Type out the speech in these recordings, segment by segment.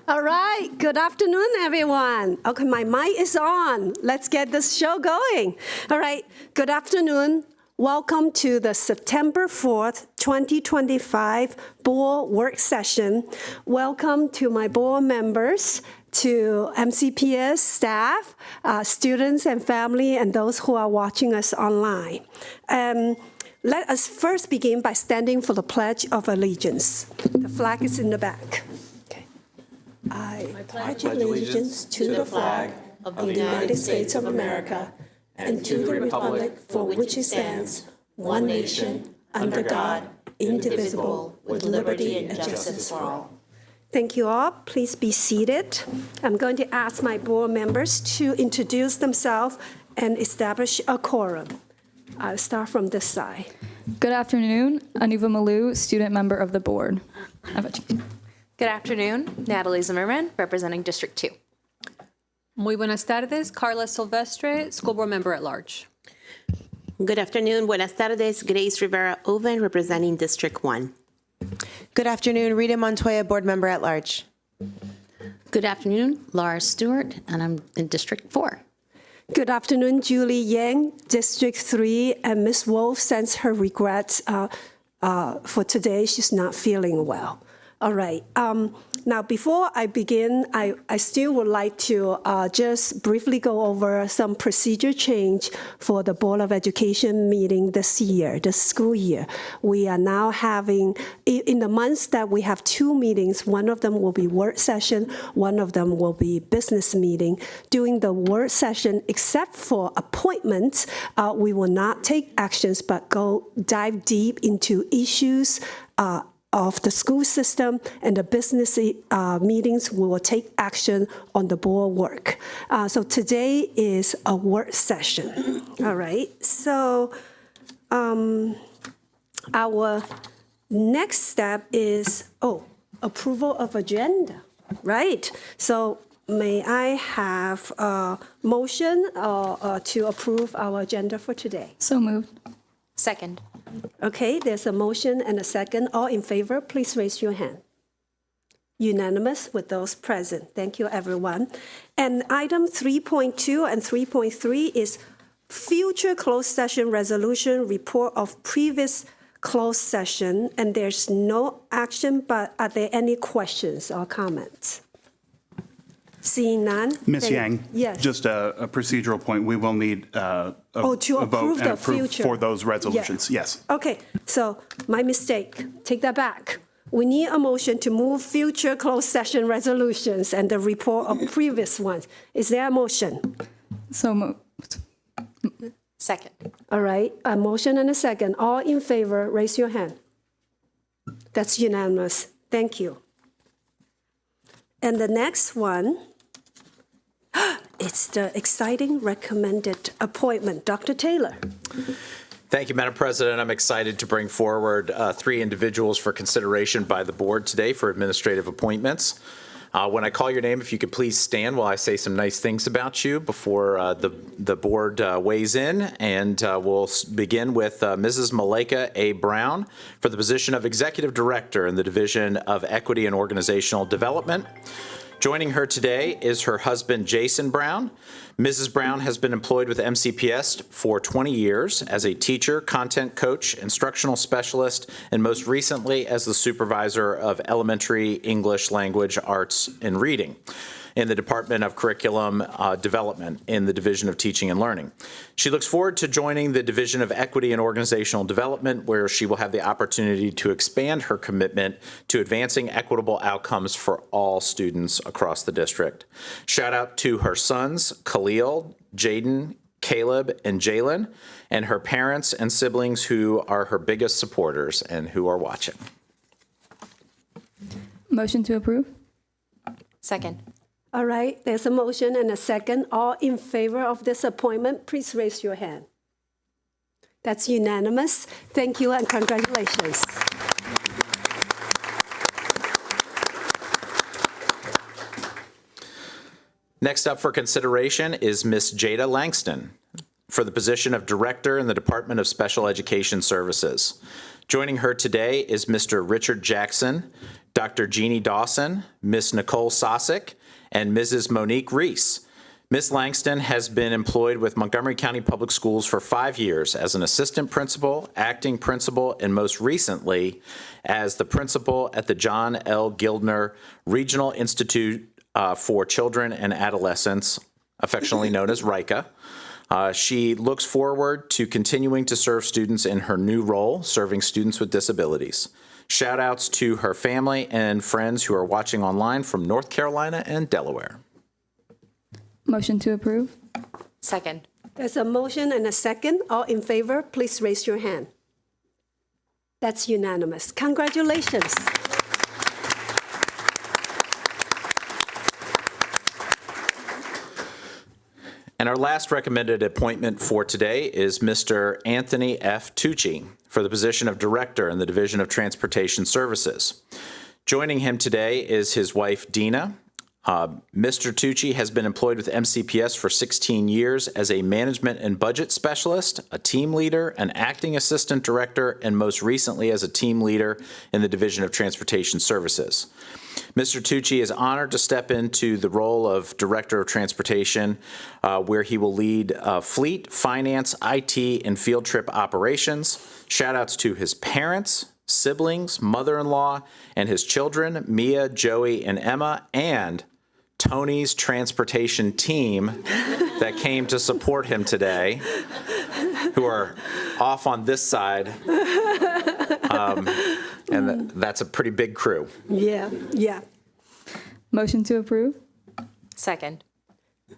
All right, good afternoon, everyone. Okay, my mic is on. Let's get this show going. All right, good afternoon. Welcome to the September 4th, 2025 board work session. Welcome to my board members, to MCPS staff, students and family, and those who are watching us online. Let us first begin by standing for the Pledge of Allegiance. The flag is in the back. Okay. I pledge allegiance to the flag of the United States of America and to the republic for which it stands, one nation, under God, indivisible, with liberty and justice for all. Thank you all. Please be seated. I'm going to ask my board members to introduce themselves and establish a quorum. I'll start from this side. Good afternoon. Anuva Malou, student member of the board. Good afternoon. Natalie Zimmerman, representing District 2. Muy buenas tardes. Carla Silvestre, school board member at large. Good afternoon. Buenas tardes. Grace Rivera Oven, representing District 1. Good afternoon. Rita Montoya, board member at large. Good afternoon. Laura Stewart, and I'm in District 4. Good afternoon, Julie Yang, District 3, and Ms. Wolf sends her regrets for today. She's not feeling well. All right. Now, before I begin, I still would like to just briefly go over some procedure change for the Board of Education meeting this year, this school year. We are now having, in the months that we have 2 meetings, one of them will be work session, one of them will be business meeting. During the work session, except for appointments, we will not take actions, but dive deep into issues of the school system, and the business meetings we will take action on the board work. So today is a work session. All right, so our next step is, approval of agenda, right? So may I have a motion to approve our agenda for today? So moved. Second. Okay, there's a motion and a second. All in favor, please raise your hand. Unanimous with those present. Thank you, everyone. And item 3.2 and 3.3 is future closed session resolution report of previous closed session. And there's no action, but are there any questions or comments? Seeing none. Ms. Yang, yes. Just a procedural point. We will need a to approve vote and the approve future. for those resolutions. Yeah. Yes. Okay, so my mistake. Take that back. We need a motion to move future closed session resolutions and the report of previous ones. Is there a motion? So moved. Second. All right, a motion and a second. All in favor, raise your hand. That's unanimous. Thank you. And the next one, it's the exciting recommended appointment. Dr. Taylor. Thank you, Madam President. I'm excited to bring forward 3 individuals for consideration by the board today for administrative appointments. When I call your name, if you could please stand while I say some nice things about you before the board weighs in. And we'll begin with Mrs. Malika A. Brown for the position of Executive Director in the Division of Equity and Organizational Development. Joining her today is her husband, Jason Brown. Mrs. Brown has been employed with MCPS for 20 years as a teacher, content coach, instructional specialist, and most recently as the supervisor of elementary English language arts and reading in the Department of Curriculum Development in the Division of Teaching and Learning. She looks forward to joining the Division of Equity and Organizational Development, where she will have the opportunity to expand her commitment to advancing equitable outcomes for all students across the district. Shout out to her sons, Khalil, Jaden, Caleb, and Jalen, and her parents and siblings who are her biggest supporters and who are watching. Motion to approve. Second. All right, there's a motion and a second. All in favor of this appointment, please raise your hand. That's unanimous. Thank you and congratulations. Next up for consideration is Ms. Jada Langston for the position of Director in the Department of Special Education Services. Joining her today is Mr. Richard Jackson, Dr. Jeannie Dawson, Ms. Nicole Sosick, and Mrs. Monique Reese. Ms. Langston has been employed with Montgomery County Public Schools for 5 years as an assistant principal, acting principal, and most recently as the principal at the John L. Gildner Regional Institute for Children and Adolescents, affectionately known as RICA. She looks forward to continuing to serve students in her new role, serving students with disabilities. Shout outs to her family and friends who are watching online from North Carolina and Delaware. Motion to approve? Second. There's a motion and a second. All in favor, please raise your hand. That's unanimous. Congratulations. And our last recommended appointment for today is Mr. Anthony F. Tucci for the position of Director in the Division of Transportation Services. Joining him today is his wife, Dina. Mr. Tucci has been employed with MCPS for 16 years as a management and budget specialist, a team leader, an acting assistant director, and most recently as a team leader in the Division of Transportation Services. Mr. Tucci is honored to step into the role of Director of Transportation, where he will lead fleet, finance, IT, and field trip operations. Shout outs to his parents, siblings, mother-in-law, and his children, Mia, Joey, and Emma, and Tony's transportation team that came to support him today, who are off on this side. And that's a pretty big crew. Yeah, yeah. Motion to approve? Second.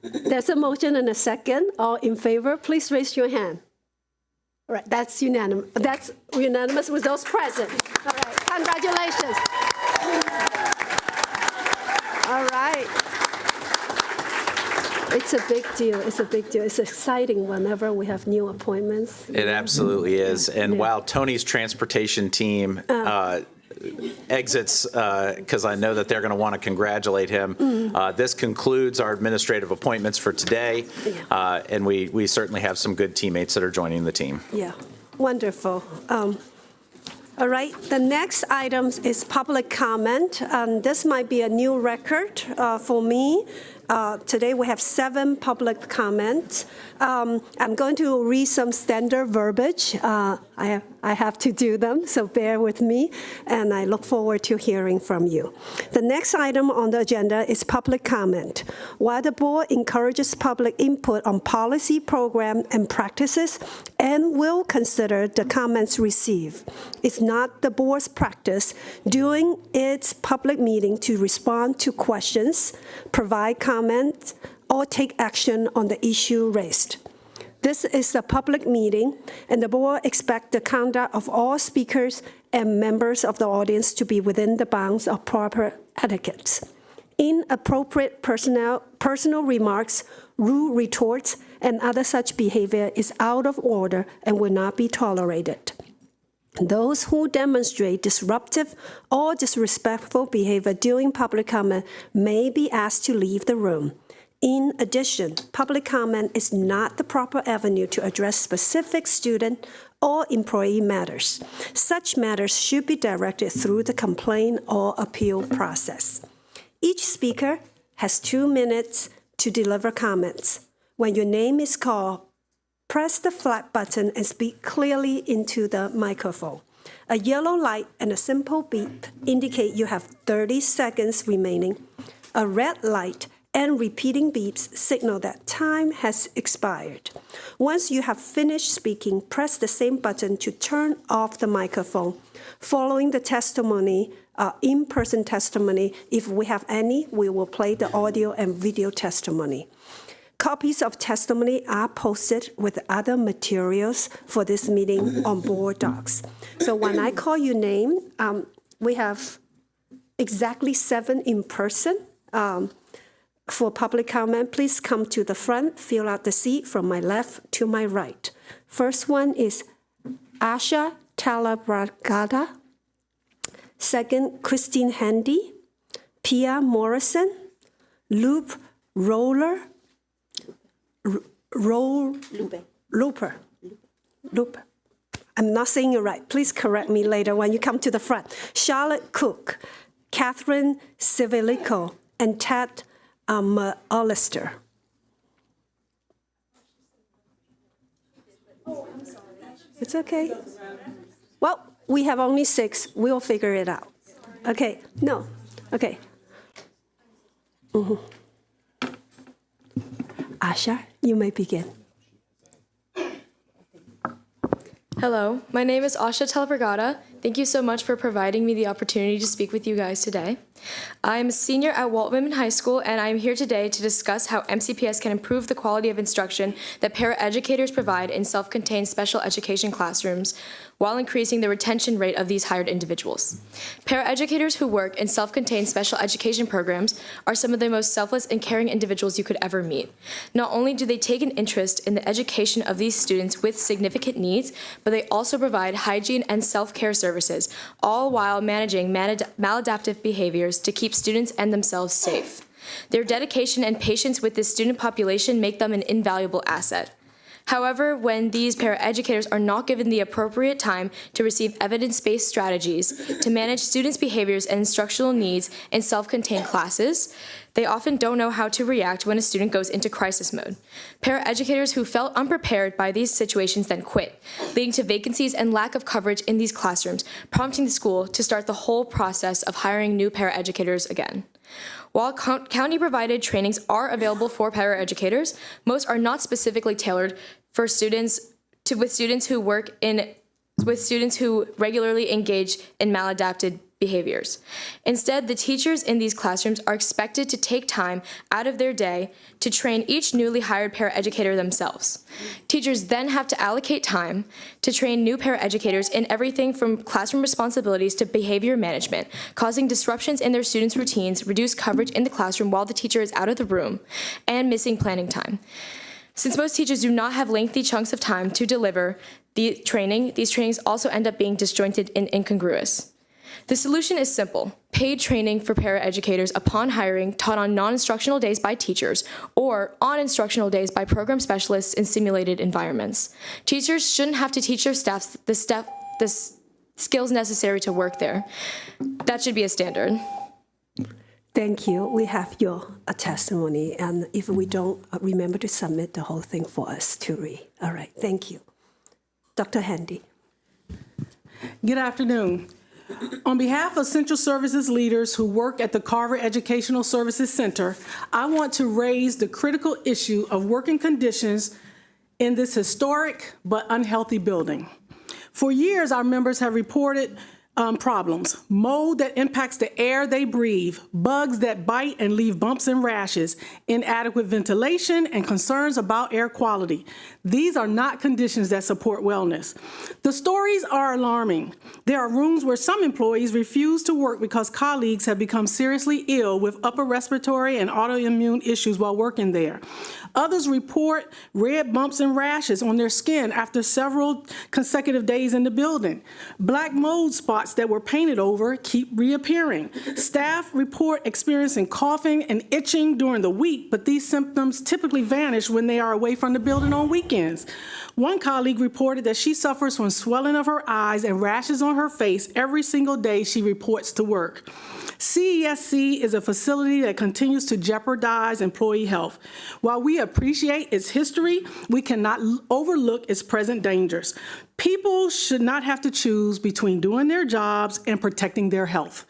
There's a motion and a second. All in favor, please raise your hand. All right, that's unanimous. That's unanimous with those present. All right, congratulations. All right. It's a big deal. It's a big deal. It's exciting whenever we have new appointments. It absolutely is. And while Tony's transportation team exits, because I know that they're going to want to congratulate him, this concludes our administrative appointments for today. And we certainly have some good teammates that are joining the team. Yeah, wonderful. All right, the next item is public comment. This might be a new record for me. Today we have 7 public comments. I'm going to read some standard verbiage. I have to do them, so bear with me, and I look forward to hearing from you. The next item on the agenda is public comment. While the board encourages public input on policy, program, and practices, and will consider the comments received, it's not the board's practice during its public meeting to respond to questions, provide comments, or take action on the issue raised. This is a public meeting, and the board expects the conduct of all speakers and members of the audience to be within the bounds of proper etiquette. Inappropriate personal remarks, rude retorts, and other such behavior is out of order and will not be tolerated. Those who demonstrate disruptive or disrespectful behavior during public comment may be asked to leave the room. In addition, public comment is not the proper avenue to address specific student or employee matters. Such matters should be directed through the complaint or appeal process. Each speaker has 2 minutes to deliver comments. When your name is called, press the flag button and speak clearly into the microphone. A yellow light and a simple beep indicate you have 30 seconds remaining. A red light and repeating beeps signal that time has expired. Once you have finished speaking, press the same button to turn off the microphone. Following the testimony, in-person testimony, if we have any, we will play the audio and video testimony. Copies of testimony are posted with other materials for this meeting on board docs. So when I call your name, we have exactly 7 in person. For public comment, please come to the front, fill out the seat from my left to my right. First one is Asha Talabragada. Second, Christine Handy. Pia Morrison. Loop Roller. Looper. I'm not saying it right. Please correct me later when you come to the front. Charlotte Cook. Catherine Civilico, and Ted Ollister. It's okay. Well, we have only 6. We'll figure it out. Okay, no, okay. Asha, you may begin. Hello, my name is Asha Telvergata. Thank you so much for providing me the opportunity to speak with you guys today. I'm a senior at Walt Whitman High School, and I'm here today to discuss how MCPS can improve the quality of instruction that paraeducators provide in self-contained special education classrooms while increasing the retention rate of these hired individuals. Paraeducators who work in self-contained special education programs are some of the most selfless and caring individuals you could ever meet. Not only do they take an interest in the education of these students with significant needs, but they also provide hygiene and self-care services, all while managing maladaptive behaviors to keep students and themselves safe. Their dedication and patience with this student population make them an invaluable asset. However, when these paraeducators are not given the appropriate time to receive evidence-based strategies to manage students' behaviors and instructional needs in self-contained classes, they often don't know how to react when a student goes into crisis mode. Paraeducators who felt unprepared by these situations then quit, leading to vacancies and lack of coverage in these classrooms, prompting the school to start the whole process of hiring new paraeducators again. While county-provided trainings are available for paraeducators, most are not specifically tailored for students with students who regularly engage in maladapted behaviors. Instead, the teachers in these classrooms are expected to take time out of their day to train each newly hired paraeducator themselves. Teachers then have to allocate time to train new paraeducators in everything from classroom responsibilities to behavior management, causing disruptions in their students' routines, reduced coverage in the classroom while the teacher is out of the room, and missing planning time. Since most teachers do not have lengthy chunks of time to deliver these trainings also end up being disjointed and incongruous. The solution is simple: paid training for paraeducators upon hiring, taught on non-instructional days by teachers or on instructional days by program specialists in simulated environments. Teachers shouldn't have to teach their staffs the skills necessary to work there. That should be a standard. Thank you. We have your testimony, and if we don't, remember to submit the whole thing for us to read. All right, thank you. Dr. Handy. Good afternoon. On behalf of Central Services leaders who work at the Carver Educational Services Center, I want to raise the critical issue of working conditions in this historic but unhealthy building. For years, our members have reported problems: mold that impacts the air they breathe, bugs that bite and leave bumps and rashes, inadequate ventilation, and concerns about air quality. These are not conditions that support wellness. The stories are alarming. There are rooms where some employees refuse to work because colleagues have become seriously ill with upper respiratory and autoimmune issues while working there. Others report red bumps and rashes on their skin after several consecutive days in the building. Black mold spots that were painted over keep reappearing. Staff report experiencing coughing and itching during the week, but these symptoms typically vanish when they are away from the building on weekends. One colleague reported that she suffers from swelling of her eyes and rashes on her face every single day she reports to work. CESC is a facility that continues to jeopardize employee health. While we appreciate its history, we cannot overlook its present dangers. People should not have to choose between doing their jobs and protecting their health.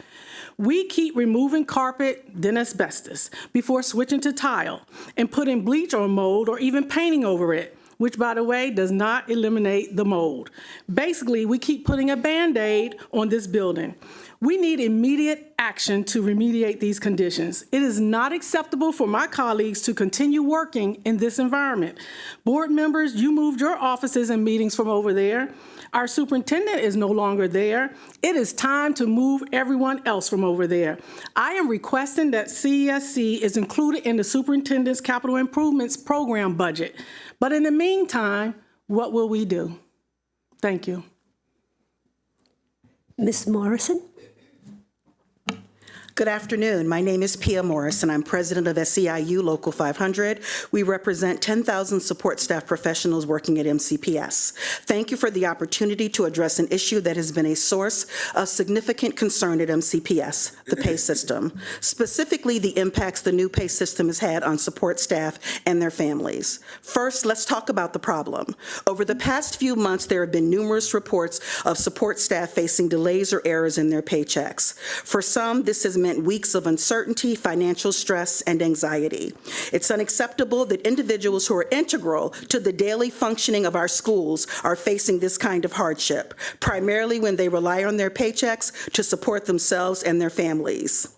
We keep removing carpet, then asbestos, before switching to tile and putting bleach on mold or even painting over it, which, by the way, does not eliminate the mold. Basically, we keep putting a Band-Aid on this building. We need immediate action to remediate these conditions. It is not acceptable for my colleagues to continue working in this environment. Board members, you moved your offices and meetings from over there. Our superintendent is no longer there. It is time to move everyone else from over there. I am requesting that CESC is included in the superintendent's capital improvements program budget. But in the meantime, what will we do? Thank you. Ms. Morrison? Good afternoon. My name is Pia Morris, and I'm president of SEIU Local 500. We represent 10,000 support staff professionals working at MCPS. Thank you for the opportunity to address an issue that has been a source of significant concern at MCPS, the pay system, specifically the impacts the new pay system has had on support staff and their families. First, let's talk about the problem. Over the past few months, there have been numerous reports of support staff facing delays or errors in their paychecks. For some, this has meant weeks of uncertainty, financial stress, and anxiety. It's unacceptable that individuals who are integral to the daily functioning of our schools are facing this kind of hardship, primarily when they rely on their paychecks to support themselves and their families.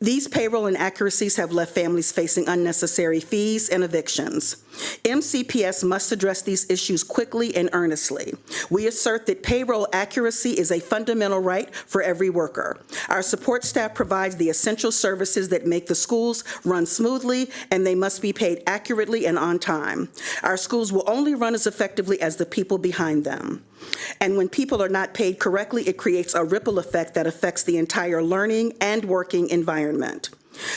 These payroll inaccuracies have left families facing unnecessary fees and evictions. MCPS must address these issues quickly and earnestly. We assert that payroll accuracy is a fundamental right for every worker. Our support staff provides the essential services that make the schools run smoothly, and they must be paid accurately and on time. Our schools will only run as effectively as the people behind them. And when people are not paid correctly, it creates a ripple effect that affects the entire learning and working environment.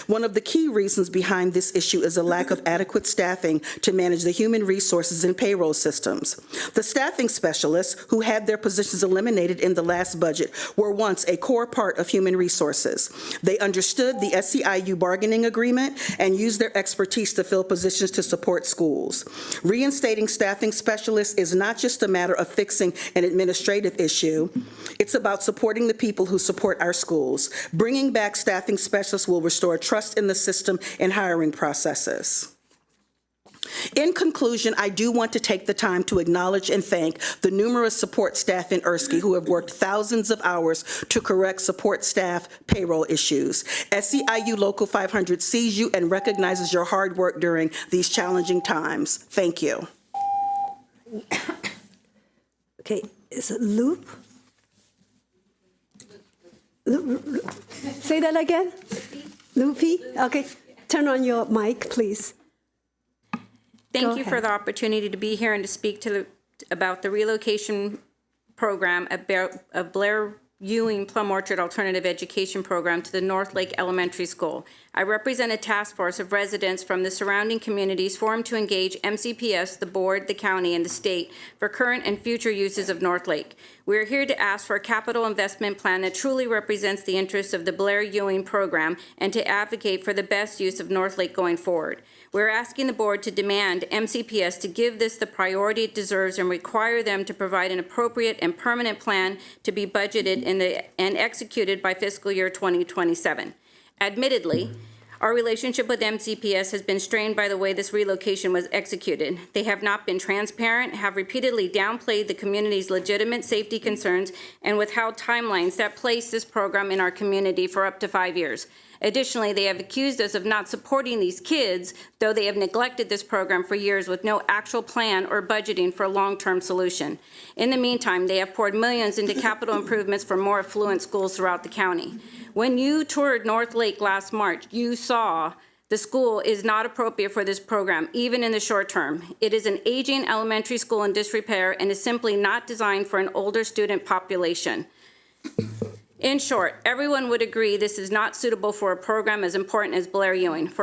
One of the key reasons behind this issue is a lack of adequate staffing to manage the human resources and payroll systems. The staffing specialists, who had their positions eliminated in the last budget, were once a core part of human resources. They understood the SEIU bargaining agreement and used their expertise to fill positions to support schools. Reinstating staffing specialists is not just a matter of fixing an administrative issue. It's about supporting the people who support our schools. Bringing back staffing specialists will restore trust in the system and hiring processes. In conclusion, I do want to take the time to acknowledge and thank the numerous support staff in Erskine who have worked thousands of hours to correct support staff payroll issues. SEIU Local 500 sees you and recognizes your hard work during these challenging times. Thank you. Okay, is it Loop? Say that again? Loopy? Okay, turn on your mic, please. Thank you for the opportunity to be here and to speak about the relocation program of Blair Ewing Plum Orchard Alternative Education Program to the North Lake Elementary School. I represent a task force of residents from the surrounding communities formed to engage MCPS, the board, the county, and the state for current and future uses of North Lake. We are here to ask for a capital investment plan that truly represents the interests of the Blair Ewing program and to advocate for the best use of North Lake going forward. We're asking the board to demand MCPS to give this the priority it deserves and require them to provide an appropriate and permanent plan to be budgeted and executed by fiscal year 2027. Admittedly, our relationship with MCPS has been strained by the way this relocation was executed. They have not been transparent, have repeatedly downplayed the community's legitimate safety concerns, and withheld timelines that place this program in our community for up to 5 years. Additionally, they have accused us of not supporting these kids, though they have neglected this program for years with no actual plan or budgeting for a long-term solution. In the meantime, they have poured millions into capital improvements for more affluent schools throughout the county. When you toured North Lake last March, you saw the school is not appropriate for this program, even in the short term. It is an aging elementary school in disrepair and is simply not designed for an older student population. In short, everyone would agree this is not suitable for a program as important as Blair Ewing.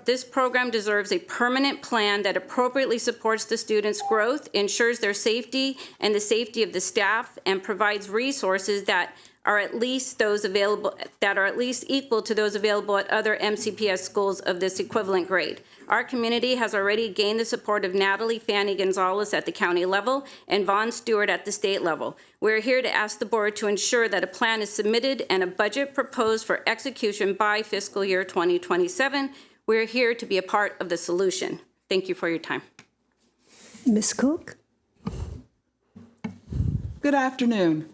This program deserves a permanent plan that appropriately supports the students' growth, ensures their safety and the safety of the staff, and provides resources that are at least equal to those available at other MCPS schools of this equivalent grade. Our community has already gained the support of Natalie Fanny Gonzalez at the county level and Vaughn Stewart at the state level. We're here to ask the board to ensure that a plan is submitted and a budget proposed for execution by fiscal year 2027. We're here to be a part of the solution. Thank you for your time. Ms. Cook? Good afternoon.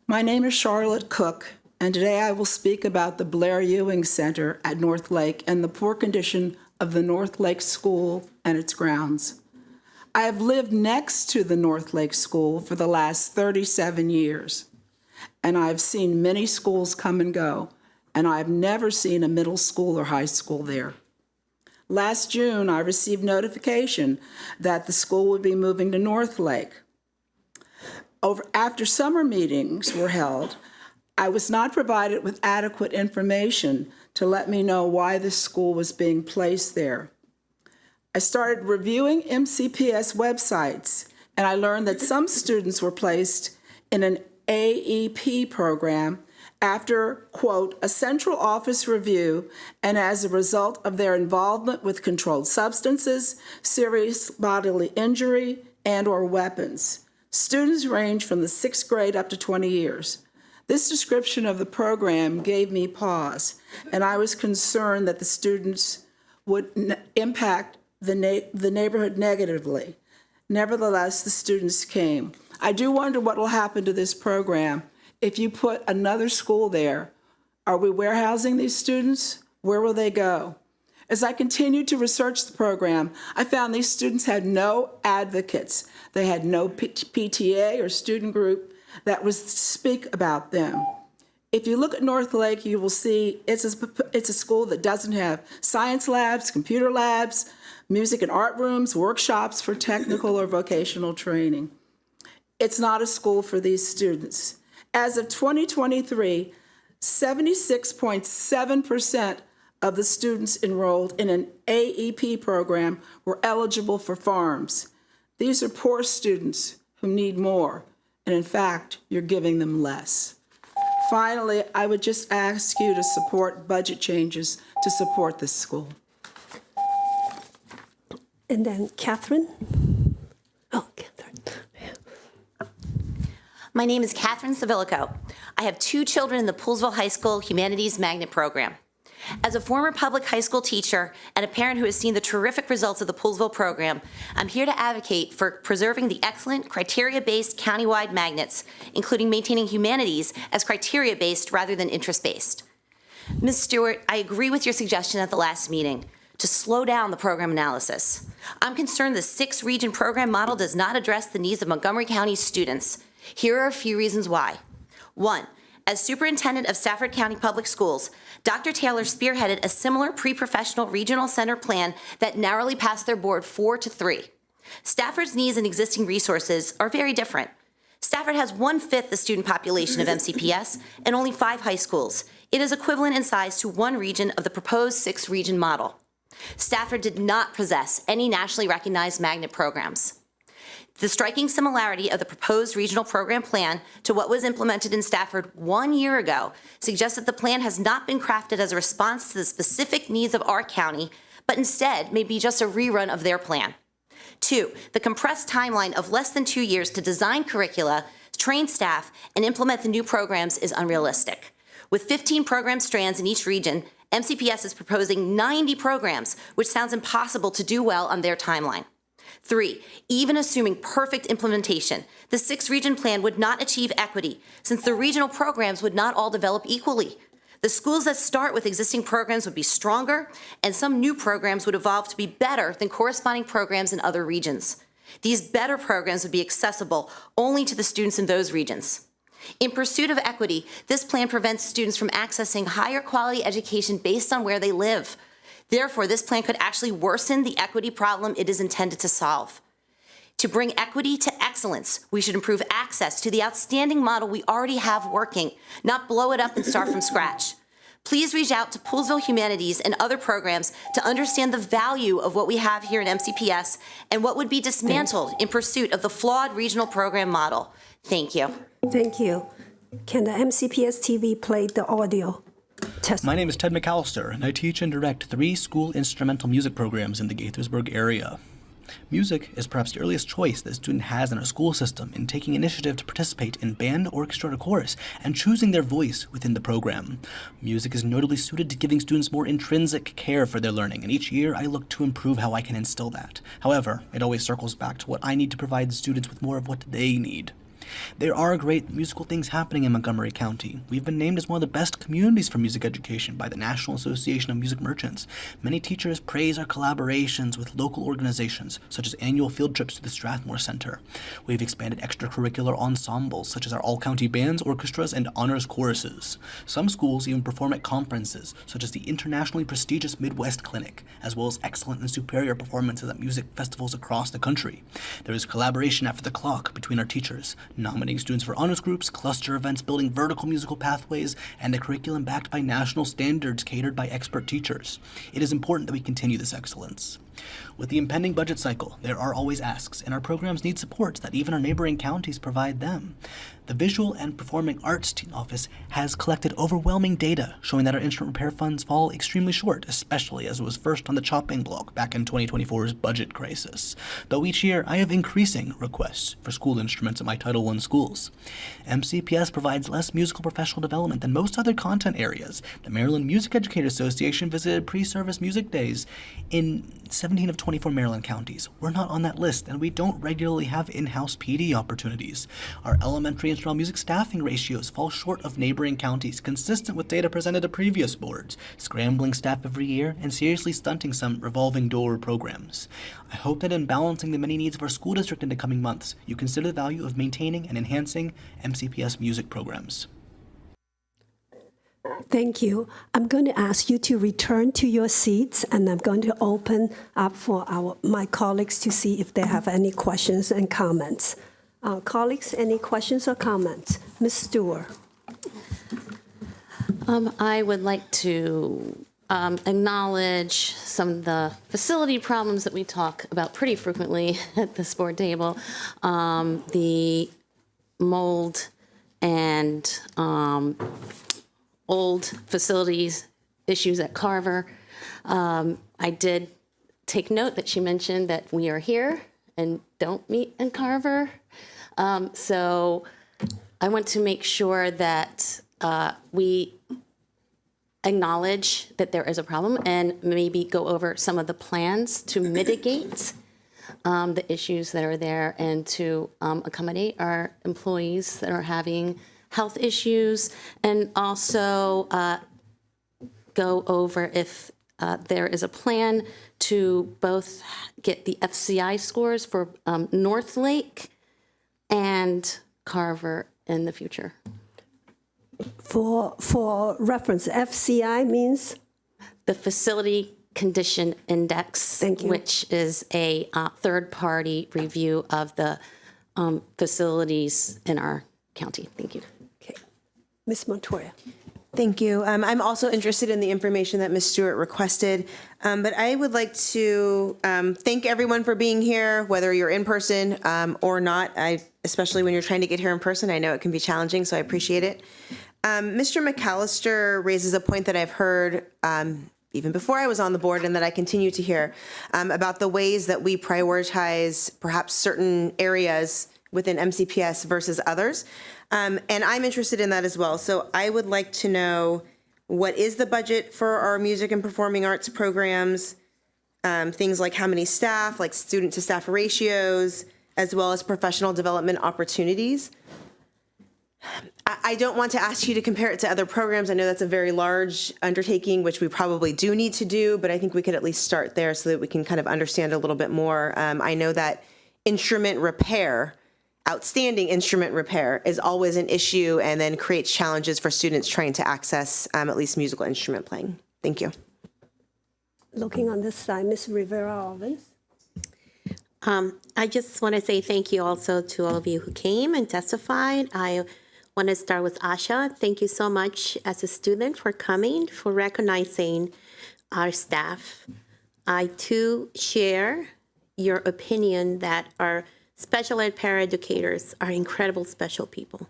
My name is Charlotte Cook, and today I will speak about the Blair Ewing Center at North Lake and the poor condition of the North Lake School and its grounds. I have lived next to the North Lake School for the last 37 years, and I've seen many schools come and go, and I've never seen a middle school or high school there. Last June, I received notification that the school would be moving to North Lake. After summer meetings were held, I was not provided with adequate information to let me know why this school was being placed there. I started reviewing MCPS websites, and I learned that some students were placed in an AEP program after, quote, a central office review and as a result of their involvement with controlled substances, serious bodily injury, and/or weapons. Students range from the 6th grade up to 20 years. This description of the program gave me pause, and I was concerned that the students would impact the neighborhood negatively. Nevertheless, the students came. I do wonder what will happen to this program if you put another school there. Are we warehousing these students? Where will they go? As I continued to research the program, I found these students had no advocates. They had no PTA or student group that would speak about them. If you look at North Lake, you will see it's a school that doesn't have science labs, computer labs, music and art rooms, workshops for technical or vocational training. It's not a school for these students. As of 2023, 76.7% of the students enrolled in an AEP program were eligible for farms. These are poor students who need more, and in fact, you're giving them less. Finally, I would just ask you to support budget changes to support this school. And then Catherine. Oh, Catherine. My name is Catherine Savilico. I have 2 children in the Poolesville High School Humanities Magnet Program. As a former public high school teacher and a parent who has seen the terrific results of the Poolesville program, I'm here to advocate for preserving the excellent criteria-based countywide magnets, including maintaining humanities as criteria-based rather than interest-based. Ms. Stewart, I agree with your suggestion at the last meeting to slow down the program analysis. I'm concerned the 6-region program model does not address the needs of Montgomery County students. Here are a few reasons why. 1, as superintendent of Stafford County Public Schools, Dr. Taylor spearheaded a similar pre-professional regional center plan that narrowly passed their board 4-3. Stafford's needs and existing resources are very different. Stafford has 1/5 the student population of MCPS and only 5 high schools. It is equivalent in size to 1 region of the proposed 6-region model. Stafford did not possess any nationally recognized magnet programs. The striking similarity of the proposed regional program plan to what was implemented in Stafford 1 year ago suggests that the plan has not been crafted as a response to the specific needs of our county, but instead may be just a rerun of their plan. 2, the compressed timeline of less than 2 years to design curricula, train staff, and implement the new programs is unrealistic. With 15 program strands in each region, MCPS is proposing 90 programs, which sounds impossible to do well on their timeline. 3, even assuming perfect implementation, the 6-region plan would not achieve equity since the regional programs would not all develop equally. The schools that start with existing programs would be stronger, and some new programs would evolve to be better than corresponding programs in other regions. These better programs would be accessible only to the students in those regions. In pursuit of equity, this plan prevents students from accessing higher quality education based on where they live. Therefore, this plan could actually worsen the equity problem it is intended to solve. To bring equity to excellence, we should improve access to the outstanding model we already have working, not blow it up and start from scratch. Please reach out to Poolesville Humanities and other programs to understand the value of what we have here in MCPS and what would be dismantled in pursuit of the flawed regional program model. Thank you. Thank you. Can the MCPS TV play the audio? My name is Ted McAllister, and I teach and direct 3 school instrumental music programs in the Gaithersburg area. Music is perhaps the earliest choice that a student has in our school system in taking initiative to participate in band, orchestra, or chorus, and choosing their voice within the program. Music is notably suited to giving students more intrinsic care for their learning, and each year I look to improve how I can instill that. However, it always circles back to what I need to provide the students with more of what they need. There are great musical things happening in Montgomery County. We've been named as one of the best communities for music education by the National Association of Music Merchants. Many teachers praise our collaborations with local organizations, such as annual field trips to the Strathmore Center. We've expanded extracurricular ensembles, such as our all-county bands, orchestras, and honors choruses. Some schools even perform at conferences, such as the internationally prestigious Midwest Clinic, as well as excellent and superior performances at music festivals across the country. There is collaboration after the clock between our teachers, nominating students for honors groups, cluster events, building vertical musical pathways, and a curriculum backed by national standards catered by expert teachers. It is important that we continue this excellence. With the impending budget cycle, there are always asks, and our programs need supports that even our neighboring counties provide them. The Visual and Performing Arts Office has collected overwhelming data showing that our instrument repair funds fall extremely short, especially as it was first on the chopping block back in 2024's budget crisis. Though each year I have increasing requests for school instruments at my Title I schools. MCPS provides less musical professional development than most other content areas. The Maryland Music Educators Association visited pre-service music days in 17 of 24 Maryland counties. We're not on that list, and we don't regularly have in-house PD opportunities. Our elementary instrumental music staffing ratios fall short of neighboring counties, consistent with data presented at previous boards, scrambling staff every year and seriously stunting some revolving door programs. I hope that in balancing the many needs of our school district in the coming months, you consider the value of maintaining and enhancing MCPS music programs. Thank you. I'm going to ask you to return to your seats, and I'm going to open up for my colleagues to see if they have any questions and comments. Colleagues, any questions or comments? Ms. Stewart. I would like to acknowledge some of the facility problems that we talk about pretty frequently at this board table. The mold and old facilities issues at Carver. I did take note that she mentioned that we are here and don't meet in Carver. So I want to make sure that we acknowledge that there is a problem and maybe go over some of the plans to mitigate the issues that are there and to accommodate our employees that are having health issues, and also go over if there is a plan to both get the FCI scores for North Lake and Carver in the future. For reference, FCI means? The Facility Condition Index, which is a third-party review of the facilities in our county. Thank you. Okay. Ms. Montoya. Thank you. I'm also interested in the information that Ms. Stewart requested, but I would like to thank everyone for being here, whether you're in person or not. Especially when you're trying to get here in person, I know it can be challenging, so I appreciate it. Mr. McAllister raises a point that I've heard even before I was on the board and that I continue to hear about the ways that we prioritize perhaps certain areas within MCPS versus others. And I'm interested in that as well. So I would like to know, what is the budget for our music and performing arts programs? Things like how many staff, like student to staff ratios, as well as professional development opportunities. I don't want to ask you to compare it to other programs. I know that's a very large undertaking, which we probably do need to do, but I think we could at least start there so that we can kind of understand a little bit more. I know that instrument repair, outstanding instrument repair, is always an issue and then creates challenges for students trying to access at least musical instrument playing. Thank you. Looking on this side, Ms. Rivera-Ovens. I just want to say thank you also to all of you who came and testified. I want to start with Asha. Thank you so much as a student for coming, for recognizing our staff. I too share your opinion that our special ed paraeducators are incredible special people.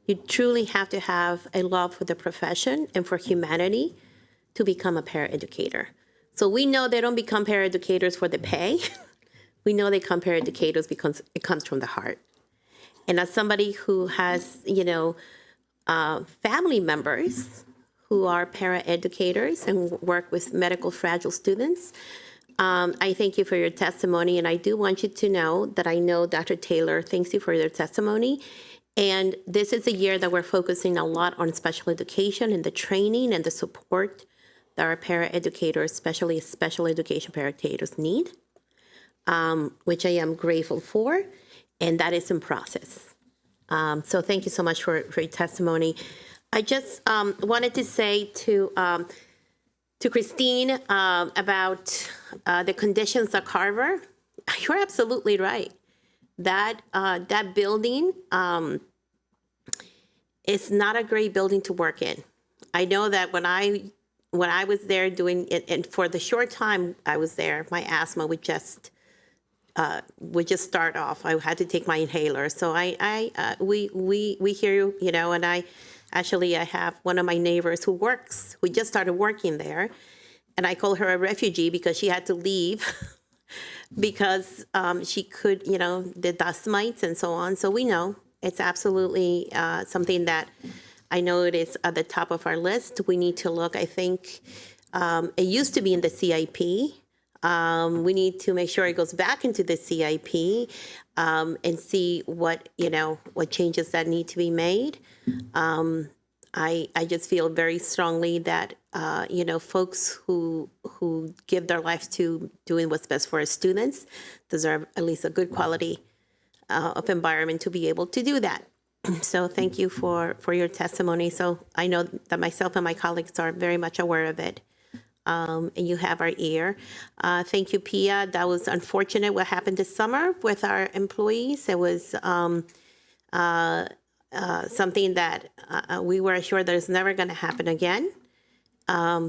You truly have to have a love for the profession and for humanity to become a paraeducator. So we know they don't become paraeducators for the pay. We know they become paraeducators because it comes from the heart. And as somebody who has, family members who are paraeducators and work with medical fragile students, I thank you for your testimony. And I do want you to know that I know Dr. Taylor thanks you for your testimony. And this is a year that we're focusing a lot on special education and the training and the support that our paraeducators, especially special education paraeducators, need, which I am grateful for. And that is in process. So thank you so much for your testimony. I just wanted to say to Christine about the conditions at Carver. You're absolutely right. that building is not a great building to work in. I know that when I was there doing it, and for the short time I was there, my asthma would just start off. I had to take my inhaler. So we hear you, you know, and I have one of my neighbors who just started working there, and I call her a refugee because she had to leave because she could, you know, the dust mites and so on. So we know it's absolutely something that I know it is at the top of our list. We need to look, I think, it used to be in the CIP. We need to make sure it goes back into the CIP and see what changes that need to be made. I just feel very strongly that, folks who give their lives to doing what's best for our students deserve at least a good quality of environment to be able to do that. So thank you for your testimony. So I know that myself and my colleagues are very much aware of it. And you have our ear. Thank you, Pia. That was unfortunate what happened this summer with our employees. It was something that we were assured that is never going to happen again.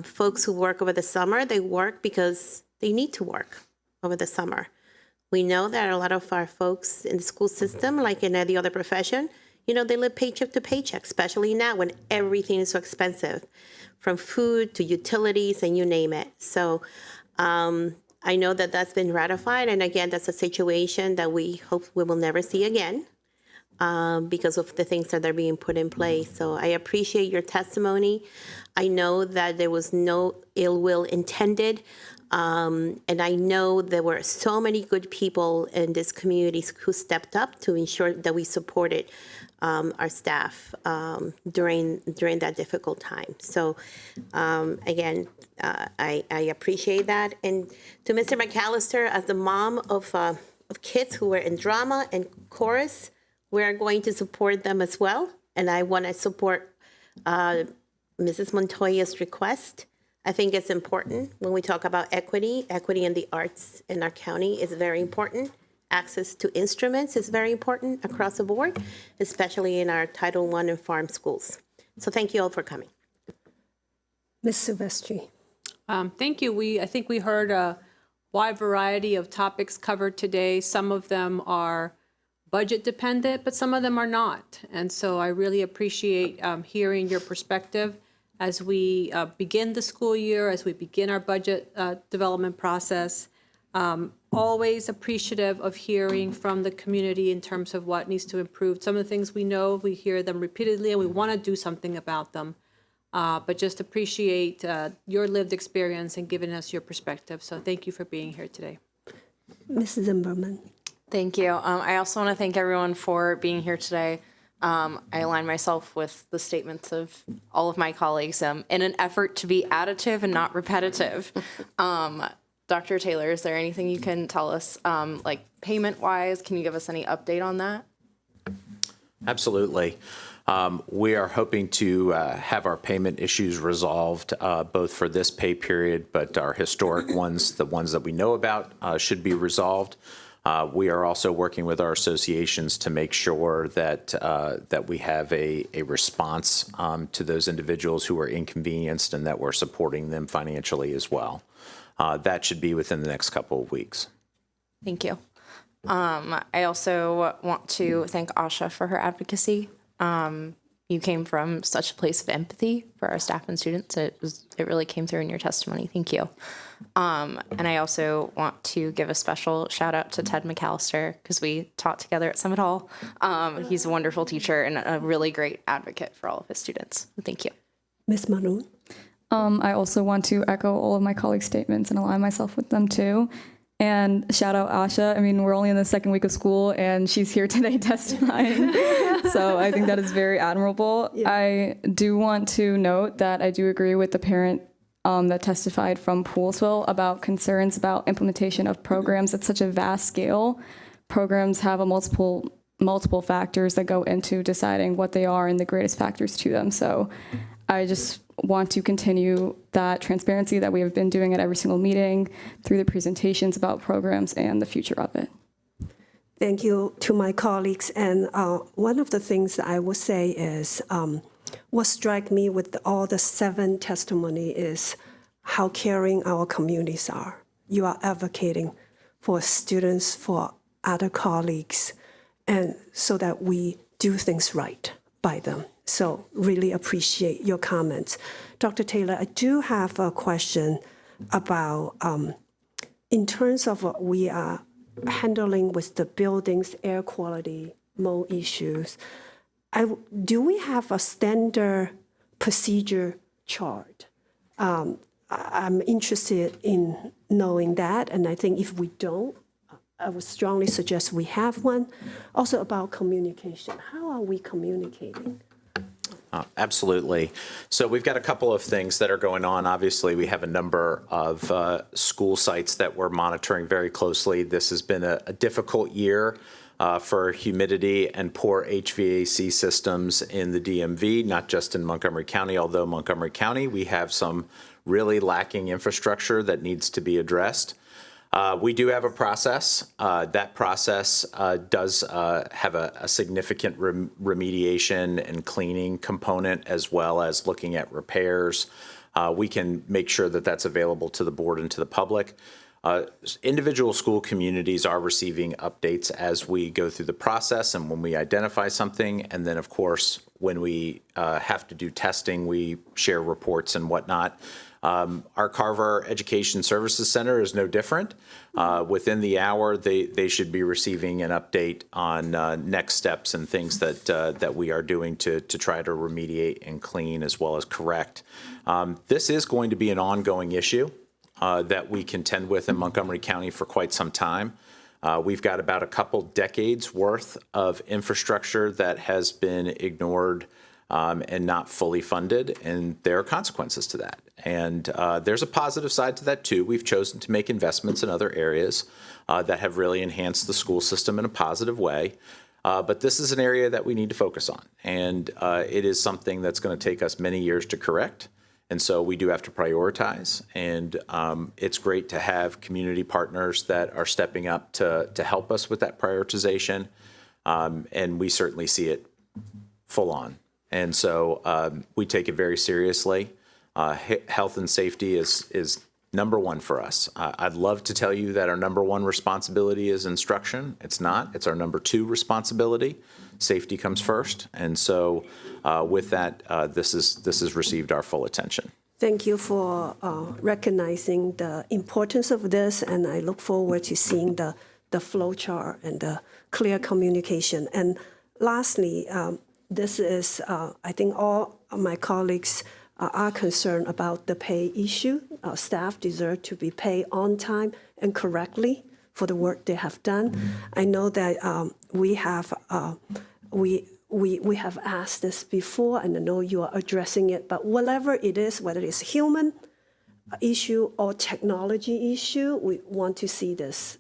Folks who work over the summer, they work because they need to work over the summer. We know that a lot of our folks in the school system, like in any other profession, you know, they live paycheck to paycheck, especially now when everything is so expensive, from food to utilities and you name it. So I know that that's been ratified. And again, that's a situation that we hope we will never see again because of the things that are being put in place. So I appreciate your testimony. I know that there was no ill will intended. And I know there were so many good people in this community who stepped up to ensure that we supported our staff during that difficult time. So again, I appreciate that. And to Mr. McAllister, as the mom of kids who were in drama and chorus, we're going to support them as well. And I want to support Mrs. Montoya's request. I think it's important when we talk about equity in the arts in our county is very important. Access to instruments is very important across the board, especially in our Title I and farm schools. So thank you all for coming. Ms. Silvestri. Thank you. I think we heard a wide variety of topics covered today. Some of them are budget dependent, but some of them are not. And so I really appreciate hearing your perspective as we begin the school year, as we begin our budget development process. Always appreciative of hearing from the community in terms of what needs to improve. Some of the things we know, we hear them repeatedly, and we want to do something about them. But just appreciate your lived experience and giving us your perspective. So thank you for being here today. Mrs. Zimmerman. Thank you. I also want to thank everyone for being here today. I align myself with the statements of all of my colleagues in an effort to be additive and not repetitive. Dr. Taylor, is there anything you can tell us, like payment-wise? Can you give us any update on that? Absolutely. We are hoping to have our payment issues resolved both for this pay period, but our historic ones, the ones that we know about, should be resolved. We are also working with our associations to make sure that that we have a response to those individuals who are inconvenienced and that we're supporting them financially as well. That should be within the next couple of weeks. Thank you. I also want to thank Asha for her advocacy. You came from such a place of empathy for our staff and students. It really came through in your testimony. Thank you. And I also want to give a special shout out to Ted McAllister because we taught together at Summit Hall. He's a wonderful teacher and a really great advocate for all of his students. Thank you. Ms. Maroon. I also want to echo all of my colleagues' statements and align myself with them too. And shout out Asha. I mean, we're only in the second week of school and she's here today testifying. So I think that is very admirable. Yeah. I do want to note that I do agree with the parent that testified from Poolsville about concerns about implementation of programs at such a vast scale. Programs have a multiple factors that go into deciding what they are and the greatest factors to them. So I just want to continue that transparency that we have been doing at every single meeting through the presentations about programs and the future of it. Thank you to my colleagues. And one of the things that I would say is what struck me with all the 7 testimony is how caring our communities are. You are advocating for students, for other colleagues, and so that we do things right by them. So really appreciate your comments. Dr. Taylor, I do have a question about, in terms of what we are handling with the buildings, air quality, mold issues, do we have a standard procedure chart? I'm interested in knowing that, and I think if we don't, I would strongly suggest we have one. Also about communication. How are we communicating? Absolutely. So we've got a couple of things that are going on. Obviously, we have a number of school sites that we're monitoring very closely. This has been a difficult year for humidity and poor HVAC systems in the DMV, not just in Montgomery County, although Montgomery County, we have some really lacking infrastructure that needs to be addressed. We do have a process. That process does have a significant remediation and cleaning component, as well as looking at repairs. We can make sure that that's available to the board and to the public. Individual school communities are receiving updates as we go through the process and when we identify something. And then, of course, when we have to do testing, we share reports and whatnot. Our Carver Education Services Center is no different. Within the hour, they should be receiving an update on next steps and things that we are doing to try to remediate and clean as well as correct. This is going to be an ongoing issue that we contend with in Montgomery County for quite some time. We've got about a couple decades worth of infrastructure that has been ignored and not fully funded, and there are consequences to that. And there's a positive side to that, too. We've chosen to make investments in other areas that have really enhanced the school system in a positive way. But this is an area that we need to focus on, and it is something that's going to take us many years to correct. And so we do have to prioritize, and it's great to have community partners that are stepping up to help us with that prioritization, and we certainly see it full on. And so we take it very seriously. Health and safety is number one for us. I'd love to tell you that our number one responsibility is instruction. It's not. It's our number 2 responsibility. Safety comes first. And so with that, this has received our full attention. Thank you for recognizing the importance of this, and I look forward to seeing the flow chart and the clear communication. And lastly, this is, I think all of my colleagues are concerned about the pay issue. Staff deserve to be paid on time and correctly for the work they have done. I know that we have asked this before, and I know you are addressing it, but whatever it is, whether it's human issue or technology issue, we want to see this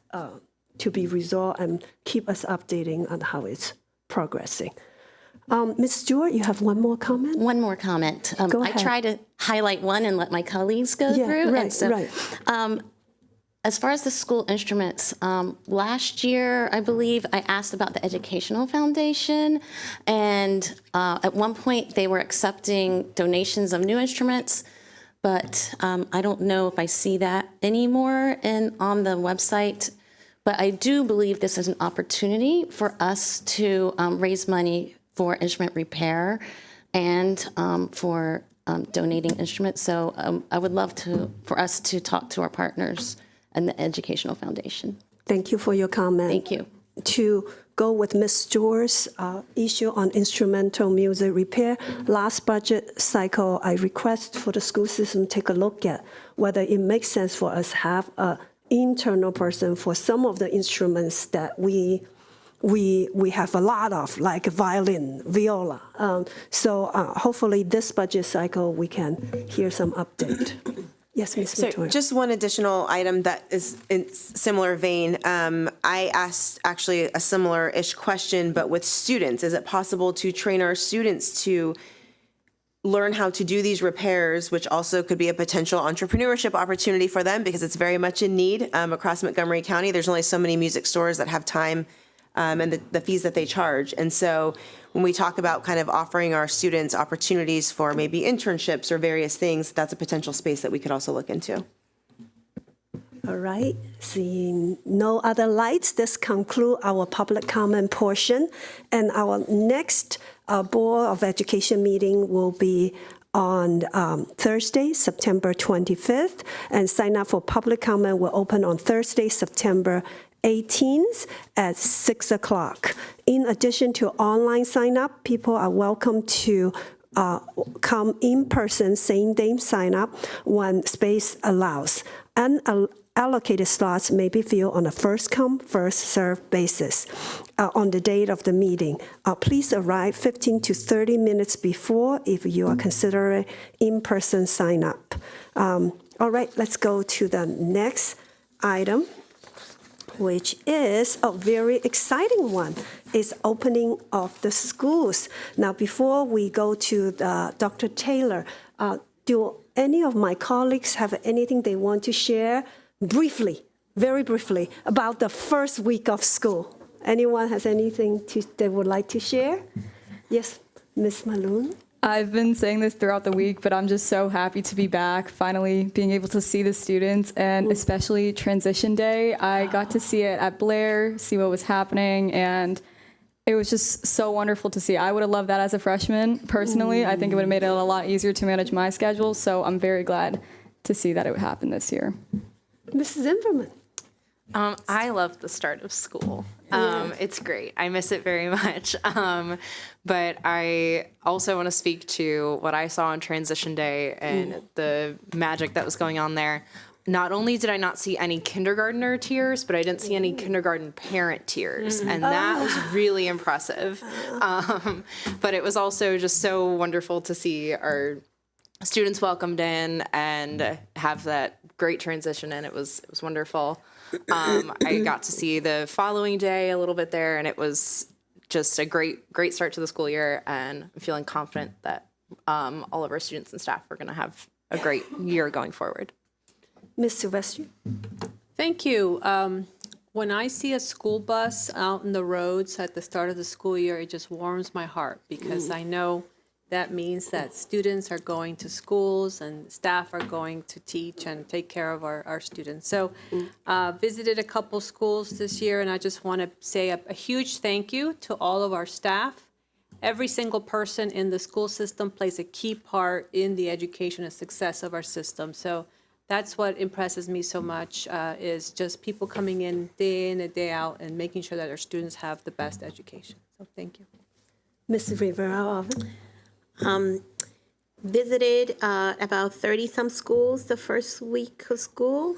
to be resolved and keep us updating on how it's progressing. Ms. Stewart, you have one more comment? One more comment. Go ahead. I try to highlight one and let my colleagues go through. Right, and so, right. As far as the school instruments, last year, I believe, I asked about the Educational Foundation, and at one point they were accepting donations of new instruments, but I don't know if I see that anymore on the website. But I do believe this is an opportunity for us to raise money for instrument repair and for donating instruments. So I would love for us to talk to our partners and the Educational Foundation. Thank you for your comment. Thank you. To go with Ms. Stewart's issue on instrumental music repair, last budget cycle, I request for the school system take a look at whether it makes sense for us to have an internal person for some of the instruments that we have a lot of, like violin, viola. So hopefully this budget cycle we can hear some update. Yes, Ms. So Victoria. just one additional item that is in similar vein. I asked actually a similar-ish question, but with students. Is it possible to train our students to learn how to do these repairs, which also could be a potential entrepreneurship opportunity for them because it's very much in need across Montgomery County. There's only so many music stores that have time and the fees that they charge. And so when we talk about kind of offering our students opportunities for maybe internships or various things, that's a potential space that we could also look into. All right, seeing no other lights, this concludes our public comment portion. And our next Board of Education meeting will be on Thursday, September 25th. And sign up for public comment will open on Thursday, September 18th at 6 o'clock. In addition to online sign up, people are welcome to come in person, same day sign up when space allows. Unallocated slots may be filled on a first come, first served basis on the date of the meeting. Please arrive 15 to 30 minutes before if you are considering in-person sign up. All right, let's go to the next item, which is a very exciting one, is opening of the schools. Now, before we go to Dr. Taylor, do any of my colleagues have anything they want to share briefly, very briefly, about the first week of school? Anyone has anything they would like to share? Yes, Ms. Maloon? I've been saying this throughout the week, but I'm just so happy to be back, finally being able to see the students, and especially Transition Day. I got to see it at Blair, see what was happening, and it was just so wonderful to see. I would have loved that as a freshman, personally. I think it would have made it a lot easier to manage my schedule, so I'm very glad to see that it would happen this year. Mrs. Zimmerman? I love the start of school. It's great. I miss it very much. But I also want to speak to what I saw on Transition Day and the magic that was going on there. Not only did I not see any kindergartner tears, but I didn't see any kindergarten parent tears. And that was really impressive. But it was also just so wonderful to see our students welcomed in and have that great transition. And it was wonderful. I got to see the following day a little bit there, and it was just a great start to the school year. And I'm feeling confident that all of our students and staff are going to have a great year going forward. Ms. Silvestri? Thank you. When I see a school bus out in the roads at the start of the school year, it just warms my heart, because I know that means that students are going to schools and staff are going to teach and take care of our students. So visited a couple schools this year, and I just want to say a huge thank you to all of our staff. Every single person in the school system plays a key part in the education and success of our system. So that's what impresses me so much, is just people coming in and day out and making sure that our students have the best education. So thank you. Ms. Rivera? Visited about 30-some schools the first week of school,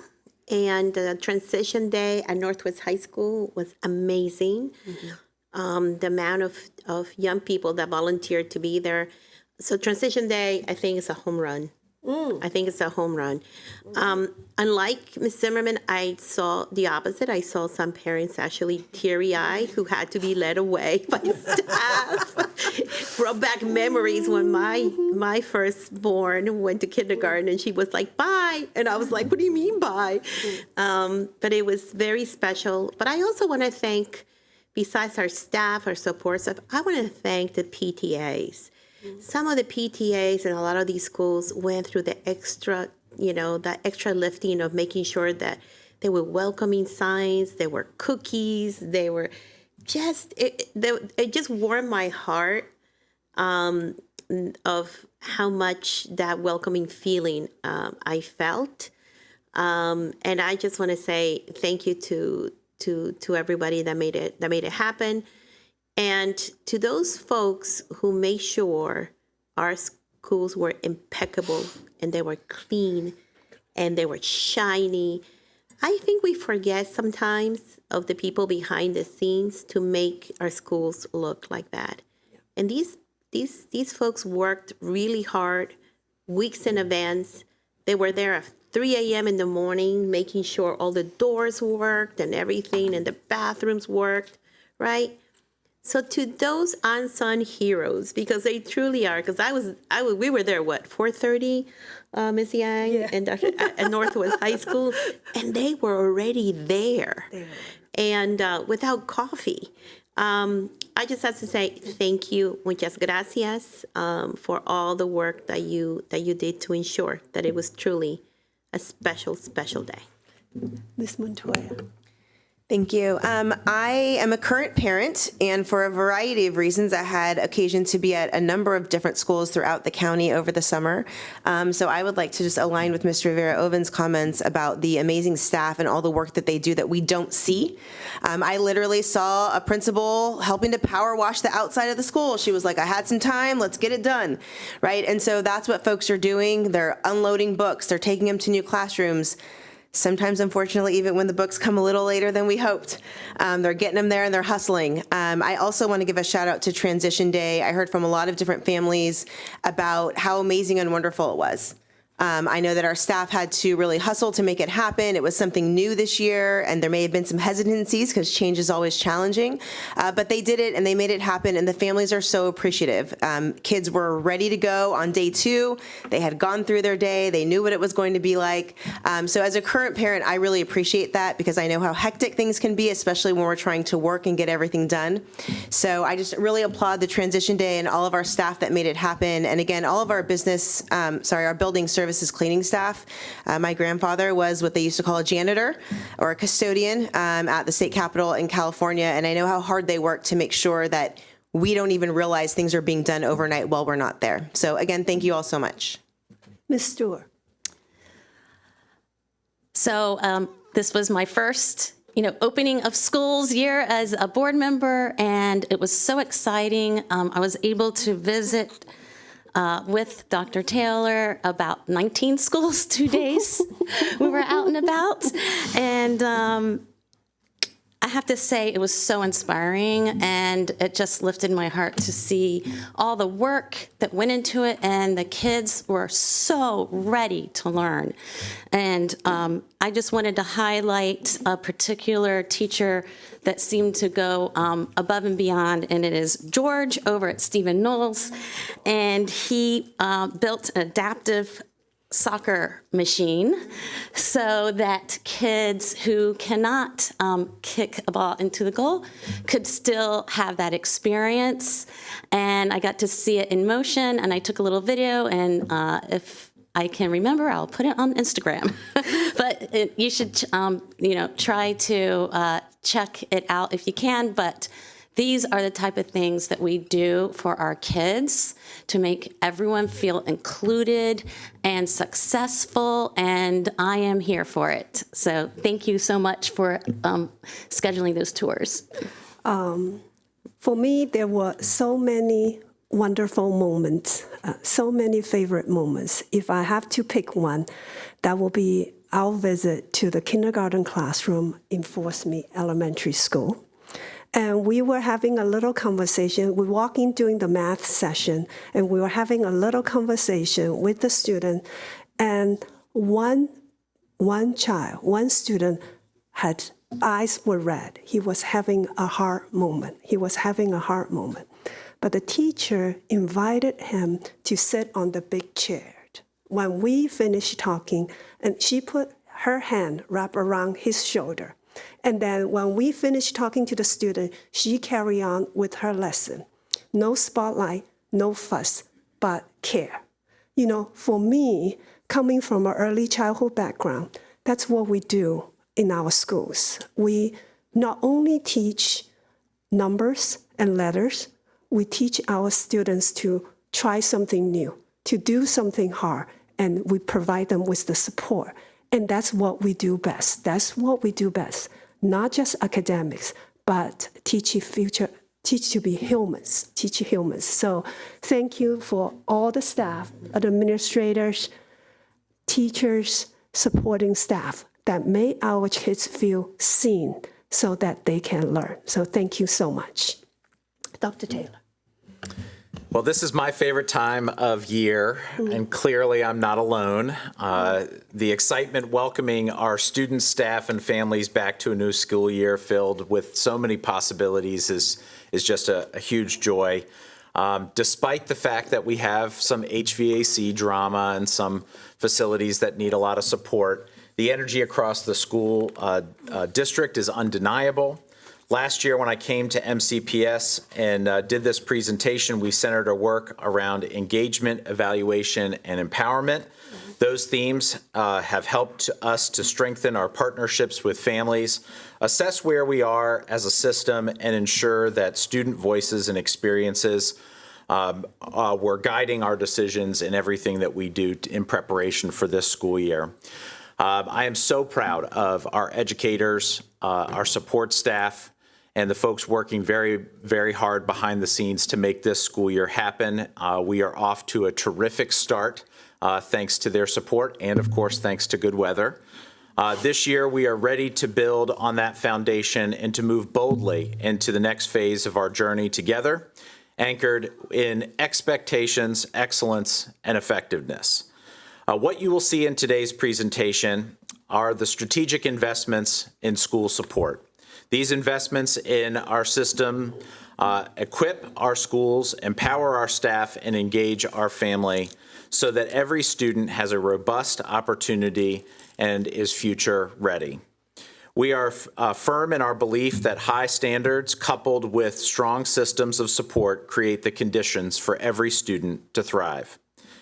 and the transition day at Northwest High School was amazing. The amount of young people that volunteered to be there. So transition day, I think, is a home run. I think it's a home run. Unlike Ms. Zimmerman, I saw the opposite. I saw some parents actually teary-eyed who had to be led away by staff. Brought back memories when my firstborn went to kindergarten, and she was like, bye. And I was like, what do you mean bye? But it was very special. But I also want to thank, besides our staff, our support staff, I want to thank the PTAs. Some of the PTAs in a lot of these schools went through the extra lifting of making sure that they were welcoming signs, there were cookies, they were just, it just warmed my heart of how much that welcoming feeling I felt. And I just want to say thank you to everybody that made it happen. And to those folks who made sure our schools were impeccable and they were clean and they were shiny. I think we forget sometimes of the people behind the scenes to make our schools look like that. And these folks worked really hard, weeks in advance. They were there at 3 a.m. in the morning, making sure all the doors worked and everything, and the bathrooms worked, right? So to those unsung heroes, because they truly are, because we were there, 4:30, Ms. Yang, and at Northwest High School, and they were already there. and without coffee. I just have to say thank you, muchas gracias, for all the work that you did to ensure that it was truly a special, special day. Ms. Montoya. Thank you. I am a current parent, and for a variety of reasons, I had occasion to be at a number of different schools throughout the county over the summer. So I would like to just align with Mr. Rivera-Oven's comments about the amazing staff and all the work that they do that we don't see. I literally saw a principal helping to power wash the outside of the school. She was like, I had some time, let's get it done, right? And so that's what folks are doing. They're unloading books. They're taking them to new classrooms. Sometimes, unfortunately, even when the books come a little later than we hoped. They're getting them there and they're hustling. I also want to give a shout out to Transition Day. I heard from a lot of different families about how amazing and wonderful it was. I know that our staff had to really hustle to make it happen. It was something new this year, and there may have been some hesitancies because change is always challenging. But they did it, and they made it happen, and the families are so appreciative. Kids were ready to go on day 2. They had gone through their day. They knew what it was going to be like. So as a current parent, I really appreciate that because I know how hectic things can be, especially when we're trying to work and get everything done. So I just really applaud the Transition Day and all of our staff that made it happen. And again, all of our our building services cleaning staff. My grandfather was what they used to call a janitor or a custodian at the state capitol in California, and I know how hard they work to make sure that we don't even realize things are being done overnight while we're not there. So again, thank you all so much. Ms. Stewart. So this was my first opening of schools year as a board member, and it was so exciting. I was able to visit with Dr. Taylor about 19 schools, 2 days. We were out and about. And I have to say, it was so inspiring, and it just lifted my heart to see all the work that went into it, and the kids were so ready to learn. And I just wanted to highlight a particular teacher that seemed to go above and beyond, and it is George over at Stephen Knowles. And he built an adaptive soccer machine so that kids who cannot kick a ball into the goal could still have that experience. And I got to see it in motion, and I took a little video, and if I can remember, I'll put it on Instagram. But you should, try to check it out if you can. But these are the type of things that we do for our kids to make everyone feel included and successful, and I am here for it. So thank you so much for scheduling those tours. For me, there were so many wonderful moments, so many favorite moments. If I have to pick one, that will be our visit to the kindergarten classroom in Force Me Elementary School. And we were having a little conversation. We walked in during the math session, and we were having a little conversation with the student. And one student had eyes were red. He was having a heart moment. But the teacher invited him to sit on the big chair. When we finished talking, and she put her hand wrapped around his shoulder. And then when we finished talking to the student, she carried on with her lesson. No spotlight, no fuss, but care. For me, coming from an early childhood background, that's what we do in our schools. We not only teach numbers and letters, we teach our students to try something new, to do something hard, and we provide them with the support. And that's what we do best. Not just academics, but teach to be humans, teach humans. So thank you for all the staff, administrators, teachers, supporting staff that made our kids feel seen so that they can learn. So thank you so much. Dr. Taylor. Well, this is my favorite time of year, and clearly I'm not alone. The excitement welcoming our students, staff, and families back to a new school year filled with so many possibilities is just a huge joy. Despite the fact that we have some HVAC drama and some facilities that need a lot of support, The energy across the school district is undeniable. Last year when I came to MCPS and did this presentation, we centered our work around engagement, evaluation, and empowerment. Those themes have helped us to strengthen our partnerships with families, assess where we are as a system, and ensure that student voices and experiences were guiding our decisions in everything that we do in preparation for this school year. I am so proud of our educators, our support staff, and the folks working very, very hard behind the scenes to make this school year happen. We are off to a terrific start, thanks to their support and, of course, thanks to good weather. This year, we are ready to build on that foundation and to move boldly into the next phase of our journey together, anchored in expectations, excellence, and effectiveness. What you will see in today's presentation are the strategic investments in school support. These investments in our system equip our schools, empower our staff, and engage our family so that every student has a robust opportunity and is future ready. We are firm in our belief that high standards coupled with strong systems of support create the conditions for every student to thrive.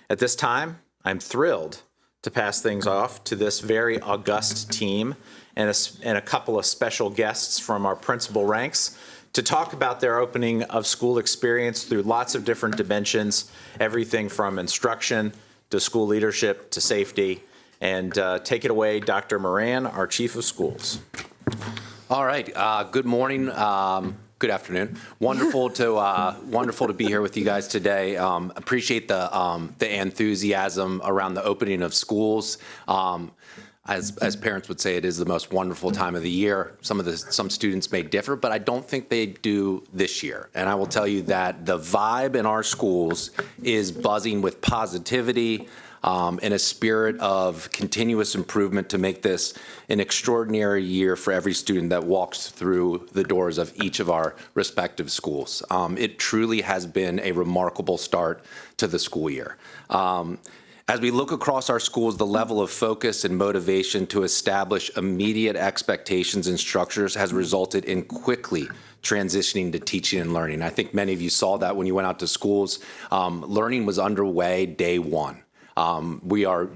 At this time, I'm thrilled to pass things off to this very august team and a couple of special guests from our principal ranks to talk about their opening of school experience through lots of different dimensions, everything from instruction to school leadership to safety. And take it away, Dr. Moran, our Chief of Schools. All right. Good morning. Good afternoon. Wonderful to be here with you guys today. Appreciate the enthusiasm around the opening of schools. As parents would say, it is the most wonderful time of the year. Some students may differ, but I don't think they do this year. And I will tell you that the vibe in our schools is buzzing with positivity, in a spirit of continuous improvement to make this an extraordinary year for every student that walks through the doors of each of our respective schools. It truly has been a remarkable start to the school year. As we look across our schools, the level of focus and motivation to establish immediate expectations and structures has resulted in quickly transitioning to teaching and learning. I think many of you saw that when you went out to schools. Learning was underway day one. We are,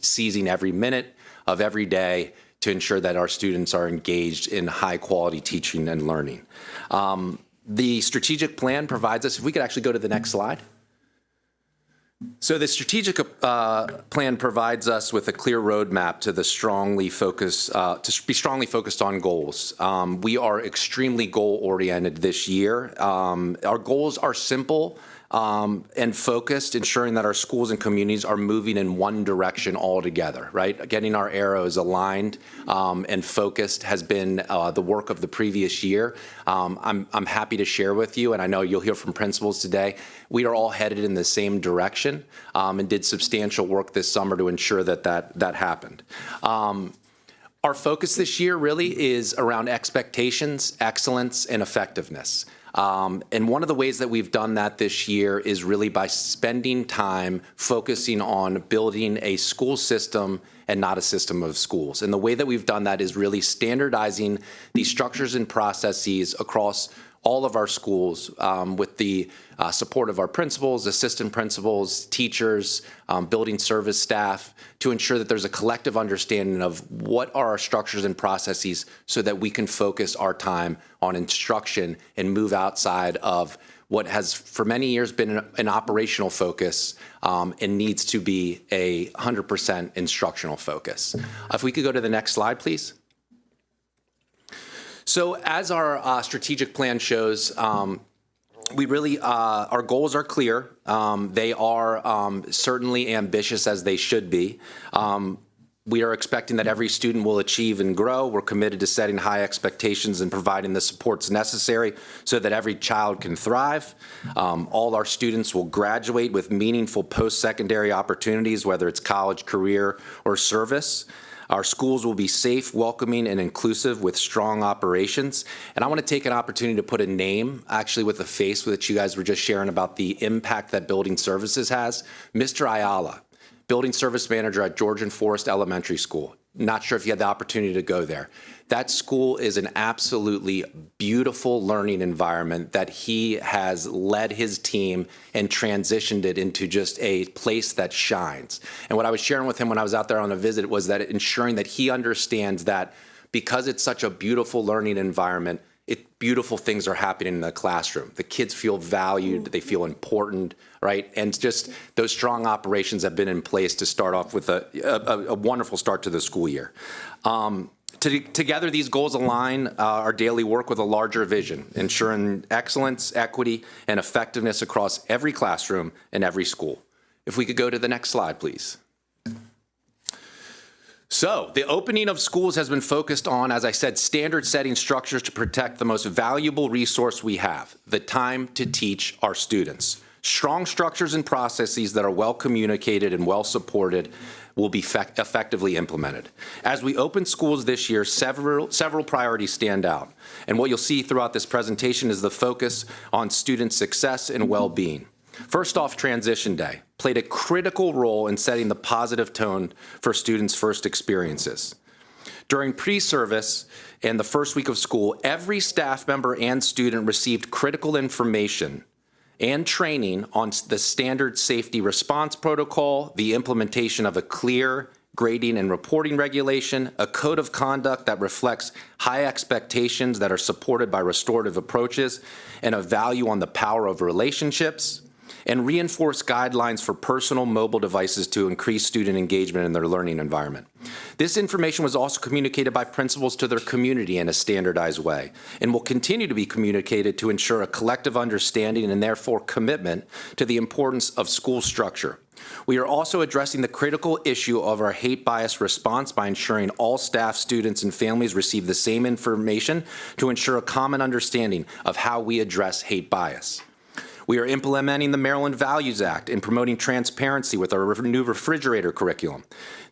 seizing every minute of every day to ensure that our students are engaged in high quality teaching and learning. The strategic plan provides us, if we could actually go to the next slide. So the strategic plan provides us with a clear roadmap to be strongly focused on goals. We are extremely goal oriented this year. Our goals are simple and focused, ensuring that our schools and communities are moving in one direction altogether, right? Getting our arrows aligned and focused has been the work of the previous year. I'm happy to share with you, and I know you'll hear from principals today, we are all headed in the same direction and did substantial work this summer to ensure that happened. Our focus this year really is around expectations, excellence, and effectiveness. And one of the ways that we've done that this year is really by spending time focusing on building a school system and not a system of schools. And the way that we've done that is really standardizing the structures and processes across all of our schools with the support of our principals, assistant principals, teachers, building service staff, to ensure that there's a collective understanding of what are our structures and processes so that we can focus our time on instruction and move outside of what has for many years been an operational focus and needs to be 100% instructional focus. If we could go to the next slide, please. So as our strategic plan shows, we really, our goals are clear. They are certainly ambitious as they should be. We are expecting that every student will achieve and grow. We're committed to setting high expectations and providing the supports necessary so that every child can thrive. All our students will graduate with meaningful post-secondary opportunities, whether it's college, career, or service. Our schools will be safe, welcoming, and inclusive with strong operations. And I want to take an opportunity to put a name, actually with a face that you guys were just sharing about the impact that building services has. Mr. Ayala, building service manager at Georgian Forest Elementary School. Not sure if you had the opportunity to go there. That school is an absolutely beautiful learning environment that he has led his team and transitioned it into just a place that shines. And what I was sharing with him when I was out there on a visit was that ensuring that he understands that because it's such a beautiful learning environment, beautiful things are happening in the classroom. The kids feel valued, they feel important, right? And just those strong operations have been in place to start off with a wonderful start to the school year. Together, these goals align our daily work with a larger vision, ensuring excellence, equity, and effectiveness across every classroom and every school. If we could go to the next slide, please. So the opening of schools has been focused on, as I said, standard-setting structures to protect the most valuable resource we have, the time to teach our students. Strong structures and processes that are well communicated and well supported will be effectively implemented. As we open schools this year, several priorities stand out. And what you'll see throughout this presentation is the focus on student success and well-being. First off, Transition Day played a critical role in setting the positive tone for students' first experiences. During pre-service and the first week of school, every staff member and student received critical information and training on the standard safety response protocol, the implementation of a clear grading and reporting regulation, a code of conduct that reflects high expectations that are supported by restorative approaches, and a value on the power of relationships, and reinforce guidelines for personal mobile devices to increase student engagement in their learning environment. This information was also communicated by principals to their community in a standardized way and will continue to be communicated to ensure a collective understanding and therefore commitment to the importance of school structure. We are also addressing the critical issue of our hate bias response by ensuring all staff, students, and families receive the same information to ensure a common understanding of how we address hate bias. We are implementing the Maryland Values Act and promoting transparency with our new refrigerator curriculum.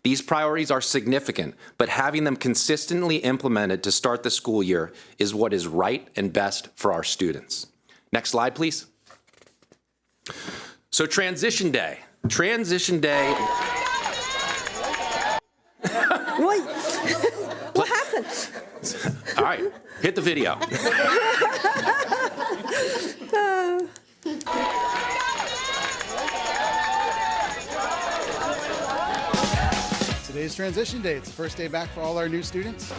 These priorities are significant, but having them consistently implemented to start the school year is what is right and best for our students. Next slide, please. So Transition Day. Transition Day. Wait, what happened? All right, hit the video. Today's Transition Day. It's the first day back for all our new students.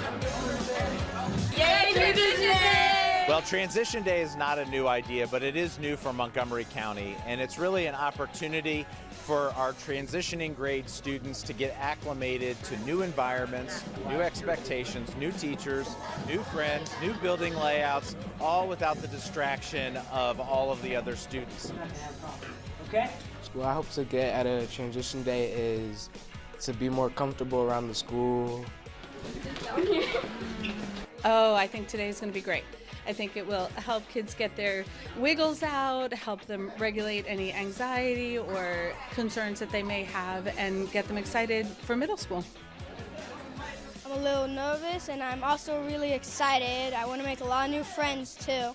Yay, Transition Day! Well, Transition Day is not a new idea, but it is new for Montgomery County, and it's really an opportunity for our transitioning grade students to get acclimated to new environments, new expectations, new teachers, new friends, new building layouts, all without the distraction of all of the other students. Okay. What I hope to get at a Transition Day is to be more comfortable around the school. Oh, I think today is going to be great. I think it will help kids get their wiggles out, help them regulate any anxiety or concerns that they may have, and get them excited for middle school. I'm a little nervous, and I'm also really excited. I want to make a lot of new friends, too.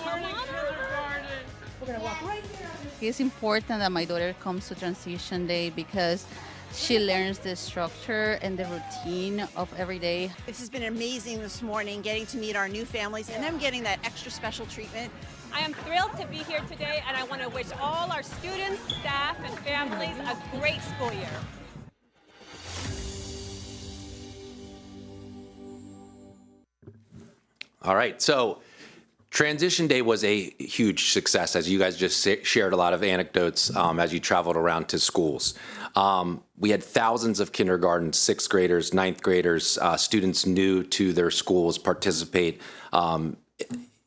We're going to walk right here. It's important that my daughter comes to Transition Day because she learns the structure and the routine of every day. This has been amazing this morning, getting to meet our new families and them getting that extra special treatment. I am thrilled to be here today, and I want to wish all our students, staff, and families a great school year. All right, so Transition Day was a huge success, as you guys just shared a lot of anecdotes as you traveled around to schools. We had thousands of kindergarten, sixth graders, ninth graders, students new to their schools participate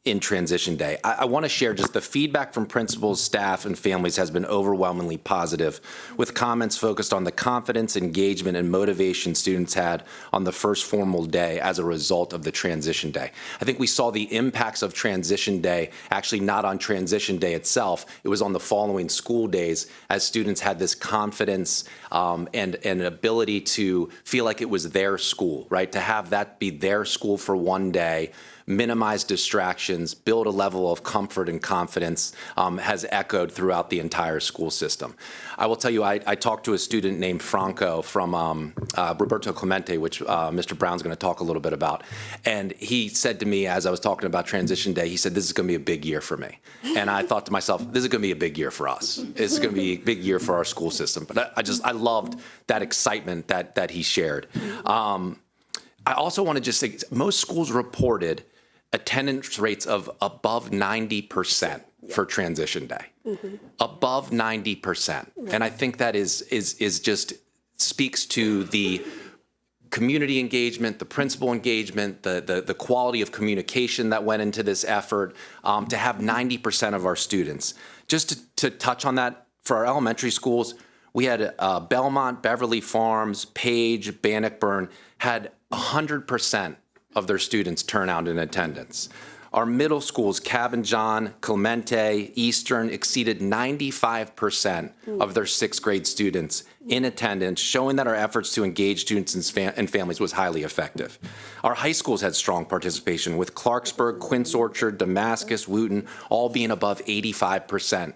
in Transition Day. I want to share just the feedback from principals, staff, and families has been overwhelmingly positive, with comments focused on the confidence, engagement, and motivation students had on the first formal day as a result of the Transition Day. I think we saw the impacts of Transition Day actually not on Transition Day itself, it was on the following school days as students had this confidence and an ability to feel like it was their school, right? To have that be their school for one day minimize distractions, build a level of comfort and confidence has echoed throughout the entire school system. I will tell you, I talked to a student named Franco from Roberto Clemente, which Mr. Brown's going to talk a little bit about. And he said to me, as I was talking about Transition Day, he said, this is going to be a big year for me. And I thought to myself, this is going to be a big year for us. This is going to be a big year for our school system. But I loved that excitement that he shared. I also want to just say, most schools reported attendance rates of above 90% for Transition Day. Above 90%. And I think that is just speaks to the community engagement, the principal engagement, the quality of communication that went into this effort, to have 90% of our students. Just to touch on that, for our elementary schools, we had Belmont, Beverly Farms, Page, Bannockburn had 100% of their students turn out in attendance. Our middle schools, Cabin John, Clemente, Eastern, exceeded 95% of their 6th grade students in attendance, showing that our efforts to engage students and families was highly effective. Our high schools had strong participation, with Clarksburg, Quince Orchard, Damascus, Wooten, all being above 85%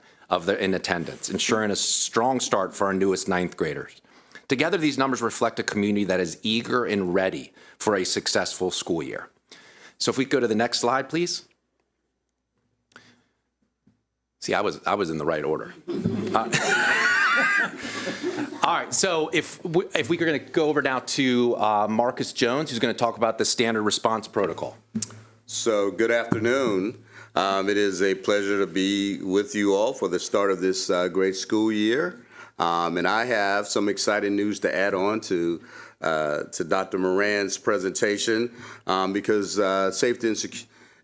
in attendance, ensuring a strong start for our newest 9th graders. Together, these numbers reflect a community that is eager and ready for a successful school year. So if we go to the next slide, please. See, I was in the right order. All right, so if we're going to go over now to Marcus Jones, who's going to talk about the standard response protocol. So good afternoon. It is a pleasure to be with you all for the start of this great school year. And I have some exciting news to add on to Dr. Moran's presentation, because safety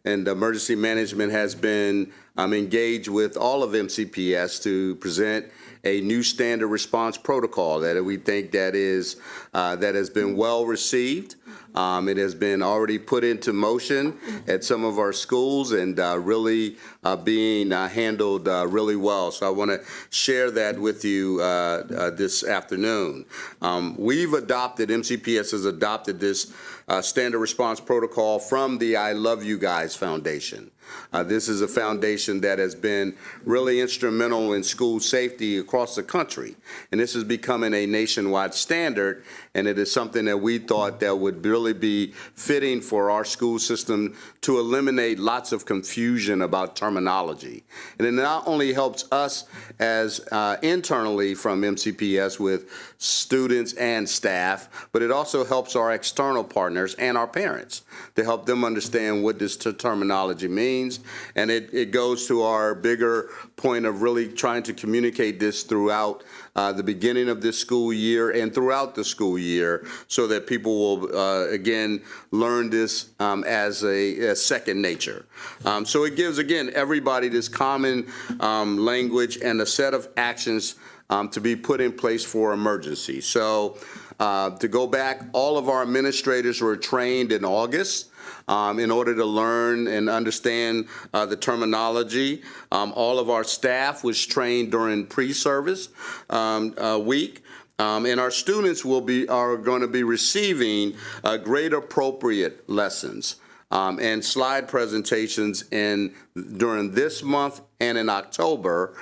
and emergency management has been engaged with all of MCPS to present a new standard response protocol that we think that has been well received. It has been already put into motion at some of our schools and really being handled really well. So I want to share that with you this afternoon. MCPS has adopted this standard response protocol from the I Love You Guys Foundation. This is a foundation that has been really instrumental in school safety across the country. And this is becoming a nationwide standard, and it is something that we thought that would really be fitting for our school system to eliminate lots of confusion about terminology. And it not only helps us as internally from MCPS with students and staff, but it also helps our external partners and our parents to help them understand what this terminology means. And it goes to our bigger point of really trying to communicate this throughout the beginning of this school year and throughout the school year, so that people will, again, learn this as a second nature. So it gives, again, everybody this common language and a set of actions to be put in place for emergency. So to go back, all of our administrators were trained in August in order to learn and understand the terminology. All of our staff was trained during pre-service week. And our students are going to be receiving grade appropriate lessons and slide presentations during this month and in October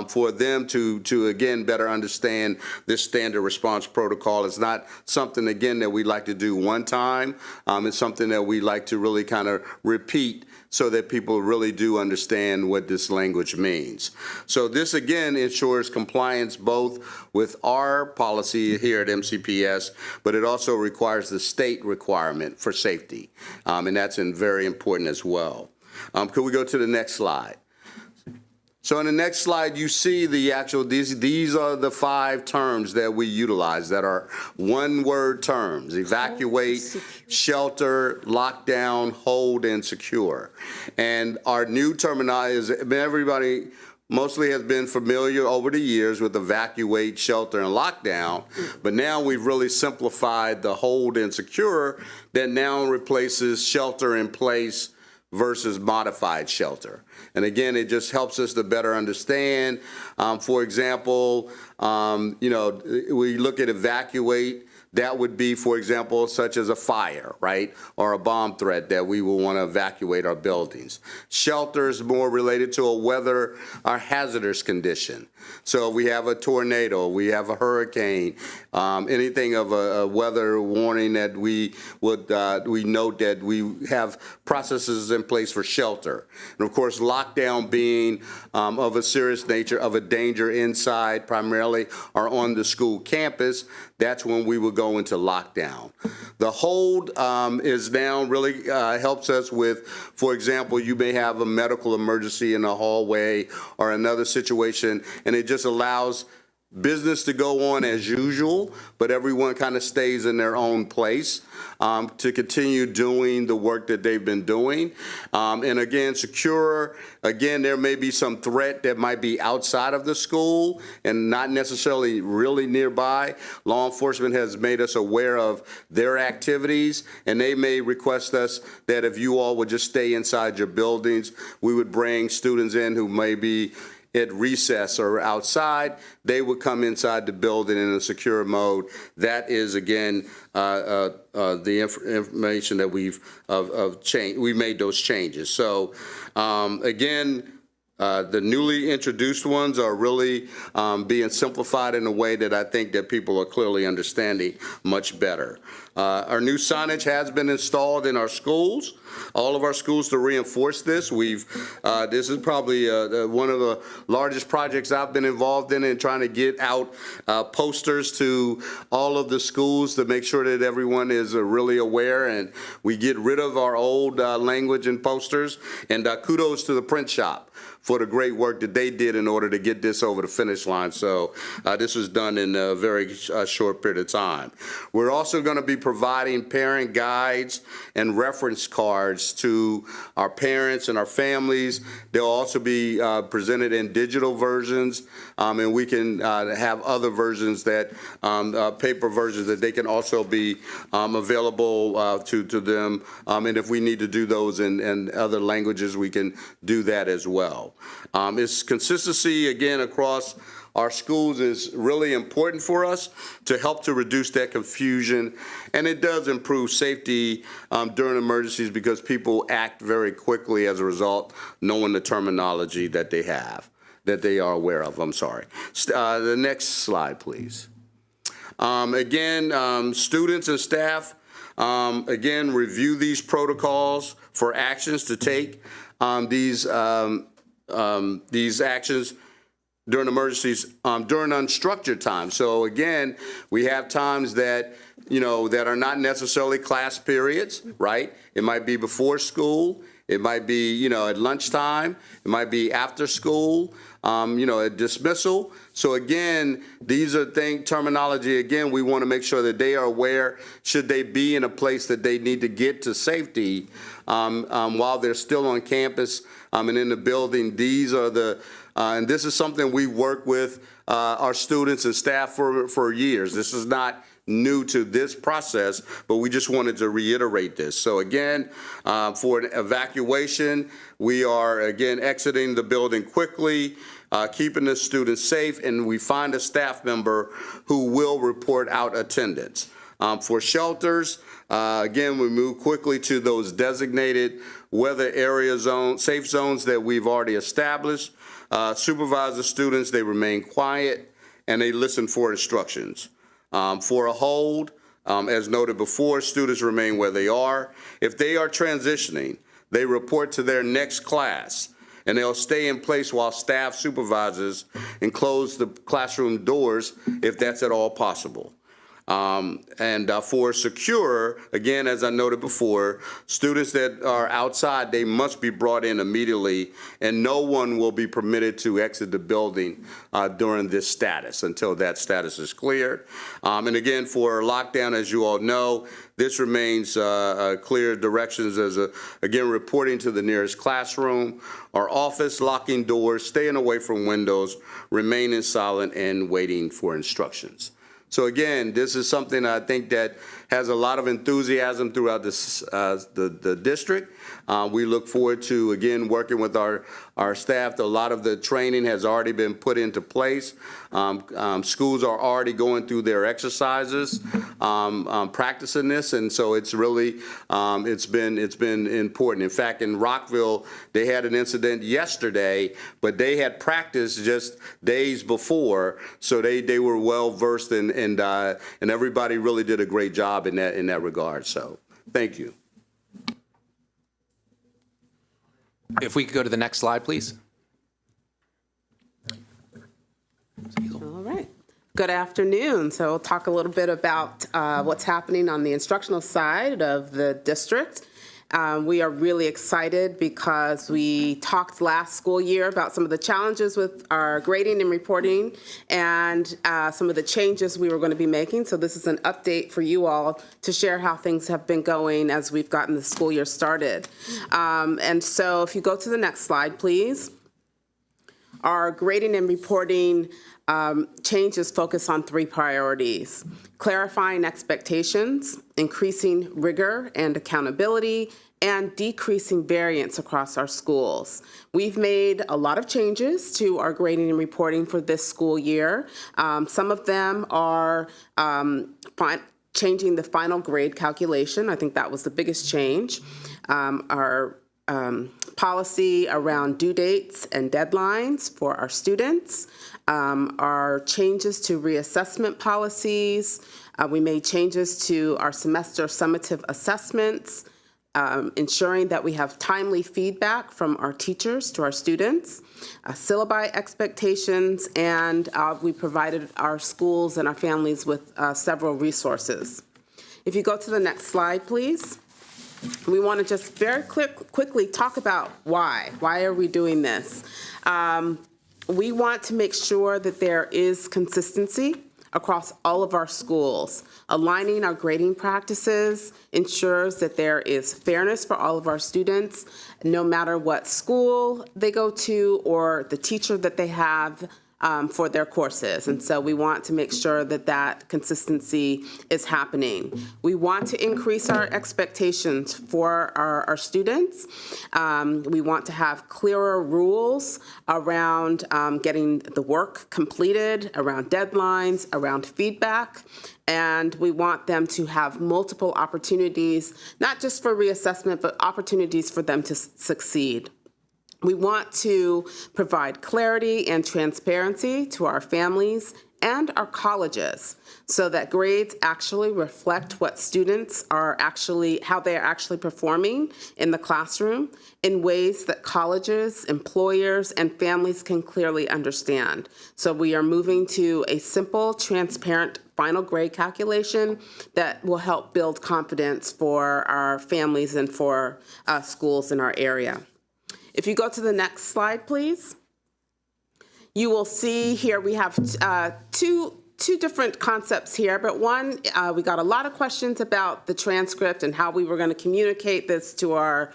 for them to again better understand this standard response protocol. It's not something, again, that we like to do one time. It's something that we like to really kind of repeat so that people really do understand what this language means. So this, again, ensures compliance both with our policy here at MCPS, but it also requires the state requirement for safety, and that's very important as well. Could we go to the next slide? So in the next slide, you see the actual, these are the 5 terms that we utilize that are one-word terms: evacuate, shelter, lockdown, hold, and secure. And our new terminology is, everybody mostly has been familiar over the years with evacuate, shelter, and lockdown, but now we've really simplified the hold and secure that now replaces shelter in place versus modified shelter. And again, it just helps us to better understand. For example, we look at evacuate. that would be, for example, such as a fire, right, or a bomb threat that we will want to evacuate our buildings. Shelters more related to a weather or hazardous condition. So we have a tornado, we have a hurricane, anything of a weather warning that we would we note that we have processes in place for shelter. And of course, lockdown being of a serious nature, of a danger inside primarily or on the school campus, that's when we would go into lockdown. The hold is now really helps us with, for example, you may have a medical emergency in the hallway or another situation, and it just allows business to go on as usual, but everyone kind of stays in their own place to continue doing the work that they've been doing. And again, secure, again, there may be some threat that might be outside of the school and not necessarily really nearby. Law enforcement has made us aware of their activities, and they may request us that if you all would just stay inside your buildings, we would bring students in who may be at recess or outside, they would come inside the building in a secure mode. That is, again, the information that we've changed. We made those changes. So, again, the newly introduced ones are really being simplified in a way that I think that people are clearly understanding much better. Our new signage has been installed in our schools. All of our schools to reinforce this. This is probably one of the largest projects I've been involved in trying to get out posters to all of the schools to make sure that everyone is really aware and we get rid of our old language and posters. And kudos to the print shop for the great work that they did in order to get this over the finish line. So this was done in a very short period of time. We're also going to be providing parent guides and reference cards to our parents and our families. They'll also be presented in digital versions, and we can have other versions that, paper versions that they can also be available to them. And if we need to do those in other languages, we can do that as well. It's consistency, again, across our schools is really important for us to help to reduce that confusion, and it does improve safety during emergencies because people act very quickly as a result, knowing the terminology that they have, that they are aware of. I'm sorry. The next slide, please. Again, students and staff, again, review these protocols for actions to take. These actions during emergencies, during unstructured time. So again, we have times that, that are not necessarily class periods, right? It might be before school. It might be, at lunchtime. It might be after school, at dismissal. So again, these are terminology, again, we want to make sure that they are aware, should they be in a place that they need to get to safety while they're still on campus and in the building. These are and this is something we work with our students and staff for years. This is not new to this process, but we just wanted to reiterate this. So again, for an evacuation, we are again exiting the building quickly, keeping the students safe, and we find a staff member who will report out attendance. For shelters, again, we move quickly to those designated weather area safe zones that we've already established. Supervise the students, they remain quiet, and they listen for instructions. For a hold, as noted before, students remain where they are. If they are transitioning, they report to their next class, and they'll stay in place while staff supervises and close the classroom doors if that's at all possible. For secure, again, as I noted before, students that are outside, they must be brought in immediately, and no one will be permitted to exit the building during this status until that status is cleared. And again, for lockdown, as you all know, this remains clear directions as, again, reporting to the nearest classroom or office, locking doors, staying away from windows, remaining silent, and waiting for instructions. So again, this is something I think that has a lot of enthusiasm throughout the district. We look forward to, again, working with our staff. A lot of the training has already been put into place. Schools are already going through their exercises, practicing this, and so it's really it's been important. In fact, in Rockville, they had an incident yesterday, but they had practiced just days before, so they were well versed, and everybody really did a great job in that regard. So, thank you. If we could go to the next slide, please. All right. Good afternoon. So we'll talk a little bit about what's happening on the instructional side of the district. We are really excited because we talked last school year about some of the challenges with our grading and reporting and some of the changes we were going to be making. So this is an update for you all to share how things have been going as we've gotten the school year started. And so if you go to the next slide, please. Our grading and reporting changes focus on 3 priorities: clarifying expectations, increasing rigor and accountability, and decreasing variance across our schools. We've made a lot of changes to our grading and reporting for this school year. Some of them are changing the final grade calculation. I think that was the biggest change. Our policy around due dates and deadlines for our students, our changes to reassessment policies. We made changes to our semester summative assessments, ensuring that we have timely feedback from our teachers to our students, syllabi expectations, and we provided our schools and our families with several resources. If you go to the next slide, please. We want to just very quickly talk about why. Why are we doing this? We want to make sure that there is consistency across all of our schools. Aligning our grading practices ensures that there is fairness for all of our students, no matter what school they go to or the teacher that they have for their courses. And so we want to make sure that that consistency is happening. We want to increase our expectations for our students. We want to have clearer rules around getting the work completed, around deadlines, around feedback. And we want them to have multiple opportunities, not just for reassessment, but opportunities for them to succeed. We want to provide clarity and transparency to our families and our colleges so that grades actually reflect what students are actually, how they are actually performing in the classroom in ways that colleges, employers, and families can clearly understand. So we are moving to a simple, transparent final grade calculation that will help build confidence for our families and for schools in our area. If you go to the next slide, please, you will see here we have two different concepts here, but one, we got a lot of questions about the transcript and how we were going to communicate this to our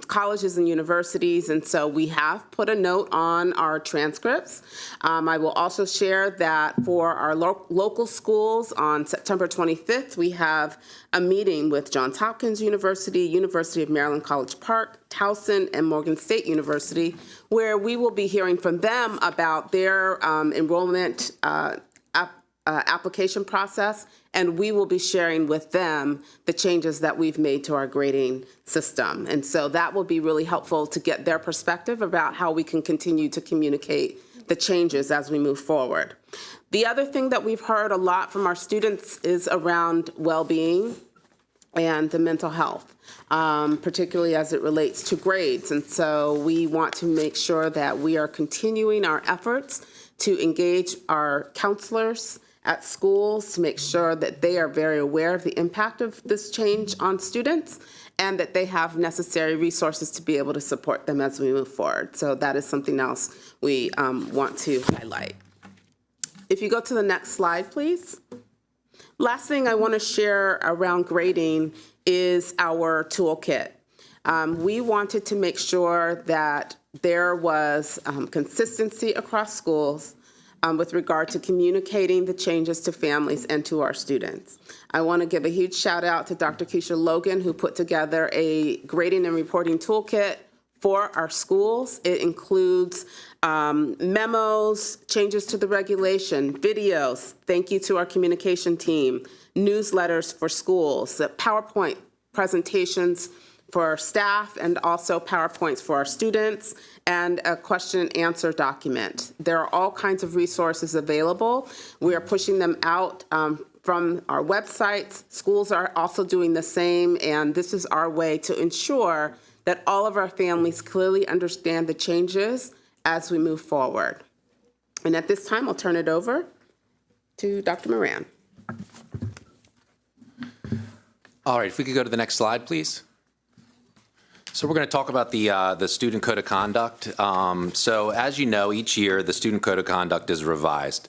colleges and universities, and so we have put a note on our transcripts. I will also share that for our local schools on September 25th, we have a meeting with Johns Hopkins University, University of Maryland College Park, Towson, and Morgan State University, where we will be hearing from them about their enrollment application process, and we will be sharing with them the changes that we've made to our grading system. And so that will be really helpful to get their perspective about how we can continue to communicate the changes as we move forward. The other thing that we've heard a lot from our students is around well-being and the mental health, particularly as it relates to grades. And so we want to make sure that we are continuing our efforts to engage our counselors at schools to make sure that they are very aware of the impact of this change on students and that they have necessary resources to be able to support them as we move forward. So that is something else we want to highlight. If you go to the next slide, please. Last thing I want to share around grading is our toolkit. We wanted to make sure that there was consistency across schools, with regard to communicating the changes to families and to our students. I want to give a huge shout out to Dr. Keisha Logan, who put together a grading and reporting toolkit for our schools. It includes memos, changes to the regulation, videos, thank you to our communication team, newsletters for schools, PowerPoint presentations for our staff, and also PowerPoints for our students, and a question and answer document. There are all kinds of resources available. We are pushing them out from our websites. Schools are also doing the same, and this is our way to ensure that all of our families clearly understand the changes as we move forward. And at this time, I'll turn it over to Dr. Moran. All right, if we could go to the next slide, please. So we're going to talk about the Student Code of Conduct. So as you know, each year the Student Code of Conduct is revised.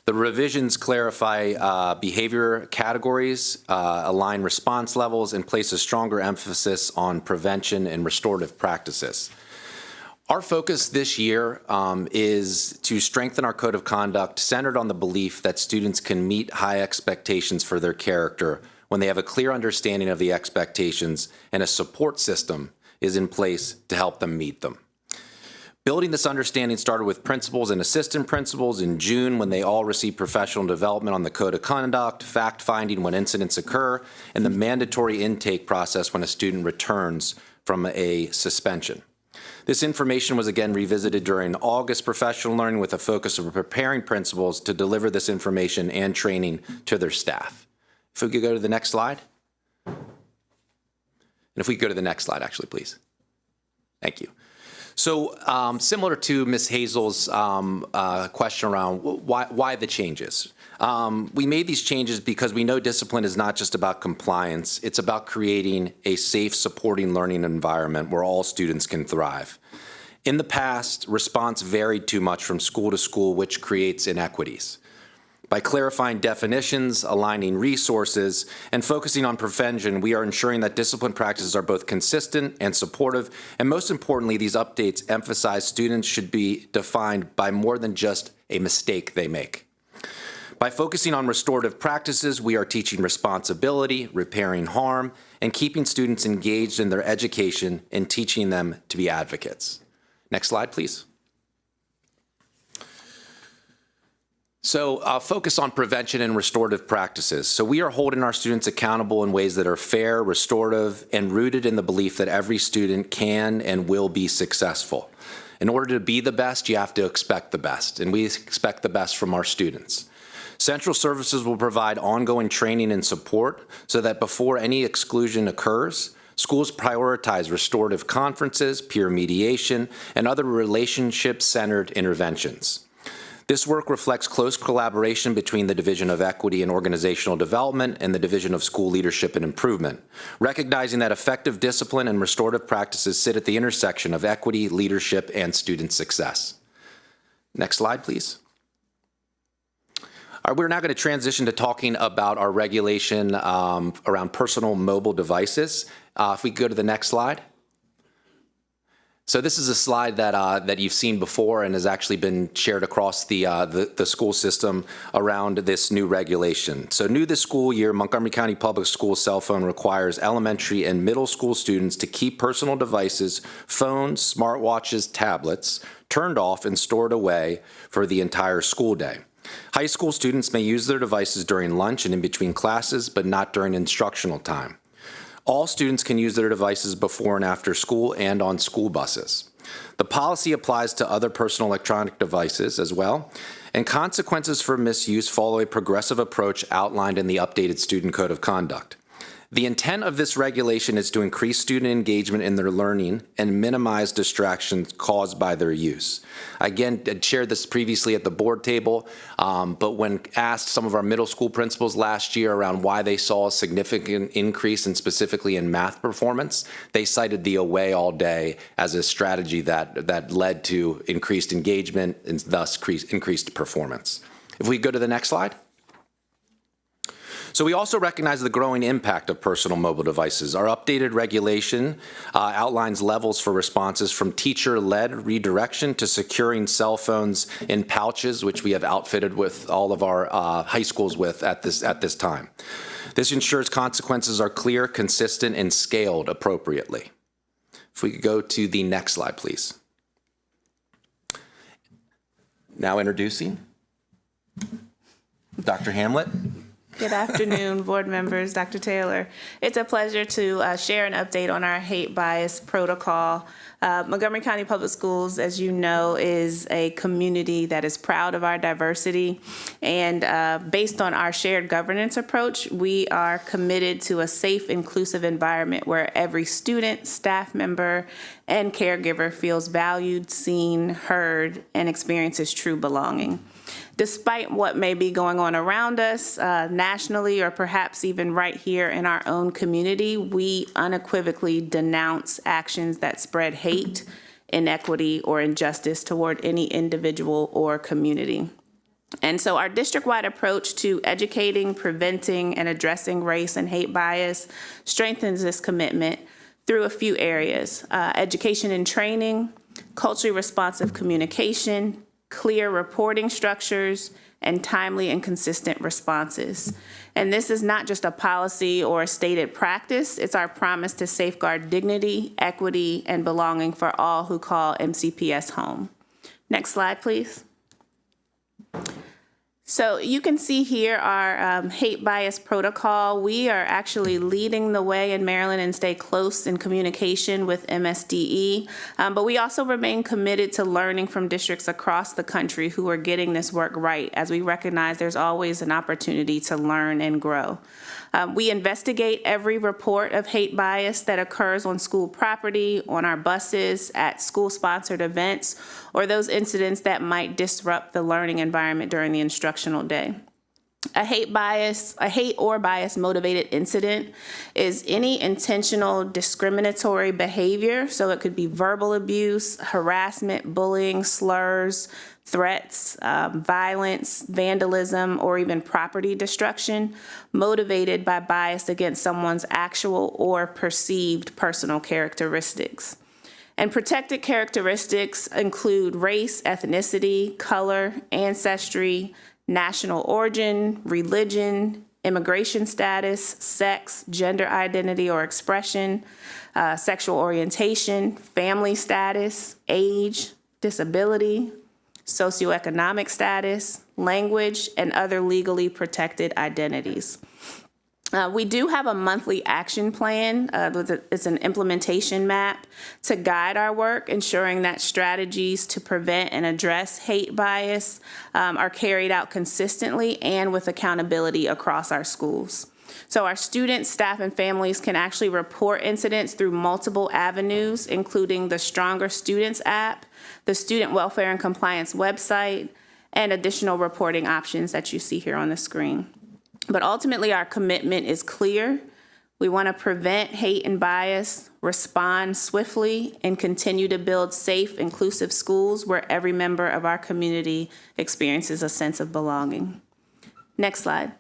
The revisions clarify behavior categories, align response levels, and place a stronger emphasis on prevention and restorative practices. Our focus this year is to strengthen our code of conduct centered on the belief that students can meet high expectations for their character when they have a clear understanding of the expectations and a support system is in place to help them meet them. Building this understanding started with principals and assistant principals in June when they all received professional development on the code of conduct, fact-finding when incidents occur, and the mandatory intake process when a student returns from a suspension. This information was again revisited during August professional learning with a focus of preparing principals to deliver this information and training to their staff. If we could go to the next slide. And if we could go to the next slide, actually, please. Thank you. So similar to Ms. Hazel's question around why the changes. We made these changes because we know discipline is not just about compliance. It's about creating a safe, supporting learning environment where all students can thrive. In the past, response varied too much from school to school, which creates inequities. By clarifying definitions, aligning resources, and focusing on prevention, we are ensuring that discipline practices are both consistent and supportive, and most importantly, these updates emphasize students should be defined by more than just a mistake they make. By focusing on restorative practices, we are teaching responsibility, repairing harm, and keeping students engaged in their education and teaching them to be advocates. Next slide, please. So focus on prevention and restorative practices. So we are holding our students accountable in ways that are fair, restorative, and rooted in the belief that every student can and will be successful. In order to be the best, you have to expect the best, and we expect the best from our students. Central Services will provide ongoing training and support so that before any exclusion occurs, schools prioritize restorative conferences, peer mediation, and other relationship-centered interventions. This work reflects close collaboration between the Division of Equity and Organizational Development and the Division of School Leadership and Improvement, recognizing that effective discipline and restorative practices sit at the intersection of equity, leadership, and student success. Next slide, please. All right, we're now going to transition to talking about our regulation around personal mobile devices. If we go to the next slide. So this is a slide that you've seen before and has actually been shared across the school system around this new regulation. So new this school year, Montgomery County Public Schools cell phone requires elementary and middle school students to keep personal devices, phones, smartwatches, tablets, turned off and stored away for the entire school day. High school students may use their devices during lunch and in between classes, but not during instructional time. All students can use their devices before and after school and on school buses. The policy applies to other personal electronic devices as well, and consequences for misuse follow a progressive approach outlined in the updated Student Code of Conduct. The intent of this regulation is to increase student engagement in their learning and minimize distractions caused by their use. Again, I shared this previously at the board table, but when asked some of our middle school principals last year around why they saw a significant increase in specifically in math performance, they cited the away all day as a strategy that led to increased engagement and thus increased performance. If we go to the next slide. So we also recognize the growing impact of personal mobile devices. Our updated regulation outlines levels for responses from teacher-led redirection to securing cell phones in pouches, which we have outfitted with all of our high schools with at this time. This ensures consequences are clear, consistent, and scaled appropriately. If we could go to the next slide, please. Now introducing Dr. Hamlet. Good afternoon, board members, Dr. Taylor. It's a pleasure to share an update on our hate bias protocol. Montgomery County Public Schools, as you know, is a community that is proud of our diversity. And based on our shared governance approach, we are committed to a safe, inclusive environment where every student, staff member, and caregiver feels valued, seen, heard, and experiences true belonging. Despite what may be going on around us nationally or perhaps even right here in our own community, we unequivocally denounce actions that spread hate, inequity, or injustice toward any individual or community. And so our district-wide approach to educating, preventing, and addressing race and hate bias strengthens this commitment through a few areas: education and training, culturally responsive communication, clear reporting structures, and timely and consistent responses. And this is not just a policy or a stated practice, it's our promise to safeguard dignity, equity, and belonging for all who call MCPS home. Next slide, please. So you can see here our hate bias protocol. We are actually leading the way in Maryland and stay close in communication with MSDE, but we also remain committed to learning from districts across the country who are getting this work right, as we recognize there's always an opportunity to learn and grow. We investigate every report of hate bias that occurs on school property, on our buses, at school-sponsored events, or those incidents that might disrupt the learning environment during the instructional day. A hate or bias motivated incident is any intentional discriminatory behavior. So it could be verbal abuse, harassment, bullying, slurs, threats, violence, vandalism, or even property destruction motivated by bias against someone's actual or perceived personal characteristics. And protected characteristics include race, ethnicity, color, ancestry, national origin, religion, immigration status, sex, gender identity or expression, sexual orientation, family status, age, disability, socioeconomic status, language, and other legally protected identities. We do have a monthly action plan. It's an implementation map to guide our work, ensuring that strategies to prevent and address hate bias are carried out consistently and with accountability across our schools. So our students, staff, and families can actually report incidents through multiple avenues, including the Stronger Students app, the Student Welfare and Compliance website, and additional reporting options that you see here on the screen. But ultimately, our commitment is clear. We want to prevent hate and bias, respond swiftly, and continue to build safe, inclusive schools where every member of our community experiences a sense of belonging. Next slide.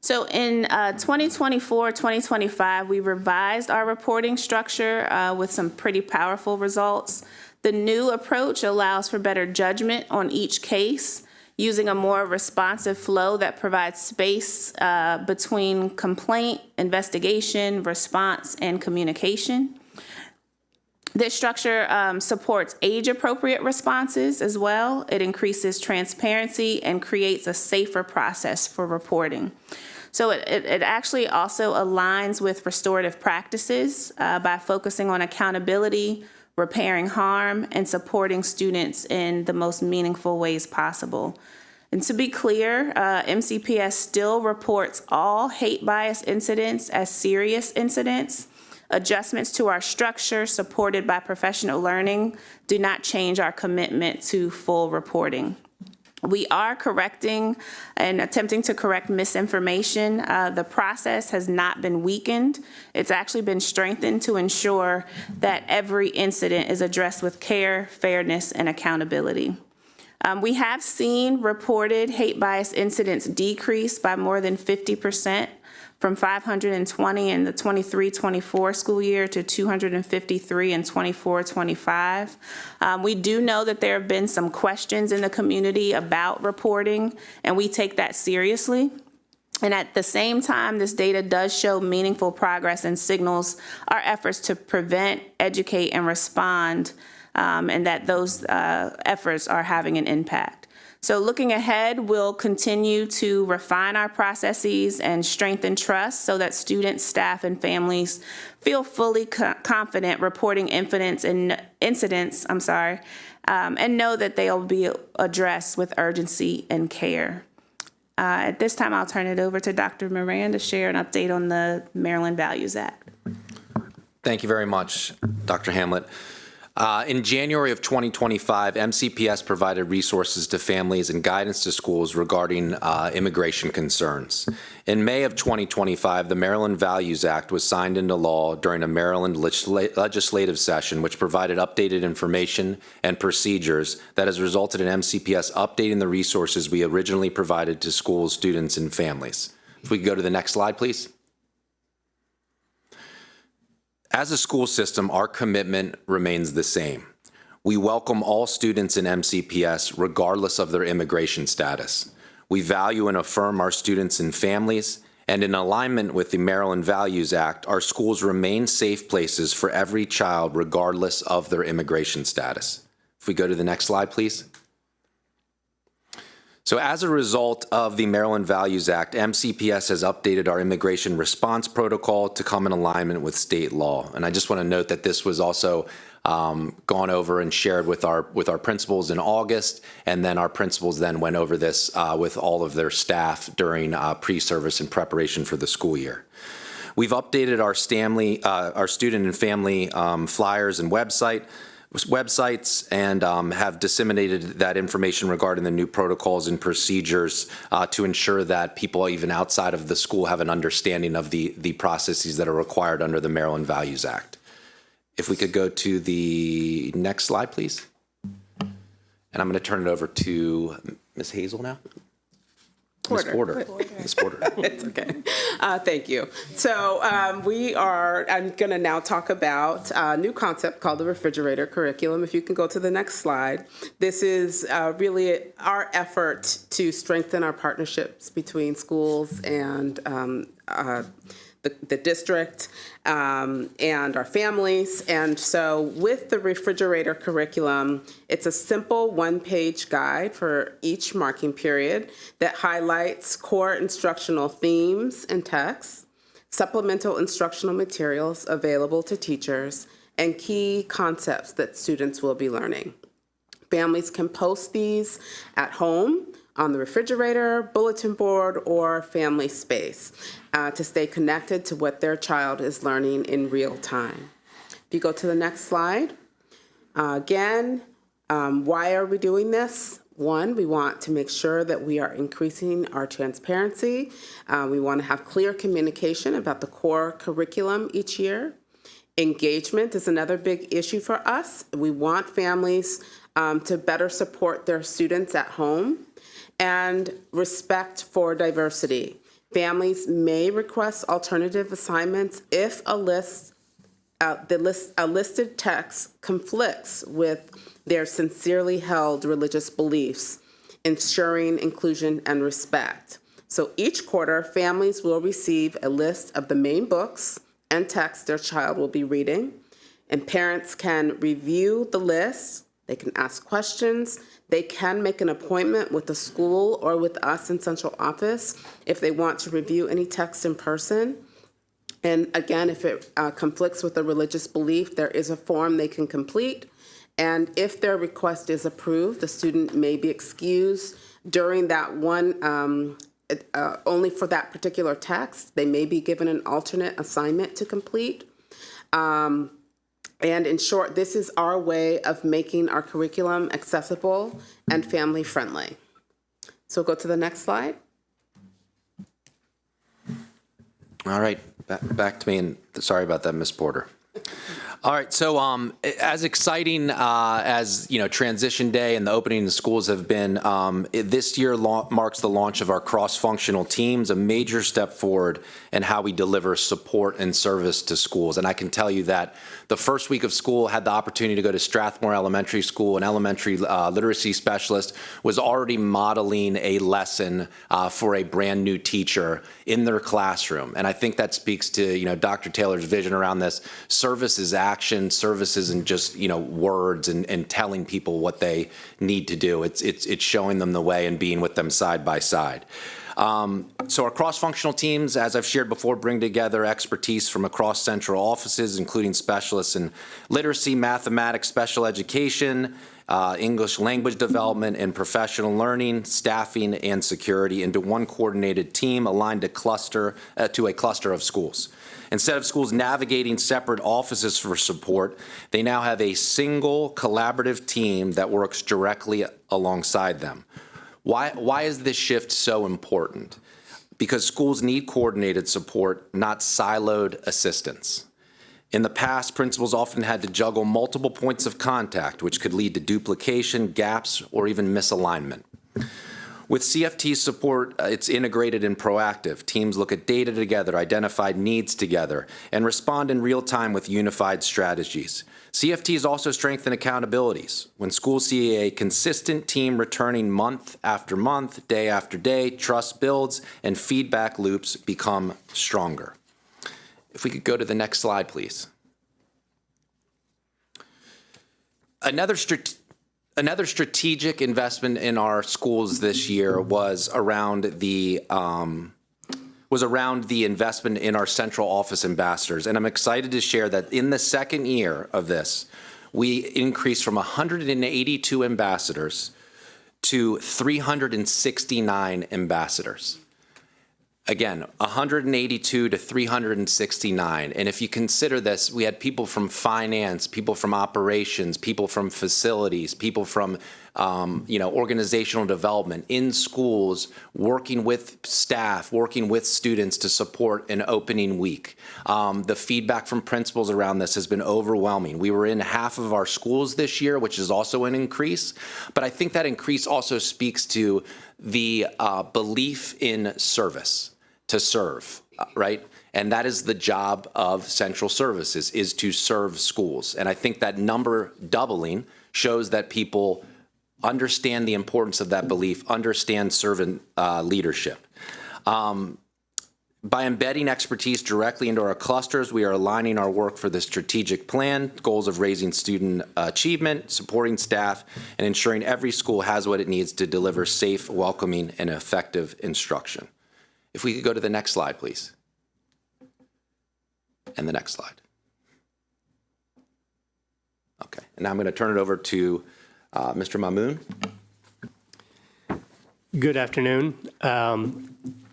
So in 2024-2025, we revised our reporting structure with some pretty powerful results. The new approach allows for better judgment on each case, using a more responsive flow that provides space between complaint, investigation, response, and communication. This structure supports age-appropriate responses as well. It increases transparency and creates a safer process for reporting. So it actually also aligns with restorative practices by focusing on accountability, repairing harm, and supporting students in the most meaningful ways possible. And to be clear, MCPS still reports all hate bias incidents as serious incidents. Adjustments to our structure, supported by professional learning, do not change our commitment to full reporting. We are correcting and attempting to correct misinformation. The process has not been weakened. It's actually been strengthened to ensure that every incident is addressed with care, fairness, and accountability. We have seen reported hate bias incidents decrease by more than 50%, from 520 in the 23-24 school year to 253 in 24-25. We do know that there have been some questions in the community about reporting, and we take that seriously. And at the same time, this data does show meaningful progress and signals our efforts to prevent, educate, and respond, and that those efforts are having an impact. So looking ahead, we'll continue to refine our processes and strengthen trust so that students, staff, and families feel fully confident reporting incidents, and know that they'll be addressed with urgency and care. At this time, I'll turn it over to Dr. Moran to share an update on the Maryland Values Act. Thank you very much, Dr. Hamlet. In January of 2025, MCPS provided resources to families and guidance to schools regarding immigration concerns. In May of 2025, the Maryland Values Act was signed into law during a Maryland legislative session, which provided updated information and procedures that has resulted in MCPS updating the resources we originally provided to schools, students, and families. If we could go to the next slide, please. As a school system, our commitment remains the same. We welcome all students in MCPS regardless of their immigration status. We value and affirm our students and families, and in alignment with the Maryland Values Act, our schools remain safe places for every child regardless of their immigration status. If we go to the next slide, please. So as a result of the Maryland Values Act, MCPS has updated our immigration response protocol to come in alignment with state law. And I just want to note that this was also gone over and shared with our principals in August, and then our principals then went over this with all of their staff during pre-service and preparation for the school year. We've updated our student and family flyers and websites and have disseminated that information regarding the new protocols and procedures to ensure that people even outside of the school have an understanding of the processes that are required under the Maryland Values Act. If we could go to the next slide, please. And I'm going to turn it over to Ms. Hazel now. Ms. Porter. Ms. Porter. It's okay. Thank you. So I'm going to now talk about a new concept called the refrigerator curriculum. If you can go to the next slide. This is really our effort to strengthen our partnerships between schools and the district and our families. And so with the refrigerator curriculum, it's a simple one-page guide for each marking period that highlights core instructional themes and texts, supplemental instructional materials available to teachers, and key concepts that students will be learning. Families can post these at home, on the refrigerator, bulletin board, or family space to stay connected to what their child is learning in real time. If you go to the next slide, again, why are we doing this? One, we want to make sure that we are increasing our transparency. We want to have clear communication about the core curriculum each year. Engagement is another big issue for us. We want families to better support their students at home. And respect for diversity. Families may request alternative assignments if a listed text conflicts with their sincerely held religious beliefs, ensuring inclusion and respect. So each quarter, families will receive a list of the main books and texts their child will be reading, and parents can review the list. They can ask questions. They can make an appointment with the school or with us in central office if they want to review any text in person. And again, if it conflicts with a religious belief, there is a form they can complete. And if their request is approved, the student may be excused during that one, only for that particular text. They may be given an alternate assignment to complete. And in short, this is our way of making our curriculum accessible and family friendly. So go to the next slide. All right, back to me, and sorry about that, Ms. Porter. All right, so as exciting as Transition Day and the opening of schools have been, this year marks the launch of our cross-functional teams, a major step forward in how we deliver support and service to schools. And I can tell you that the first week of school, had the opportunity to go to Strathmore Elementary School. An elementary literacy specialist was already modeling a lesson for a brand new teacher in their classroom. And I think that speaks to Dr. Taylor's vision around this. Service is action. Service isn't just words and telling people what they need to do. It's showing them the way and being with them side by side. So our cross-functional teams, as I've shared before, bring together expertise from across central offices, including specialists in literacy, mathematics, special education, English language development, and professional learning, staffing, and security into one coordinated team aligned to a cluster of schools. Instead of schools navigating separate offices for support, they now have a single collaborative team that works directly alongside them. Why is this shift so important? Because schools need coordinated support, not siloed assistance. In the past, principals often had to juggle multiple points of contact, which could lead to duplication, gaps, or even misalignment. With CFT support, it's integrated and proactive. Teams look at data together, identify needs together, and respond in real time with unified strategies. CFTs also strengthen accountabilities. When schools see a consistent team returning month after month, day after day, trust builds and feedback loops become stronger. If we could go to the next slide, please. Another strategic investment in our schools this year was around the investment in our central office ambassadors. And I'm excited to share that in the second year of this, we increased from 182 ambassadors to 369 ambassadors. Again, 182 to 369. And if you consider this, we had people from finance, people from operations, people from facilities, people from organizational development in schools, working with staff, working with students to support an opening week. The feedback from principals around this has been overwhelming. We were in half of our schools this year, which is also an increase. But I think that increase also speaks to the belief in service. To serve, right? And that is the job of central services, is to serve schools. And I think that number doubling shows that people understand the importance of that belief, understand servant leadership. By embedding expertise directly into our clusters, we are aligning our work for the strategic plan, goals of raising student achievement, supporting staff, and ensuring every school has what it needs to deliver safe, welcoming, and effective instruction. If we could go to the next slide, please. And the next slide. Okay, and now I'm going to turn it over to Mr. Mamoon. Good afternoon.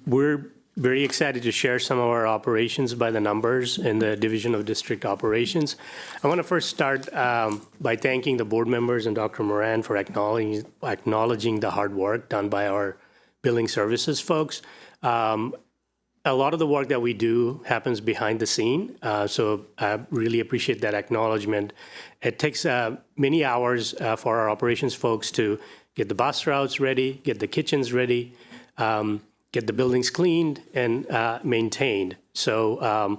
We're very excited to share some of our operations by the numbers in the Division of District Operations. I want to first start by thanking the board members and Dr. Moran for acknowledging the hard work done by our billing services folks. A lot of the work that we do happens behind the scene, so I really appreciate that acknowledgement. It takes many hours for our operations folks to get the bus routes ready, get the kitchens ready, get the buildings cleaned and maintained. So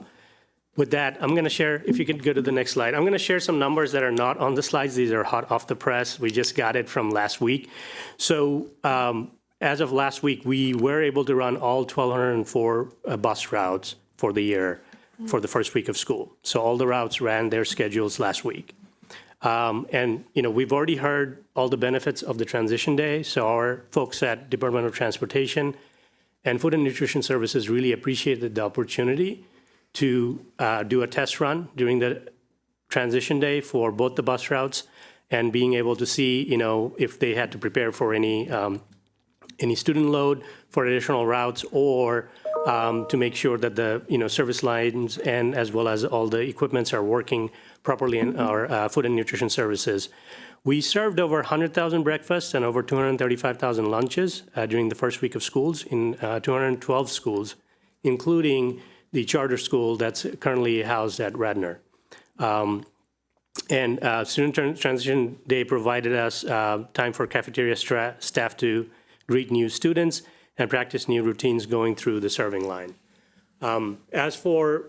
with that, I'm going to share, if you could go to the next slide, I'm going to share some numbers that are not on the slides. These are hot off the press. We just got it from last week. So as of last week, we were able to run all 1,204 bus routes for the year, for the first week of school. So all the routes ran their schedules last week. And, we've already heard all the benefits of the transition day. So our folks at Department of Transportation and Food and Nutrition Services really appreciated the opportunity to do a test run during the transition day for both the bus routes and being able to see, if they had to prepare for any student load for additional routes or to make sure that the service lines and as well as all the equipments are working properly in our food and nutrition services. We served over 100,000 breakfasts and over 235,000 lunches during the first week of schools in 212 schools, including the charter school that's currently housed at Radnor. And Student Transition Day provided us time for cafeteria staff to greet new students and practice new routines going through the serving line. As for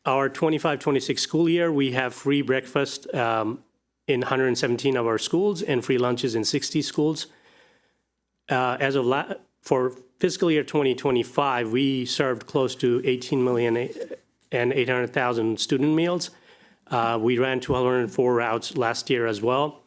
our 25-26 school year, we have free breakfast in 117 of our schools and free lunches in 60 schools. For fiscal year 2025, we served close to 18,800,000 student meals. We ran 204 routes last year as well.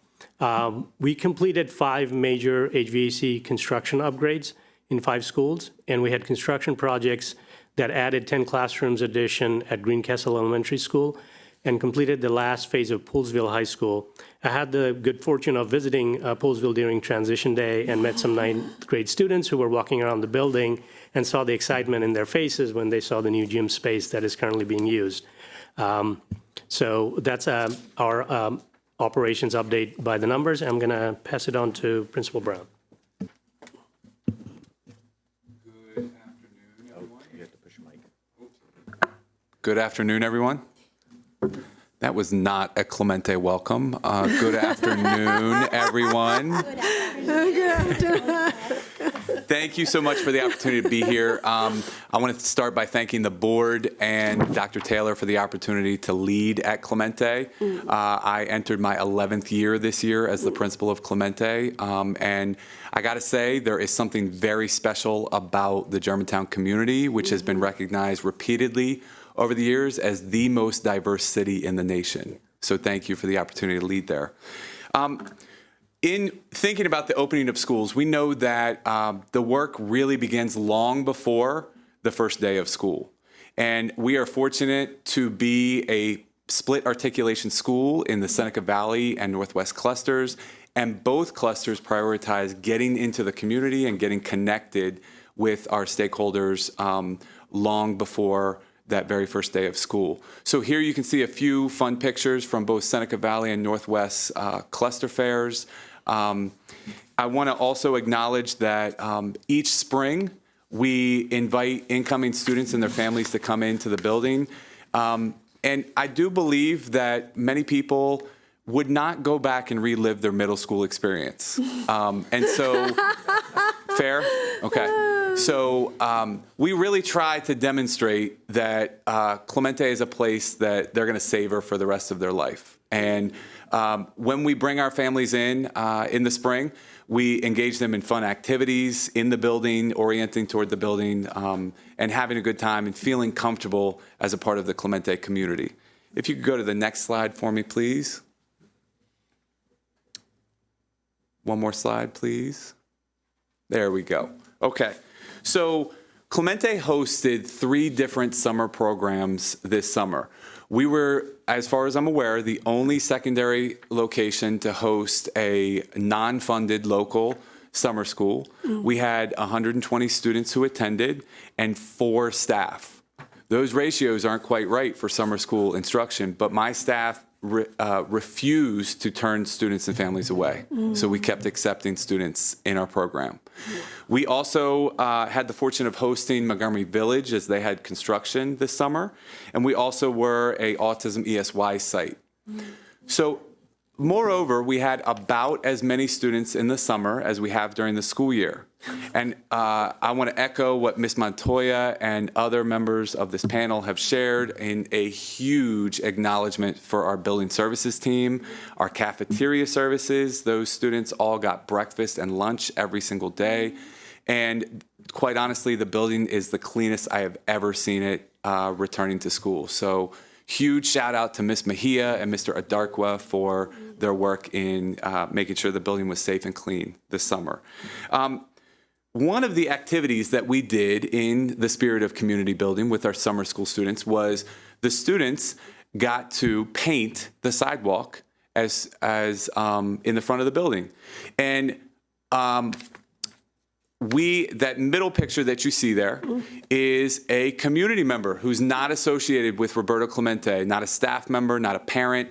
We completed 5 major HVAC construction upgrades in 5 schools, and we had construction projects that added 10 classrooms addition at Greencastle Elementary School and completed the last phase of Poolsville High School. I had the good fortune of visiting Poolsville during Transition Day and met some 9th grade students who were walking around the building and saw the excitement in their faces when they saw the new gym space that is currently being used. So that's our operations update by the numbers. I'm going to pass it on to Principal Brown. Good afternoon, everyone. That was not a Clemente welcome. Good afternoon, everyone. Thank you so much for the opportunity to be here. I want to start by thanking the board and Dr. Taylor for the opportunity to lead at Clemente. I entered my 11th year this year as the principal of Clemente, and I got to say there is something very special about the Germantown community, which has been recognized repeatedly over the years as the most diverse city in the nation. So thank you for the opportunity to lead there. In thinking about the opening of schools, we know that the work really begins long before the first day of school. And we are fortunate to be a split articulation school in the Seneca Valley and Northwest clusters. And both clusters prioritize getting into the community and getting connected with our stakeholders long before that very first day of school. So here you can see a few fun pictures from both Seneca Valley and Northwest cluster fairs. I want to also acknowledge that each spring we invite incoming students and their families to come into the building. And I do believe that many people would not go back and relive their middle school experience. And so, fair? Okay. So we really try to demonstrate that Clemente is a place that they're going to savor for the rest of their life. And when we bring our families in the spring, we engage them in fun activities in the building, orienting toward the building, and having a good time and feeling comfortable as a part of the Clemente community. If you could go to the next slide for me, please. One more slide, please. There we go. Okay. So Clemente hosted 3 different summer programs this summer. We were, as far as I'm aware, the only secondary location to host a non-funded local summer school. We had 120 students who attended and 4 staff. Those ratios aren't quite right for summer school instruction, but my staff refused to turn students and families away. So we kept accepting students in our program. We also had the fortune of hosting Montgomery Village as they had construction this summer. And we also were a Autism ESY site. So moreover, we had about as many students in the summer as we have during the school year. And I want to echo what Ms. Montoya and other members of this panel have shared in a huge acknowledgement for our building services team, our cafeteria services. Those students all got breakfast and lunch every single day. And quite honestly, the building is the cleanest I have ever seen it returning to school. So huge shout out to Ms. Mejia and Mr. Adarkwa for their work in making sure the building was safe and clean this summer. One of the activities that we did in the spirit of community building with our summer school students was the students got to paint the sidewalk as in the front of the building. And that middle picture that you see there is a community member who's not associated with Roberto Clemente, not a staff member, not a parent,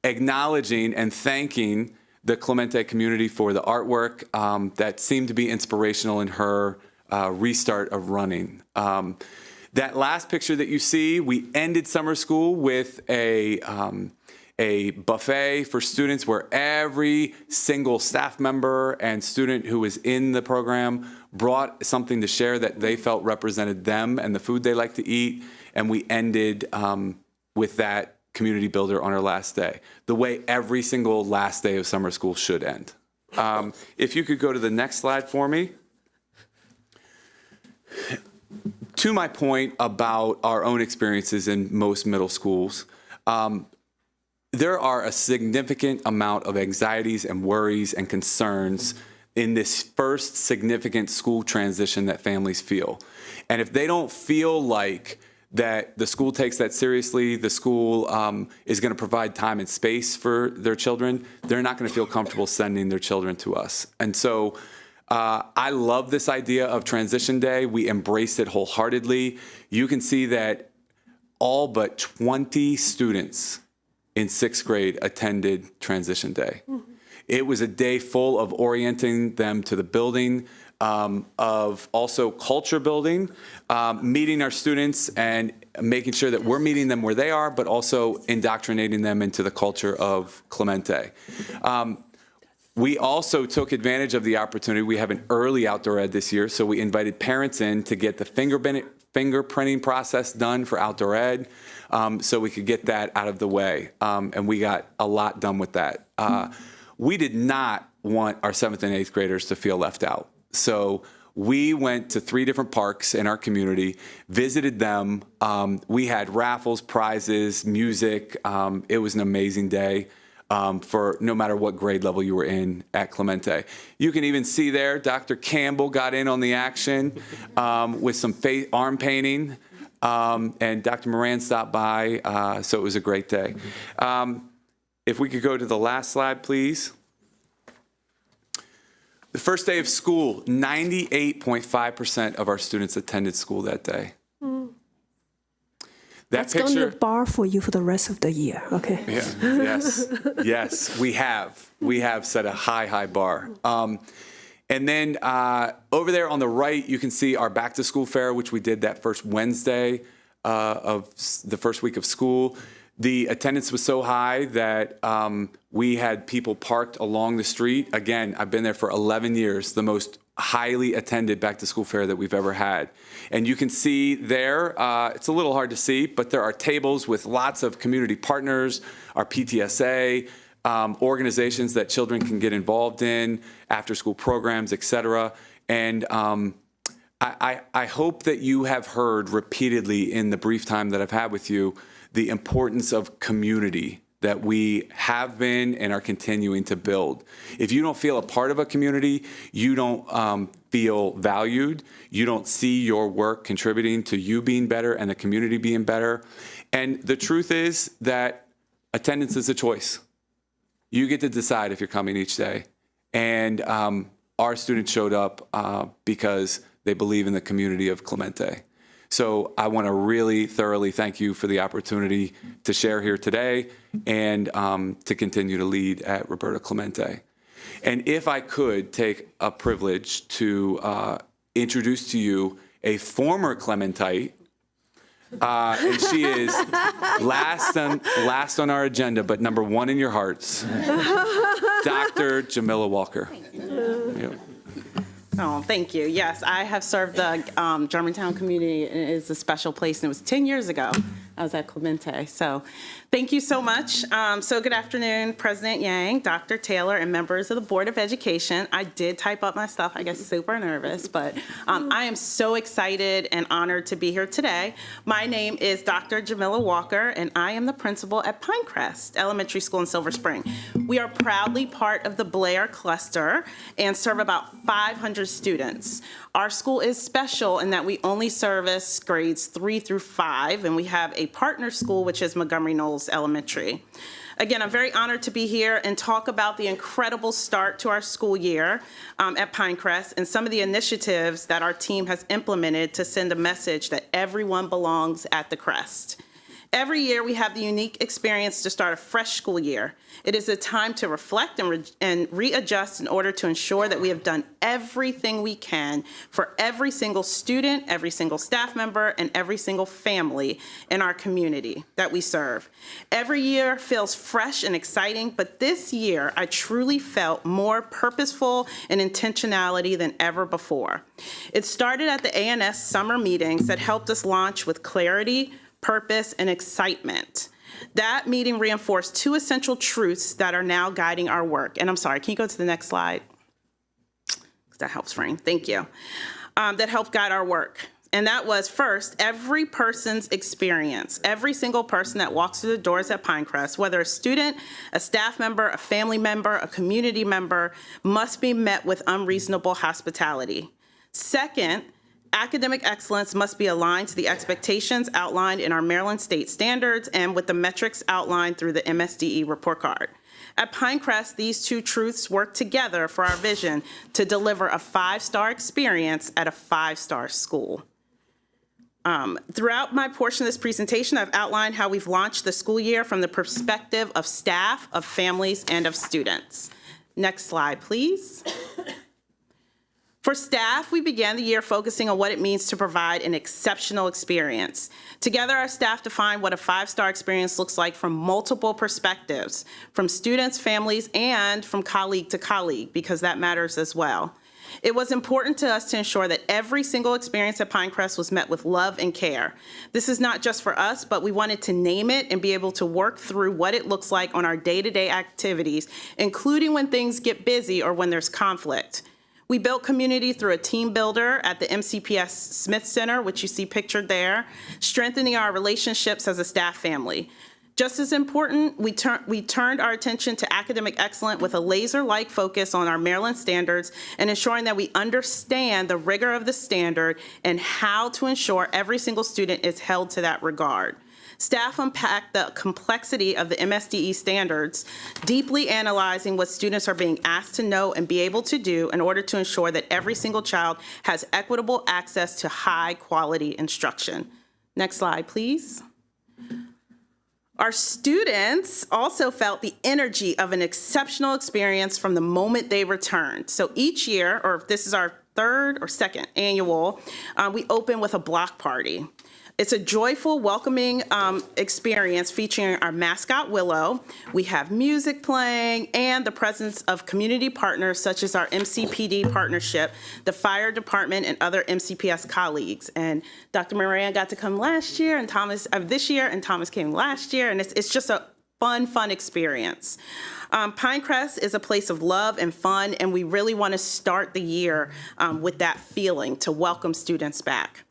acknowledging and thanking the Clemente community for the artwork that seemed to be inspirational in her restart of running. That last picture that you see, we ended summer school with a a buffet for students where every single staff member and student who was in the program brought something to share that they felt represented them and the food they like to eat. And we ended with that community builder on our last day, the way every single last day of summer school should end. If you could go to the next slide for me. To my point about our own experiences in most middle schools, there are a significant amount of anxieties and worries and concerns in this first significant school transition that families feel. And if they don't feel like that the school takes that seriously, the school is going to provide time and space for their children, they're not going to feel comfortable sending their children to us. And so I love this idea of Transition Day. We embraced it wholeheartedly. You can see that all but 20 students in 6th grade attended Transition Day. Mm-hmm. It was a day full of orienting them to the building, of also culture building, meeting our students and making sure that we're meeting them where they are, but also indoctrinating them into the culture of Clemente. We also took advantage of the opportunity. We have an early outdoor ed this year, so we invited parents in to get the fingerprinting process done for outdoor ed, so we could get that out of the way, and we got a lot done with that. We did not want our 7th and 8th graders to feel left out. So we went to 3 different parks in our community, visited them. We had raffles, prizes, music. It was an amazing day for no matter what grade level you were in at Clemente. You can even see there, Dr. Campbell got in on the action with some arm painting, and Dr. Moran stopped by, so it was a great day. If we could go to the last slide, please. The first day of school, 98.5% of our students attended school that day. Mm. That's going to bar for you for the rest of the year, okay? Yeah, yes, we have. We have set a high bar. And then over there on the right, you can see our back to school fair, which we did that first Wednesday of the first week of school. The attendance was so high that we had people parked along the street. Again, I've been there for 11 years, the most highly attended back to school fair that we've ever had. And you can see there, it's a little hard to see, but there are tables with lots of community partners, our PTSA, organizations that children can get involved in, after school programs, et cetera. And I hope that you have heard repeatedly in the brief time that I've had with you the importance of community that we have been and are continuing to build. If you don't feel a part of a community, you don't feel valued, you don't see your work contributing to you being better and the community being better. And the truth is that attendance is a choice. You get to decide if you're coming each day. And our students showed up because they believe in the community of Clemente. So I want to really thoroughly thank you for the opportunity to share here today and to continue to lead at Roberta Clemente. And if I could take a privilege to introduce to you a former Clementite, and she is last on our agenda, but number 1 in your hearts, Dr. Jamila Walker. Yep. Oh, thank you. Yes, I have served the Germantown community. It is a special place, and it was 10 years ago. I was at Clemente. So thank you so much. So good afternoon, President Yang, Dr. Taylor, and members of the Board of Education. I did type up my stuff. I get super nervous, but I am so excited and honored to be here today. My name is Dr. Jamila Walker, and I am the principal at Pinecrest Elementary School in Silver Spring. We are proudly part of the Blair cluster and serve about 500 students. Our school is special in that we only service grades 3 through 5, and we have a partner school, which is Montgomery Knowles Elementary. Again, I'm very honored to be here and talk about the incredible start to our school year at Pinecrest and some of the initiatives that our team has implemented to send a message that everyone belongs at the Crest. Every year, we have the unique experience to start a fresh school year. It is a time to reflect and readjust in order to ensure that we have done everything we can for every single student, every single staff member, and every single family in our community that we serve. Every year feels fresh and exciting, but this year, I truly felt more purposeful and intentionality than ever before. It started at the ANS summer meetings that helped us launch with clarity, purpose, and excitement. That meeting reinforced two essential truths that are now guiding our work. And I'm sorry, can you go to the next slide? That helps frame, thank you. That helped guide our work. And that was, first, every person's experience, every single person that walks through the doors at Pinecrest, whether a student, a staff member, a family member, a community member, must be met with unreasonable hospitality. Second, academic excellence must be aligned to the expectations outlined in our Maryland state standards and with the metrics outlined through the MSDE report card. At Pinecrest, these two truths work together for our vision to deliver a 5-star experience at a 5-star school. Throughout my portion of this presentation, I've outlined how we've launched the school year from the perspective of staff, of families, and of students. Next slide, please. For staff, we began the year focusing on what it means to provide an exceptional experience. Together, our staff defined what a 5-star experience looks like from multiple perspectives, from students, families, and from colleague to colleague, because that matters as well. It was important to us to ensure that every single experience at Pinecrest was met with love and care. This is not just for us, but we wanted to name it and be able to work through what it looks like on our day-to-day activities, including when things get busy or when there's conflict. We built community through a team builder at the MCPS Smith Center, which you see pictured there, strengthening our relationships as a staff family. Just as important, we turned our attention to academic excellence with a laser-like focus on our Maryland standards and ensuring that we understand the rigor of the standard and how to ensure every single student is held to that regard. Staff unpacked the complexity of the MSDE standards, deeply analyzing what students are being asked to know and be able to do in order to ensure that every single child has equitable access to high-quality instruction. Next slide, please. Our students also felt the energy of an exceptional experience from the moment they returned. So each year, or if this is our third or second annual, we open with a block party. It's a joyful, welcoming experience featuring our mascot, Willow. We have music playing and the presence of community partners such as our MCPD partnership, the fire department, and other MCPS colleagues. And Dr. Moran got to come last year, and Thomas this year, and Thomas came last year, and it's just a fun experience. Pinecrest is a place of love and fun, and we really want to start the year with that feeling to welcome students back.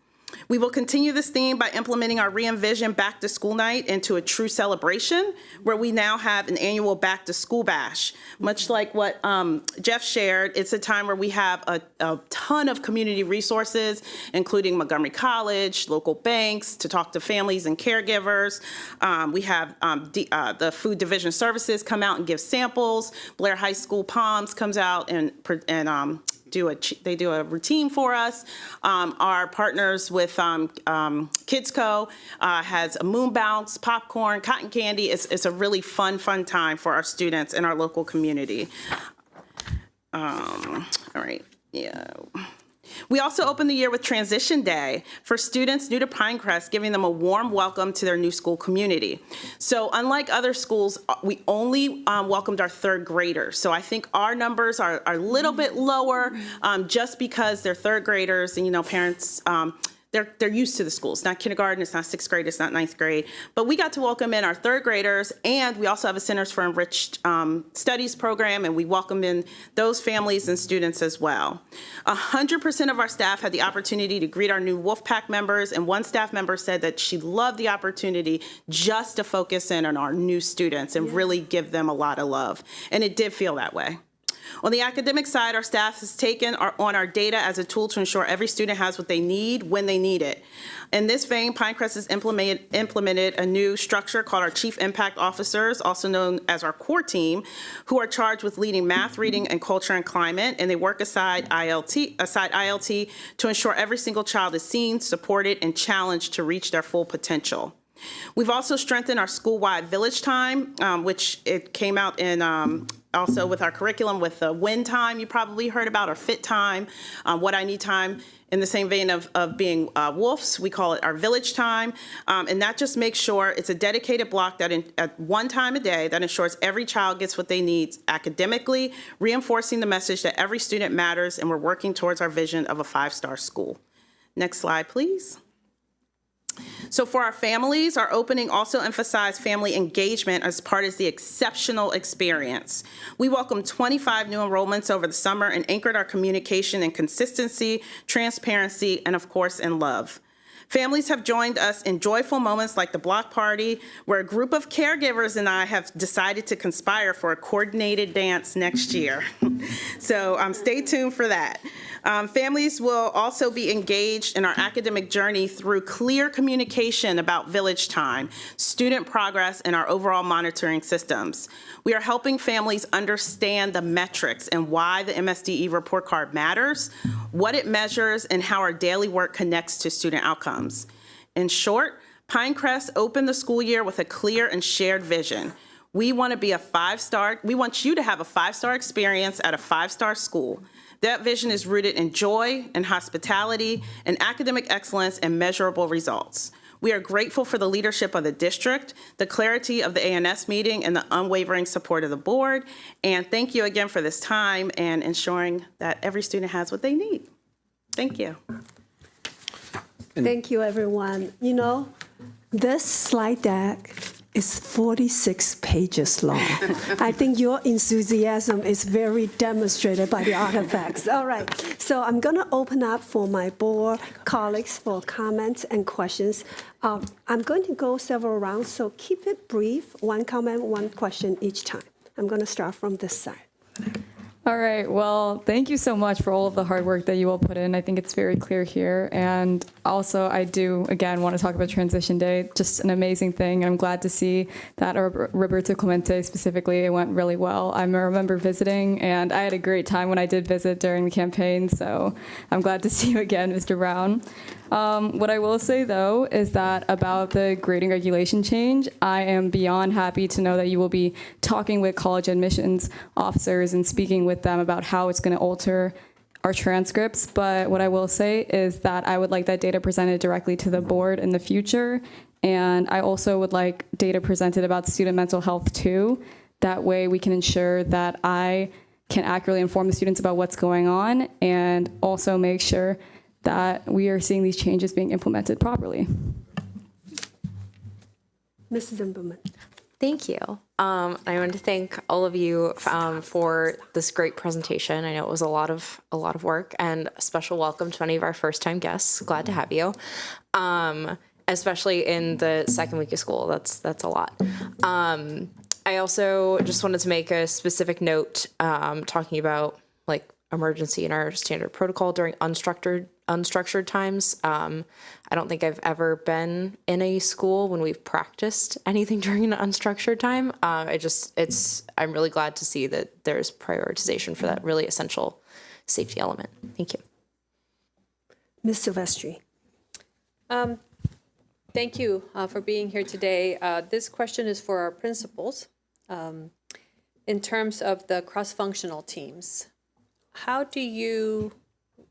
We will continue this theme by implementing our re-envision back to school night into a true celebration, where we now have an annual back to school bash. Much like what Jeff shared, it's a time where we have a ton of community resources, including Montgomery College, local banks, to talk to families and caregivers. We have the Food Division Services come out and give samples. Blair High School Palms comes out and they do a routine for us. Our partners with Kids Co. has a moon bounce, popcorn, cotton candy. It's a really fun time for our students in our local community. All right, yeah. We also opened the year with Transition Day for students new to Pinecrest, giving them a warm welcome to their new school community. So unlike other schools, we only welcomed our third graders. So I think our numbers are a little bit lower just because they're third graders and, you know, parents, they're used to the schools. It's not kindergarten, it's not sixth grade, it's not ninth grade. But we got to welcome in our third graders, and we also have a Centers for Enriched Studies program, and we welcome in those families and students as well. 100% of our staff had the opportunity to greet our new Wolfpack members, and one staff member said that she loved the opportunity just to focus in on our new students and really give them a lot of love. And it did feel that way. On the academic side, our staff has taken on our data as a tool to ensure every student has what they need when they need it. In this vein, Pinecrest has implemented a new structure called our Chief Impact Officers, also known as our core team, who are charged with leading math, reading, and culture and climate, and they work aside ILT to ensure every single child is seen, supported, and challenged to reach their full potential. We've also strengthened our school-wide village time, which it came out in also with our curriculum with the WIN time you probably heard about, or FIT time, what I need time. In the same vein of being wolves, we call it our village time. And that just makes sure it's a dedicated block that at one time a day that ensures every child gets what they need academically, reinforcing the message that every student matters, and we're working towards our vision of a 5-star school. Next slide, please. So for our families, our opening also emphasized family engagement as part of the exceptional experience. We welcomed 25 new enrollments over the summer and anchored our communication in consistency, transparency, and of course in love. Families have joined us in joyful moments like the block party, where a group of caregivers and I have decided to conspire for a coordinated dance next year. So stay tuned for that. Families will also be engaged in our academic journey through clear communication about village time, student progress, and our overall monitoring systems. We are helping families understand the metrics and why the MSDE report card matters, what it measures, and how our daily work connects to student outcomes. In short, Pinecrest opened the school year with a clear and shared vision. We want to be a 5-star, we want you to have a 5-star experience at a 5-star school. That vision is rooted in joy and hospitality and academic excellence and measurable results. We are grateful for the leadership of the district, the clarity of the ANS meeting, and the unwavering support of the board. And thank you again for this time and ensuring that every student has what they need. Thank you. Thank you, everyone. You know, this slide deck is 46 pages long. I think your enthusiasm is very demonstrated by the artifacts. All right, so I'm going to open up for my board colleagues for comments and questions. I'm going to go several rounds, so keep it brief, one comment, one question each time. I'm going to start from this side. All right, well, thank you so much for all of the hard work that you all put in. I think it's very clear here. And also, I do, again, want to talk about Transition Day, just an amazing thing. I'm glad to see that Roberto Clemente specifically, it went really well. I remember visiting, and I had a great time when I did visit during the campaign, so I'm glad to see you again, Mr. Brown. What I will say, though, is that about the grading regulation change, I am beyond happy to know that you will be talking with college admissions officers and speaking with them about how it's going to alter our transcripts. But what I will say is that I would like that data presented directly to the board in the future. And I also would like data presented about student mental health, too. That way we can ensure that I can accurately inform the students about what's going on and also make sure that we are seeing these changes being implemented properly. Mrs. Zimmerman. Thank you. I want to thank all of you for this great presentation. I know it was a lot of work, and a special welcome to any of our first-time guests. Glad to have you, especially in the second week of school. That's a lot. I also just wanted to make a specific note talking about like emergency in our standard protocol during unstructured times. I don't think I've ever been in a school when we've practiced anything during an unstructured time. I'm really glad to see that there's prioritization for that really essential safety element. Thank you. Ms. Silvestri. Thank you for being here today. This question is for our principals. In terms of the cross-functional teams,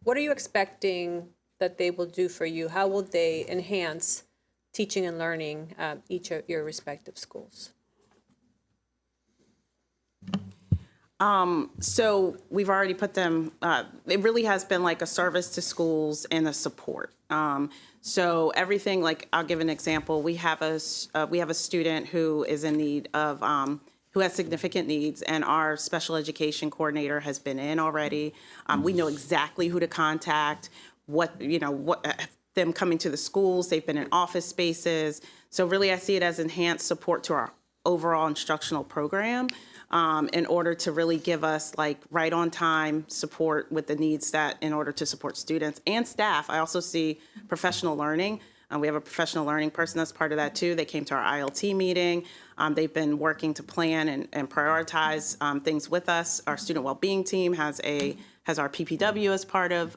what are you expecting that they will do for you? How will they enhance teaching and learning each of your respective schools? So we've already put them, it really has been like a service to schools and a support. So everything, like I'll give an example. We have a student who is in need of, who has significant needs, and our special education coordinator has been in already. We know exactly who to contact, them coming to the schools. They've been in office spaces. So really I see it as enhanced support to our overall instructional program in order to really give us like right on time support with the needs that in order to support students and staff. I also see professional learning. We have a professional learning person that's part of that too. They came to our ILT meeting. They've been working to plan and prioritize things with us. Our student well-being team has our PPW as part of,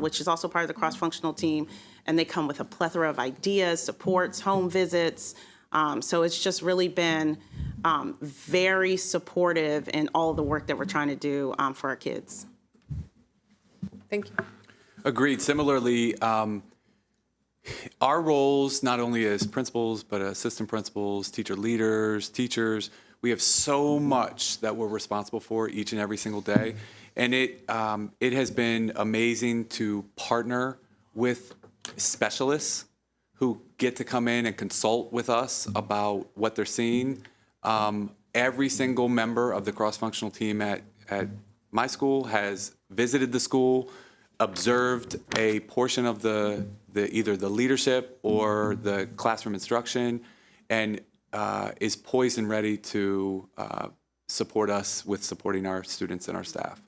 which is also part of the cross-functional team. and they come with a plethora of ideas, supports, home visits. So it's just really been very supportive in all the work that we're trying to do for our kids. Thank you. Agreed. Similarly, our roles, not only as principals, but assistant principals, teacher leaders, teachers, we have so much that we're responsible for each and every single day. And it has been amazing to partner with specialists who get to come in and consult with us about what they're seeing. Every single member of the cross-functional team at my school has visited the school, observed a portion of the either the leadership or the classroom instruction, and is poised and ready to support us with supporting our students and our staff.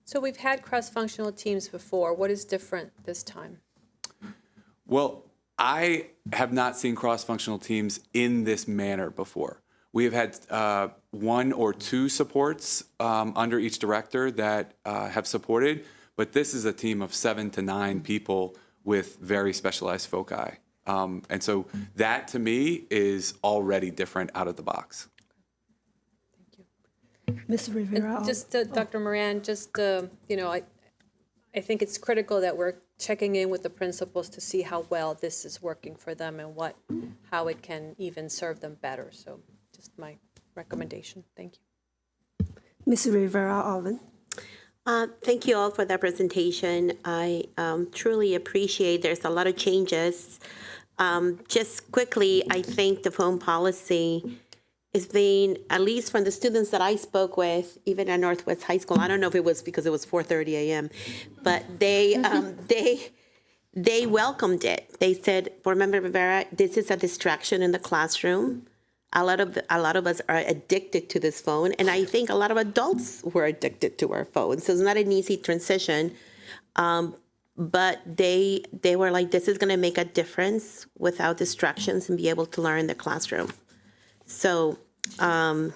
So we've had cross-functional teams before. What is different this time? Well, I have not seen cross-functional teams in this manner before. We have had 1 or 2 supports under each director that have supported, but this is a team of 7 to 9 people with very specialized foci. And so that, to me, is already different out of the box. Ms. Rivera. Just, Dr. Moran, just, you know, I think it's critical that we're checking in with the principals to see how well this is working for them and how it can even serve them better. So just my recommendation. Thank you. Ms. Rivera Alvin. Thank you all for that presentation. I truly appreciate there's a lot of changes. Just quickly, I think the phone policy is being, at least from the students that I spoke with, even at Northwest High School, I don't know if it was because it was 4:30 a.m., but they welcomed it. They said, remember, Rivera, this is a distraction in the classroom. A lot of us are addicted to this phone, and I think a lot of adults were addicted to our phones. So it's not an easy transition, but they were like, this is going to make a difference without distractions and be able to learn in the classroom. So I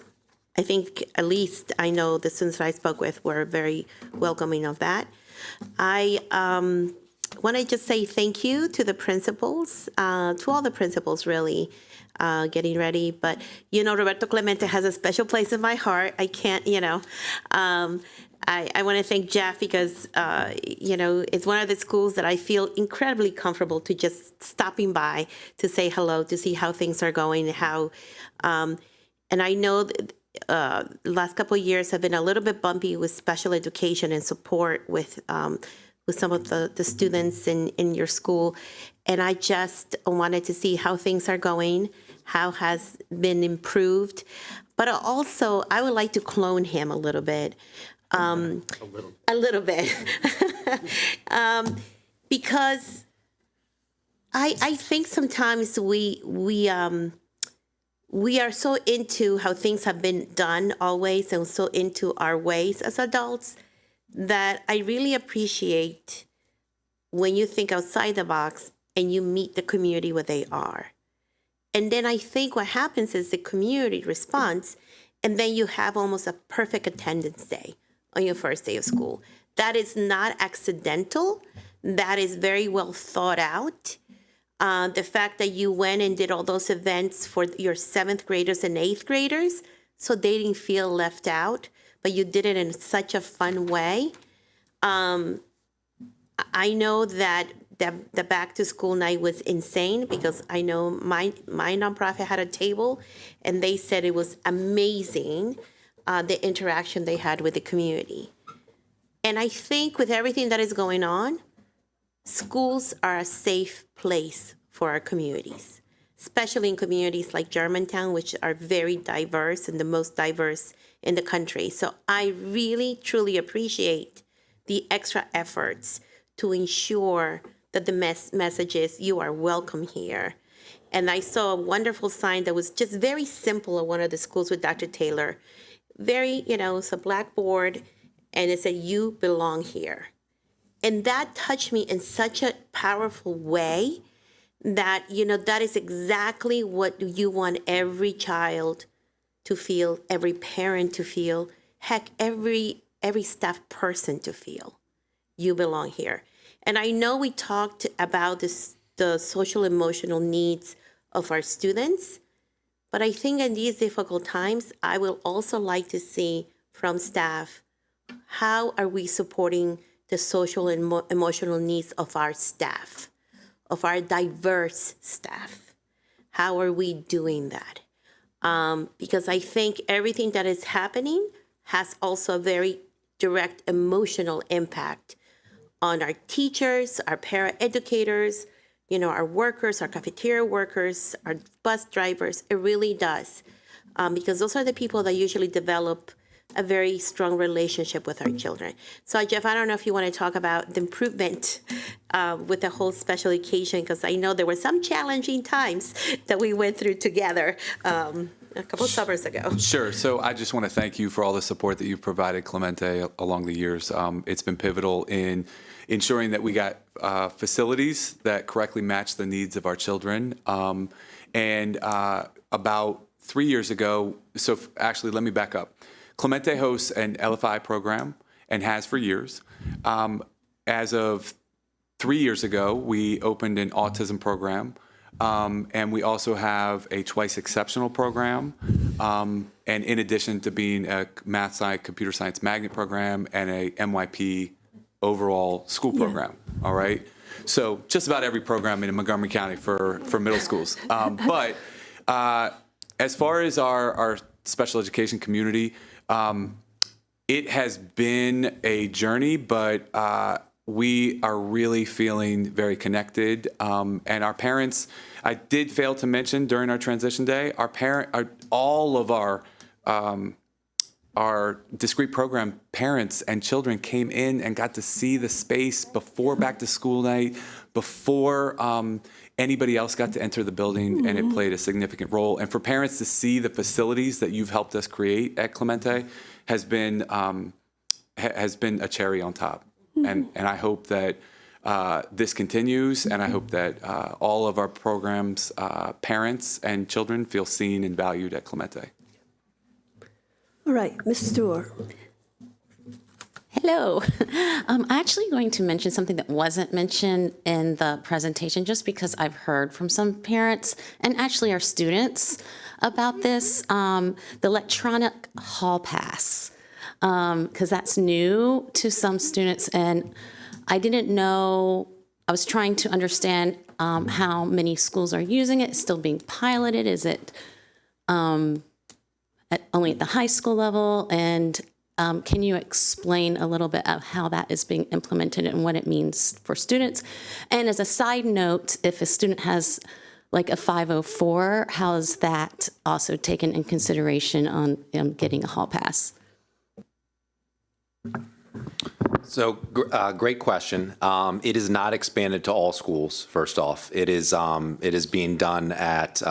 think, at least I know the students that I spoke with were very welcoming of that. I want to just say thank you to the principals, to all the principals, really. Getting ready, but Roberto Clemente has a special place in my heart. I can't, I want to thank Jeff because, it's one of the schools that I feel incredibly comfortable to just stopping by to say hello, to see how things are going, and I know that, the last couple of years have been a little bit bumpy with special education and support with some of the students in your school. And I just wanted to see how things are going, how has been improved. But also, I would like to clone him a little bit. A little bit. Because I think sometimes we are so into how things have been done always and so into our ways as adults that I really appreciate when you think outside the box and you meet the community where they are. And then I think what happens is the community responds, and then you have almost a perfect attendance day on your first day of school. That is not accidental. That is very well thought out. The fact that you went and did all those events for your 7th graders and 8th graders, so they didn't feel left out, but you did it in such a fun way. I know that the back to school night was insane because I know my nonprofit had a table and they said it was amazing, the interaction they had with the community. And I think with everything that is going on, schools are a safe place for our communities, especially in communities like Germantown, which are very diverse and the most diverse in the country. So I really, truly appreciate the extra efforts to ensure that the message is you are welcome here. And I saw a wonderful sign that was just very simple at one of the schools with Dr. Taylor. Very, it's a blackboard, and it said, you belong here. And that touched me in such a powerful way that, that is exactly what you want every child to feel, every parent to feel, heck, every staff person to feel. You belong here. And I know we talked about the the social emotional needs of our students. But I think in these difficult times, I will also like to see from staff, how are we supporting the social and emotional needs of our staff, of our diverse staff? How are we doing that? Because I think everything that is happening has also a very direct emotional impact on our teachers, our paraeducators, our workers, our cafeteria workers, our bus drivers. It really does. Because those are the people that usually develop a very strong relationship with our children. So Jeff, I don't know if you want to talk about the improvement with the whole special education, because I know there were some challenging times that we went through together a couple of summers ago. Sure. So I just want to thank you for all the support that you've provided Clemente along the years. It's been pivotal in ensuring that we got facilities that correctly match the needs of our children. And about 3 years ago, so actually let me back up. Clemente hosts an LFI program and has for years. As of 3 years ago, we opened an autism program. And we also have a twice exceptional program. And in addition to being a math science, computer science magnet program and a MYP overall school program, all right? So just about every program in Montgomery County for middle schools. But as far as our special education community, it has been a journey, but we are really feeling very connected. And our parents, I did fail to mention during our transition day, all of our discrete program parents and children came in and got to see the space before back to school night, before anybody else got to enter the building, and it played a significant role. And for parents to see the facilities that you've helped us create at Clemente has been a cherry on top. And I hope that this continues, and I hope that all of our programs, parents and children feel seen and valued at Clemente. All right, Ms. Stewart. Hello. I'm actually going to mention something that wasn't mentioned in the presentation, just because I've heard from some parents and actually our students about this, the electronic hall pass, because that's new to some students, and I didn't know. I was trying to understand how many schools are using it. It's still being piloted. Is it only at the high school level? And can you explain a little bit of how that is being implemented and what it means for students? And as a side note, if a student has like a 504, how is that also taken in consideration on getting a hall pass? So great question. It is not expanded to all schools, first off. It is being done at,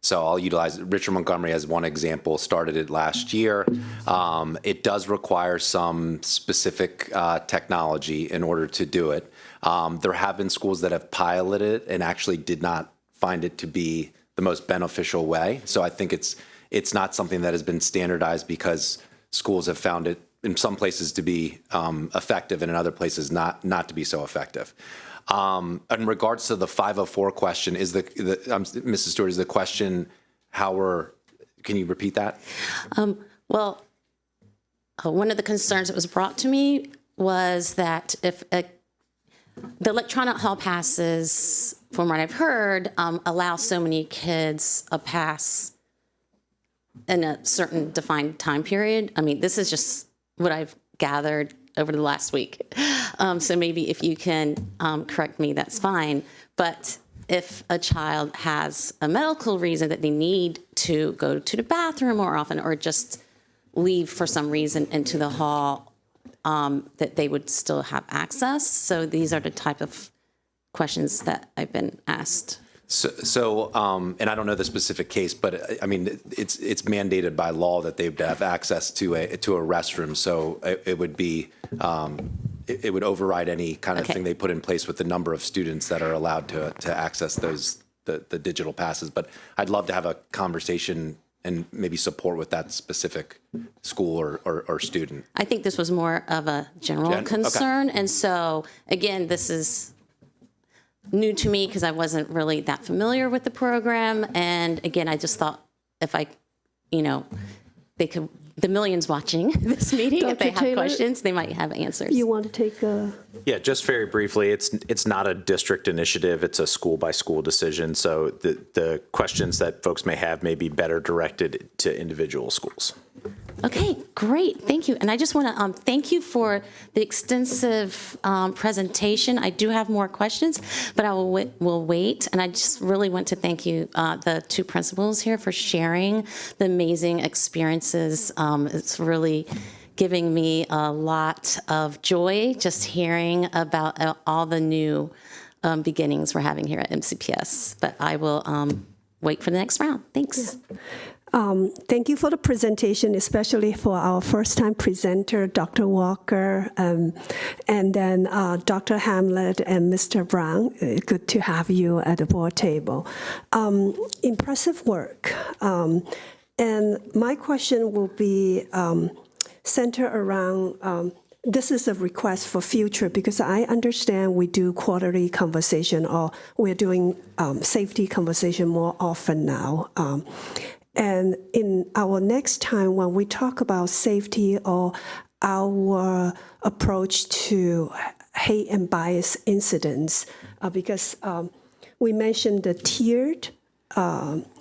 so I'll utilize Richard Montgomery as one example, started it last year. It does require some specific technology in order to do it. There have been schools that have piloted it and actually did not find it to be the most beneficial way. So I think it's not something that has been standardized because schools have found it in some places to be effective and in other places not to be so effective. In regards to the 504 question, is Mrs. Stewart, is the question can you repeat that? Well, one of the concerns that was brought to me was that if the electronic hall passes, from what I've heard, allow so many kids a pass in a certain defined time period. I mean, this is just what I've gathered over the last week. So maybe if you can correct me, that's fine. But if a child has a medical reason that they need to go to the bathroom more often, or just leave for some reason into the hall, that they would still have access. So these are the type of questions that I've been asked. So, and I don't know the specific case, but I mean, it's mandated by law that they would have access to a restroom. So it would be, it would override any kind of thing they put in place with the number of students that are allowed to access the digital passes. But I'd love to have a conversation and maybe support with that specific school or student. I think this was more of a general concern. Okay. And so again, this is new to me because I wasn't really that familiar with the program. And again, I just thought if I, they could, the millions watching this meeting, if they have questions, they might have answers. You want to take a... Yeah, just very briefly, it's not a district initiative, it's a school-by-school decision, so the questions that folks may have may be better directed to individual schools. Okay, great, thank you. And I just want to thank you for the extensive presentation. I do have more questions, but I will wait. And I just really want to thank you, the two principals here, for sharing the amazing experiences. It's really giving me a lot of joy just hearing about all the new beginnings we're having here at MCPS. But I will wait for the next round. Thanks. Yeah. Thank you for the presentation, especially for our first-time presenter, Dr. Walker, and then Dr. Hamlet and Mr. Brown. Good to have you at the board table. Impressive work. And my question will be centered around, this is a request for future, because I understand we do quarterly conversation, or we're doing safety conversation more often now. And in our next time, when we talk about safety or our approach to hate and bias incidents, because we mentioned the tiered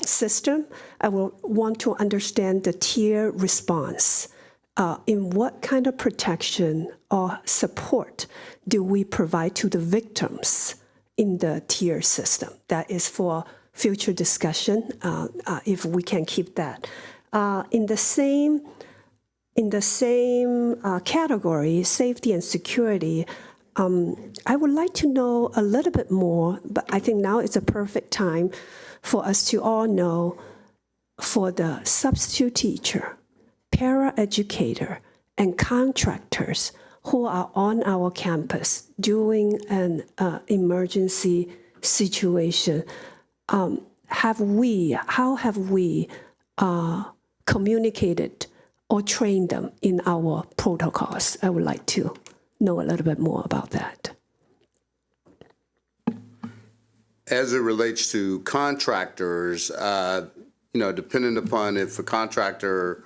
system, I will want to understand the tier response. In what kind of protection or support do we provide to the victims in the tier system? That is for future discussion, if we can keep that. In the same category, safety and security, I would like to know a little bit more, but I think now is a perfect time for us to all know, for the substitute teacher, paraeducator, and contractors who are on our campus during an emergency situation, how have we communicated or trained them in our protocols? I would like to know a little bit more about that. As it relates to contractors, depending upon if a contractor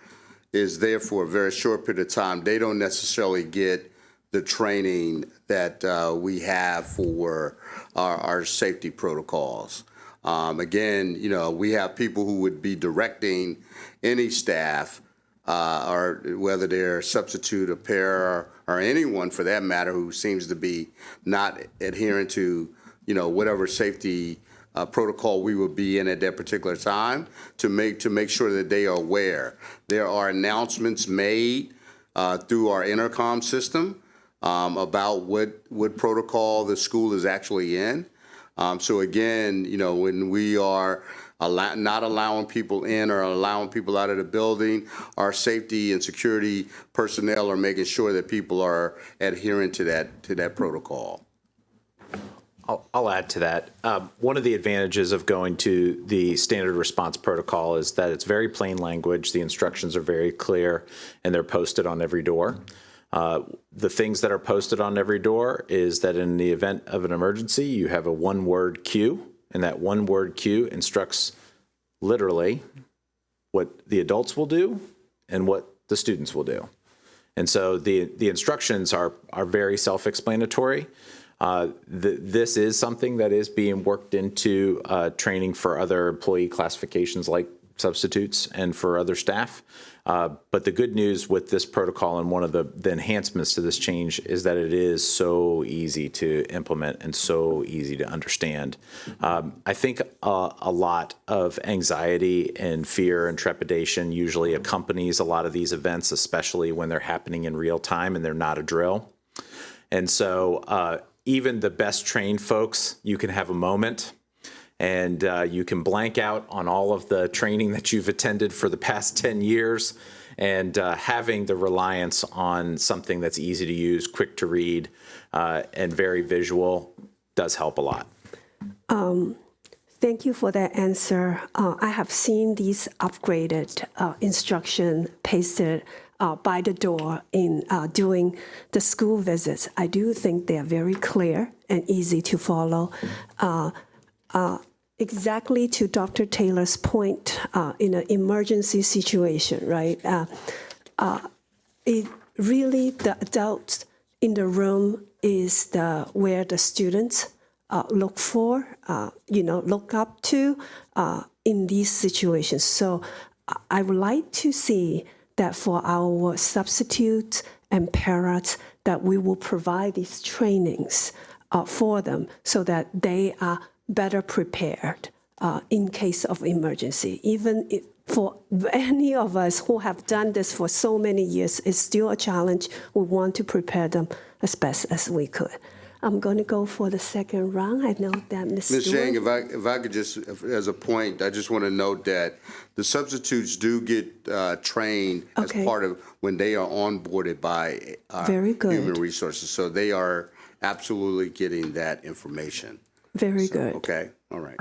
is there for a very short period of time, they don't necessarily get the training that we have for our safety protocols. Again, we have people who would be directing any staff, or whether they're substitute, a pair, or anyone for that matter who seems to be not adhering to, whatever safety protocol we will be in at that particular time, to make sure that they are aware. There are announcements made through our intercom system about what protocol the school is actually in. So again, when we are not allowing people in or allowing people out of the building, our safety and security personnel are making sure that people are adhering to that protocol. I'll add to that. One of the advantages of going to the standard response protocol is that it's very plain language, the instructions are very clear, and they're posted on every door. The things that are posted on every door is that in the event of an emergency, you have a one-word cue, and that one-word cue instructs literally what the adults will do and what the students will do. And so the instructions are very self-explanatory. This is something that is being worked into training for other employee classifications like substitutes and for other staff. But the good news with this protocol, and one of the enhancements to this change, is that it is so easy to implement and so easy to understand. I think a lot of anxiety and fear and trepidation usually accompanies a lot of these events, especially when they're happening in real time and they're not a drill. And so even the best trained folks, you can have a moment and you can blank out on all of the training that you've attended for the past 10 years, and having the reliance on something that's easy to use, quick to read, and very visual does help a lot. Thank you for that answer. I have seen these upgraded instruction pasted by the door in during the school visits. I do think they are very clear and easy to follow. Exactly to Dr. Taylor's point, in an emergency situation, right? It really, the adults in the room is where the students look for, look up to in these situations. So I would like to see that for our substitutes and parents, that we will provide these trainings for them so that they are better prepared in case of emergency. Even for any of us who have done this for so many years, it's still a challenge. We want to prepare them as best as we could. I'm going to go for the second round. I know that Ms. Ms. Yang, if I could just, as a point, I just want to note that the substitutes do get trained as part of when they are onboarded by Very good. Human Resources. So they are absolutely getting that information. Very good. Okay, all right.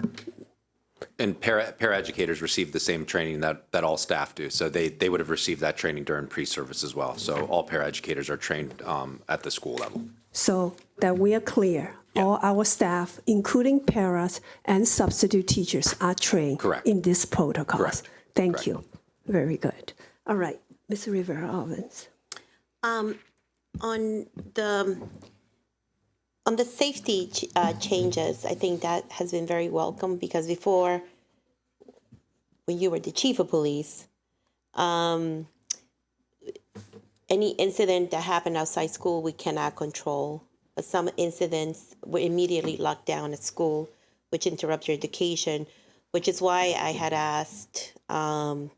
And paraeducators receive the same training that all staff do. So they would have received that training during pre-service as well. So all paraeducators are trained at the school level. So that we are clear, all our staff, including paras and substitute teachers, are trained in these protocols. Correct. Thank you. Very good. All right, Ms. Rivera-Owens. On the safety changes, I think that has been very welcome because before, when you were the chief of police, any incident that happened outside school, we cannot control. But some incidents were immediately locked down at school, which interrupt your education, which is why I had asked, when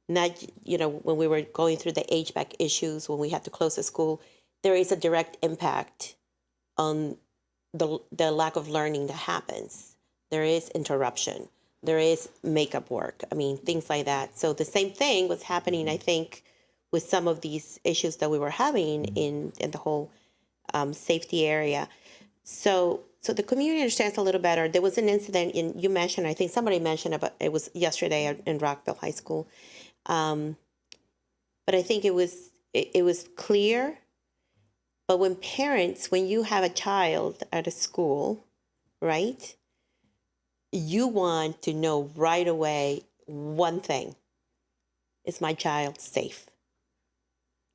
we were going through the HVAC issues, when we had to close the school, there is a direct impact on the lack of learning that happens. There is interruption. There is makeup work. I mean, things like that. So the same thing was happening, I think, with some of these issues that we were having in the whole safety area. So the community understands a little better. There was an incident, you mentioned, I think somebody mentioned about, it was yesterday in Rockville High School. But I think it was clear. But when you have a child at a school, right, you want to know right away one thing: is my child safe?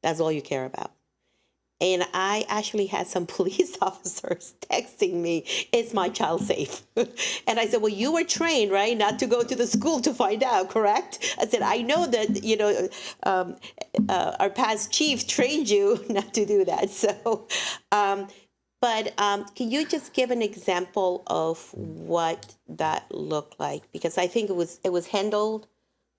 That's all you care about. And I actually had some police officers texting me, is my child safe? And I said, well, you were trained, right, not to go to the school to find out, correct? I said, I know that, our past chief trained you not to do that. So, but can you just give an example of what that looked like? Because I think it was handled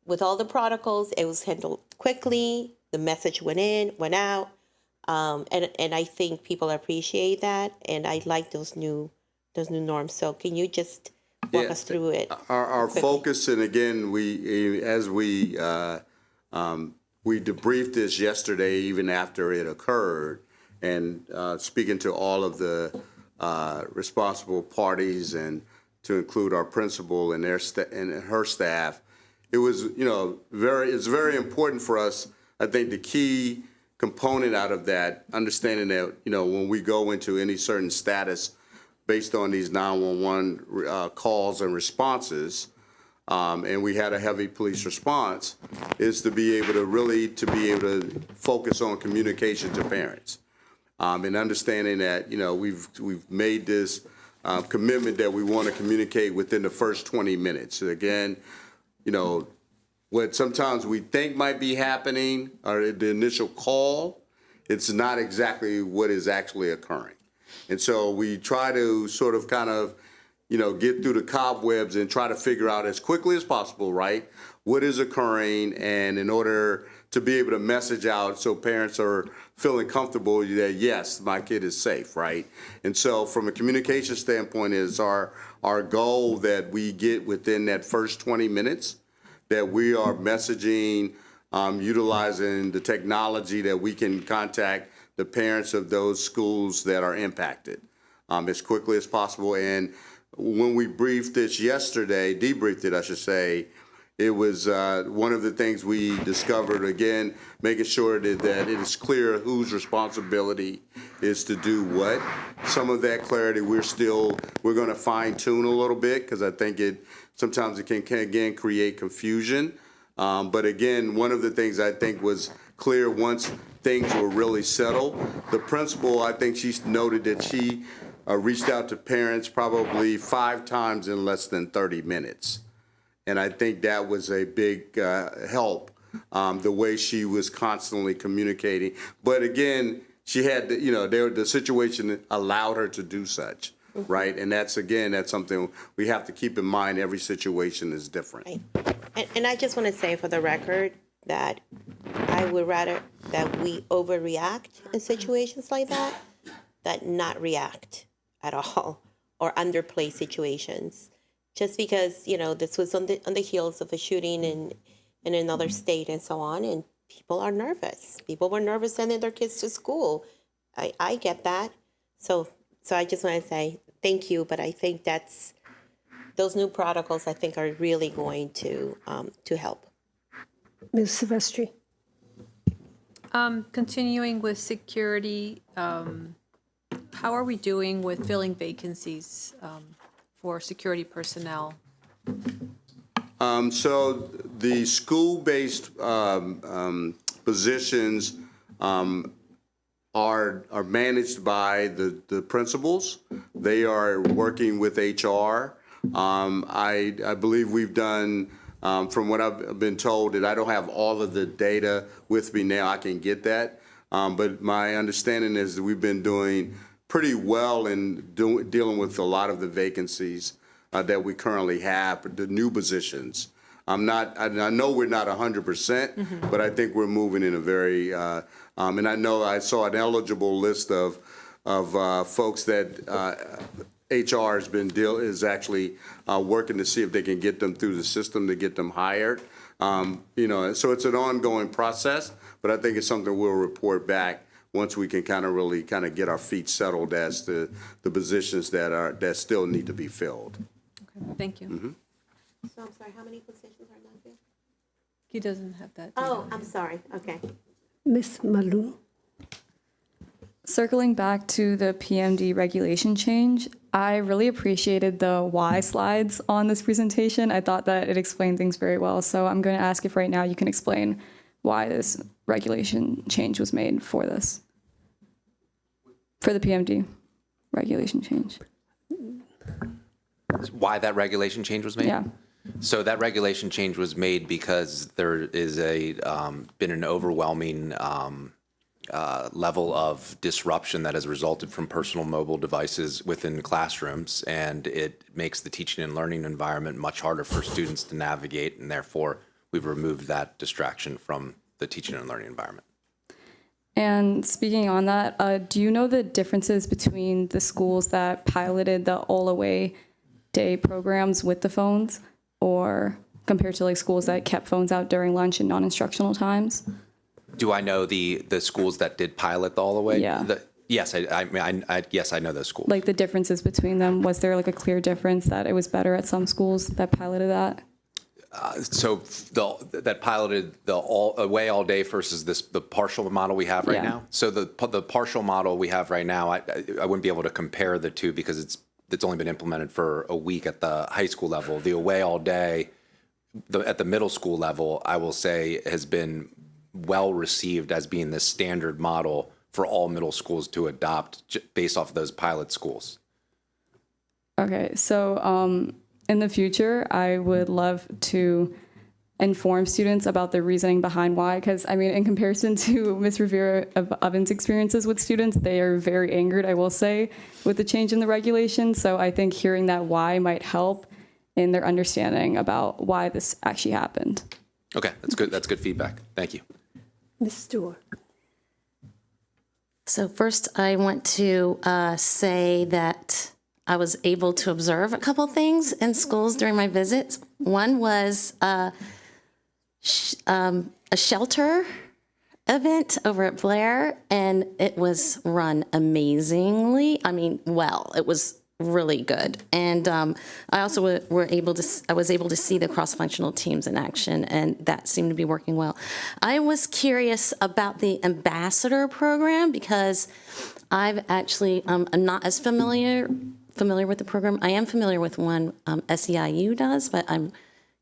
with all the protocols. It was handled quickly. The message went in, went out. And I think people appreciate that, and I like those new norms. So can you just walk us through it? Our focus, and again, we debriefed this yesterday, even after it occurred, and speaking to all of the responsible parties, and to include our principal and her staff, it was it's very important for us. I think the key component out of that, understanding that, when we go into any certain status based on these 911 calls and responses, and we had a heavy police response, is to be able to focus on communication to parents. And understanding that, we've made this commitment that we want to communicate within the first 20 minutes. So again, what sometimes we think might be happening, or the initial call, it's not exactly what is actually occurring. And so we try to sort of get through the cobwebs and try to figure out as quickly as possible, right, what is occurring, and in order to be able to message out so parents are feeling comfortable that, yes, my kid is safe, right? And so from a communication standpoint, is our goal that we get within that first 20 minutes, that we are messaging, utilizing the technology that we can contact the parents of those schools that are impacted as quickly as possible. And when we debriefed it, I should say, It was one of the things we discovered, again, making sure that it is clear whose responsibility is to do what. Some of that clarity we're going to fine tune a little bit, because I think sometimes it can again create confusion. But again, one of the things I think was clear once things were really settled, the principal, I think she noted that she reached out to parents probably 5 times in less than 30 minutes. And I think that was a big help, the way she was constantly communicating. But again, she had, the situation allowed her to do such, right? And that's something we have to keep in mind. Every situation is different. Right. And I just want to say for the record that I would rather that we overreact in situations like that not react at all or underplay situations. Just because, this was on the heels of a shooting in another state and so on, and people are nervous. People were nervous sending their kids to school. I get that. So I just want to say thank you, but I think those new protocols, I think, are really going to help. Ms. Silvestri. Continuing with security, how are we doing with filling vacancies for security personnel? So the school-based positions are managed by the principals. They are working with HR. I believe we've done, from what I've been told, that I don't have all of the data with me now. I can get that. But my understanding is that we've been doing pretty well in dealing with a lot of the vacancies that we currently have, the new positions. I know we're not 100%, but I think we're moving in a very, and I know I saw an eligible list of folks that HR is actually working to see if they can get them through the system to get them hired. So it's an ongoing process, but I think it's something we'll report back once we can really get our feet settled as to the positions that still need to be filled. Okay, thank you. So I'm sorry, how many positions are not filled? He doesn't have that. Oh, I'm sorry. Okay. Ms. Malou. Circling back to the PMD regulation change, I really appreciated the why slides on this presentation. I thought that it explained things very well. So I'm going to ask if right now you can explain why this regulation change was made for the PMD regulation change. Why that regulation change was made? Yeah. So that regulation change was made because there is been an overwhelming level of disruption that has resulted from personal mobile devices within classrooms, and it makes the teaching and learning environment much harder for students to navigate, and therefore we've removed that distraction from the teaching and learning environment. And speaking on that, do you know the differences between the schools that piloted the all-away day programs with the phones, or compared to schools that kept phones out during lunch and non-instructional times? Do I know the schools that did pilot the all the way? Yeah. Yes, yes, I know those schools. The differences between them, was there a clear difference that it was better at some schools that piloted that? That piloted the away all day versus the partial model we have right now. So the partial model we have right now, I wouldn't be able to compare the two because it's only been implemented for a week at the high school level. The away all day at the middle school level, I will say, has been well received as being the standard model for all middle schools to adopt based off of those pilot schools. Okay, so in the future, I would love to inform students about the reasoning behind why, because in comparison to Ms. Rivera Oven's experiences with students, they are very angered, I will say, with the change in the regulation. So I think hearing that why might help in their understanding about why this actually happened. Okay, that's good. That's good feedback. Thank you. Ms. Stewart. So first, I want to say that I was able to observe a couple things in schools during my visits. One was a shelter event over at Blair, and it was run amazingly. Well, it was really good. And I also I was able to see the cross-functional teams in action, and that seemed to be working well. I was curious about the ambassador program because I've actually, I'm not as familiar with the program. I am familiar with one SEIU does, but I'm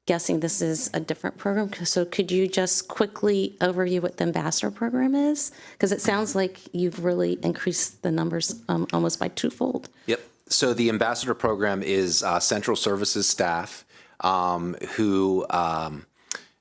guessing this is a different program. So could you just quickly overview what the ambassador program is? Because it sounds like you've really increased the numbers almost by twofold. Yep. So the ambassador program is central services staff who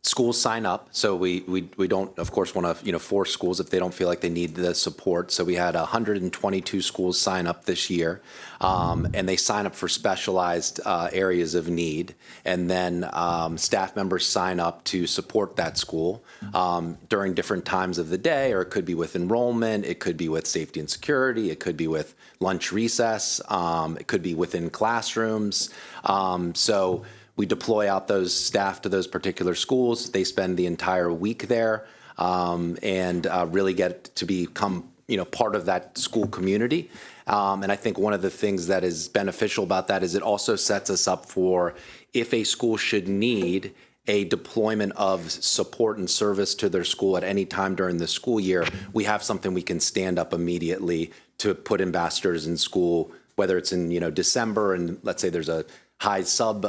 schools sign up. So we don't, of course, want to force schools if they don't feel like they need the support. So we had 122 schools sign up this year, and they sign up for specialized areas of need. And then staff members sign up to support that school during different times of the day, or it could be with enrollment, it could be with safety and security, it could be with lunch recess, it could be within classrooms. So we deploy out those staff to those particular schools. They spend the entire week there and really get to become, part of that school community. And I think one of the things that is beneficial about that is it also sets us up for if a school should need a deployment of support and service to their school at any time during the school year, we have something we can stand up immediately to put ambassadors in school, whether it's in, December and let's say there's a high sub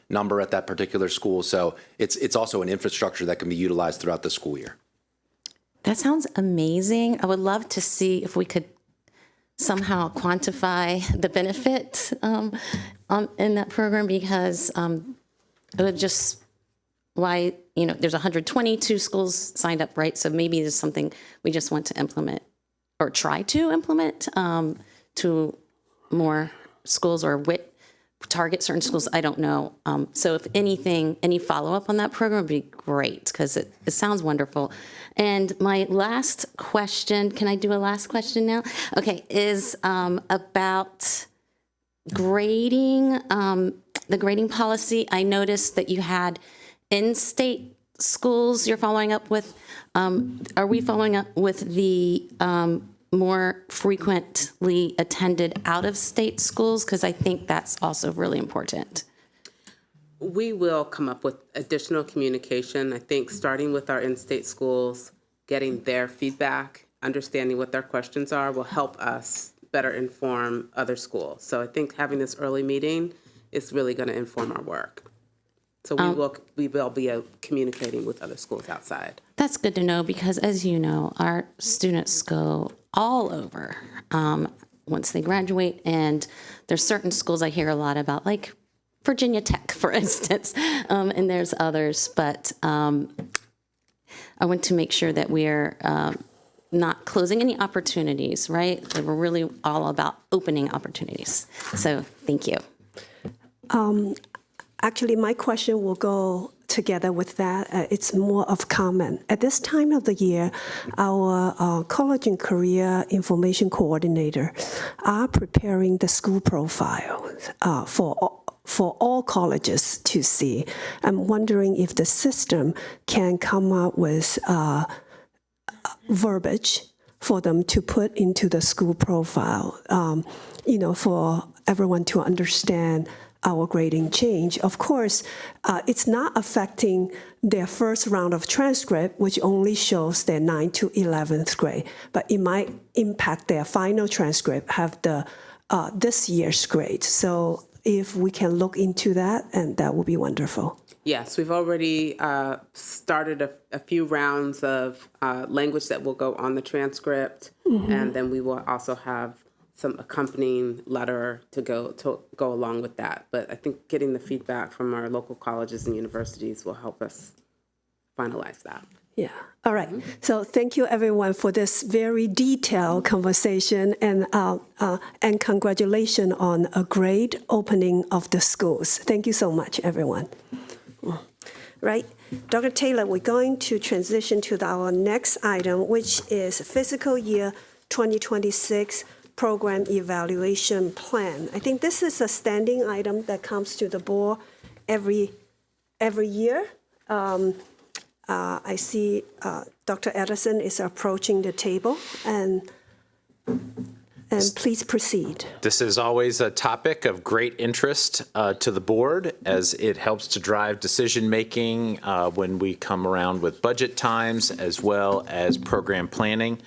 number at that particular school. So it's also an infrastructure that can be utilized throughout the school year. That sounds amazing. I would love to see if we could somehow quantify the benefit in that program, because it would just, there's 122 schools signed up, right? So maybe there's something we just want to implement or try to implement to more schools, or target certain schools. I don't know. So if anything, any follow-up on that program would be great, because it sounds wonderful. And my last question, can I do a last question now? Okay, is about grading, the grading policy. I noticed that you had in-state schools you're following up with. Are we following up with the more frequently attended out-of-state schools? Because I think that's also really important. We will come up with additional communication. I think starting with our in-state schools, getting their feedback, understanding what their questions are will help us better inform other schools. So I think having this early meeting is really going to inform our work. So we will be communicating with other schools outside. That's good to know, because as you know, our students go all over once they graduate, and there's certain schools I hear a lot about, like Virginia Tech, for instance, and there's others, but I want to make sure that we're not closing any opportunities, right? That we're really all about opening opportunities. So thank you. Actually, my question will go together with that. It's more of comment. At this time of the year, our college and career information coordinator are preparing the school profile for all colleges to see. I'm wondering if the system can come up with verbiage for them to put into the school profile, for everyone to understand our grading change. Of course, it's not affecting their first round of transcript, which only shows their 9th to 11th grade, but it might impact their final transcript, have the this year's grade. So if we can look into that, and that would be wonderful. Yes, we've already started a few rounds of language that will go on the transcript, and then we will also have some accompanying letter to go along with that. But I think getting the feedback from our local colleges and universities will help us finalize that. Yeah. All right. So thank you, everyone, for this very detailed conversation, and congratulations on a great opening of the schools. Thank you so much, everyone. Right. Dr. Taylor, we're going to transition to our next item, which is fiscal year 2026 program evaluation plan. I think this is a standing item that comes to the board every year. I see Dr. Edison is approaching the table, and and please proceed. This is always a topic of great interest to the board, as it helps to drive decision-making when we come around with budget times as well as program planning.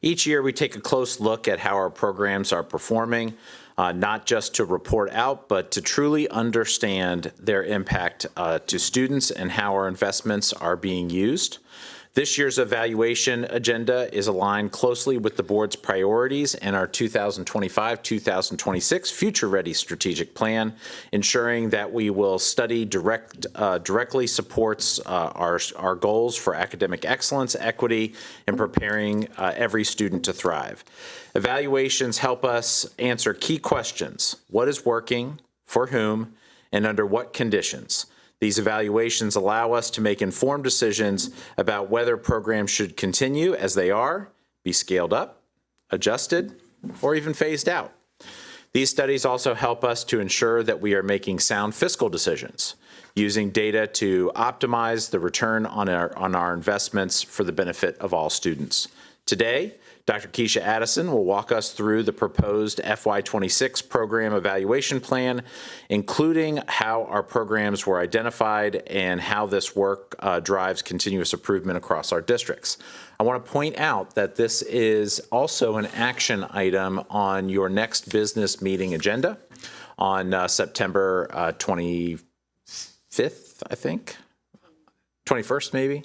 Each year, we take a close look at how our programs are performing, not just to report out, but to truly understand their impact to students and how our investments are being used. This year's evaluation agenda is aligned closely with the board's priorities and our 2025-2026 Future Ready strategic plan, ensuring that we will study directly supports our goals for academic excellence, equity, and preparing every student to thrive. Evaluations help us answer key questions: what is working, for whom, and under what conditions? These evaluations allow us to make informed decisions about whether programs should continue as they are, be scaled up, adjusted, or even phased out. These studies also help us to ensure that we are making sound fiscal decisions, using data to optimize the return on our investments for the benefit of all students. Today, Dr. Keisha Addison will walk us through the proposed FY26 program evaluation plan, including how our programs were identified and how this work drives continuous improvement across our districts. I want to point out that this is also an action item on your next business meeting agenda on September 25th, I think, 21st maybe.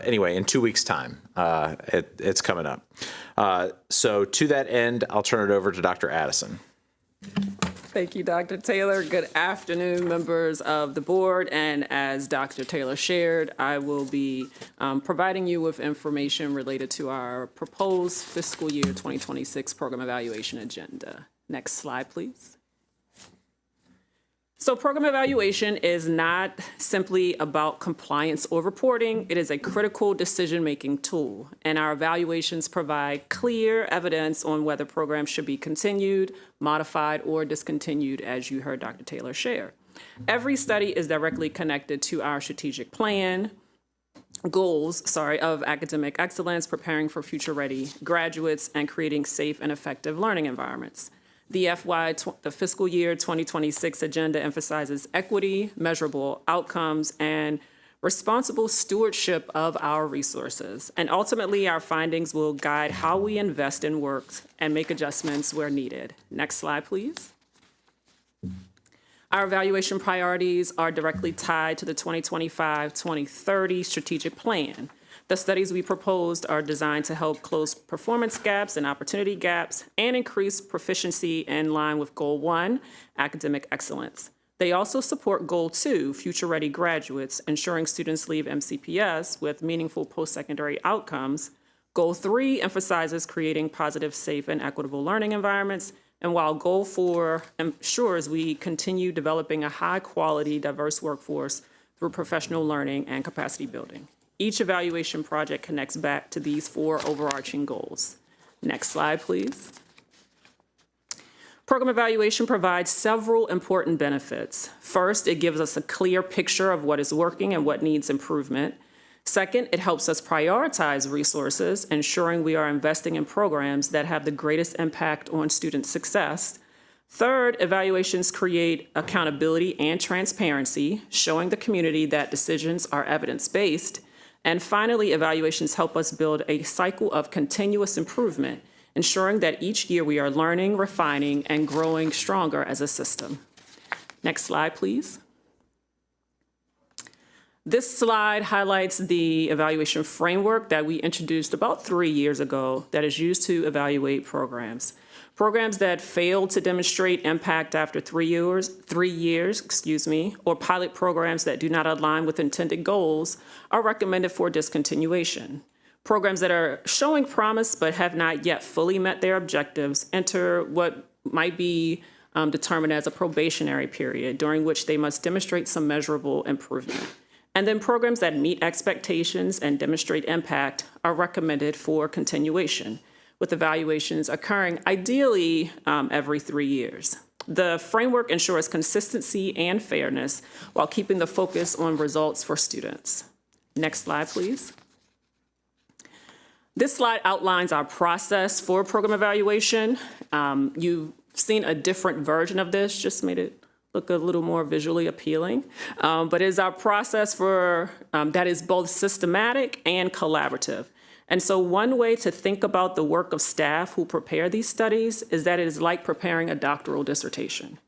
Anyway, in 2 weeks' time, it's coming up. So to that end, I'll turn it over to Dr. Addison. Thank you, Dr. Taylor. Good afternoon, members of the board. And as Dr. Taylor shared, I will be providing you with information related to our proposed fiscal year 2026 program evaluation agenda. Next slide, please. So program evaluation is not simply about compliance or reporting. It is a critical decision-making tool, and our evaluations provide clear evidence on whether programs should be continued, modified, or discontinued, as you heard Dr. Taylor share. Every study is directly connected to our strategic plan, goals of academic excellence, preparing for future-ready graduates, and creating safe and effective learning environments. The fiscal year 2026 agenda emphasizes equity, measurable outcomes, and responsible stewardship of our resources. And ultimately, our findings will guide how we invest in work and make adjustments where needed. Next slide, please. Our evaluation priorities are directly tied to the 2025-2030 strategic plan. The studies we proposed are designed to help close performance gaps and opportunity gaps and increase proficiency in line with Goal 1, academic excellence. They also support Goal 2, future-ready graduates, ensuring students leave MCPS with meaningful post-secondary outcomes. Goal 3 emphasizes creating positive, safe, and equitable learning environments. And while Goal 4 ensures we continue developing a high-quality, diverse workforce through professional learning and capacity building. Each evaluation project connects back to these 4 overarching goals. Next slide, please. Program evaluation provides several important benefits. First, it gives us a clear picture of what is working and what needs improvement. Second, it helps us prioritize resources, ensuring we are investing in programs that have the greatest impact on student success. Third, evaluations create accountability and transparency, showing the community that decisions are evidence-based. And finally, evaluations help us build a cycle of continuous improvement, ensuring that each year we are learning, refining, and growing stronger as a system. Next slide, please. This slide highlights the evaluation framework that we introduced about 3 years ago that is used to evaluate programs. Programs that fail to demonstrate impact after 3 years, or pilot programs that do not align with intended goals are recommended for discontinuation. Programs that are showing promise but have not yet fully met their objectives enter what might be determined as a probationary period, during which they must demonstrate some measurable improvement. And then programs that meet expectations and demonstrate impact are recommended for continuation, with evaluations occurring ideally every 3 years. The framework ensures consistency and fairness while keeping the focus on results for students. Next slide, please. This slide outlines our process for program evaluation. You've seen a different version of this, just made it look a little more visually appealing. But it is our process for that is both systematic and collaborative. And so one way to think about the work of staff who prepare these studies is that it is like preparing a doctoral dissertation.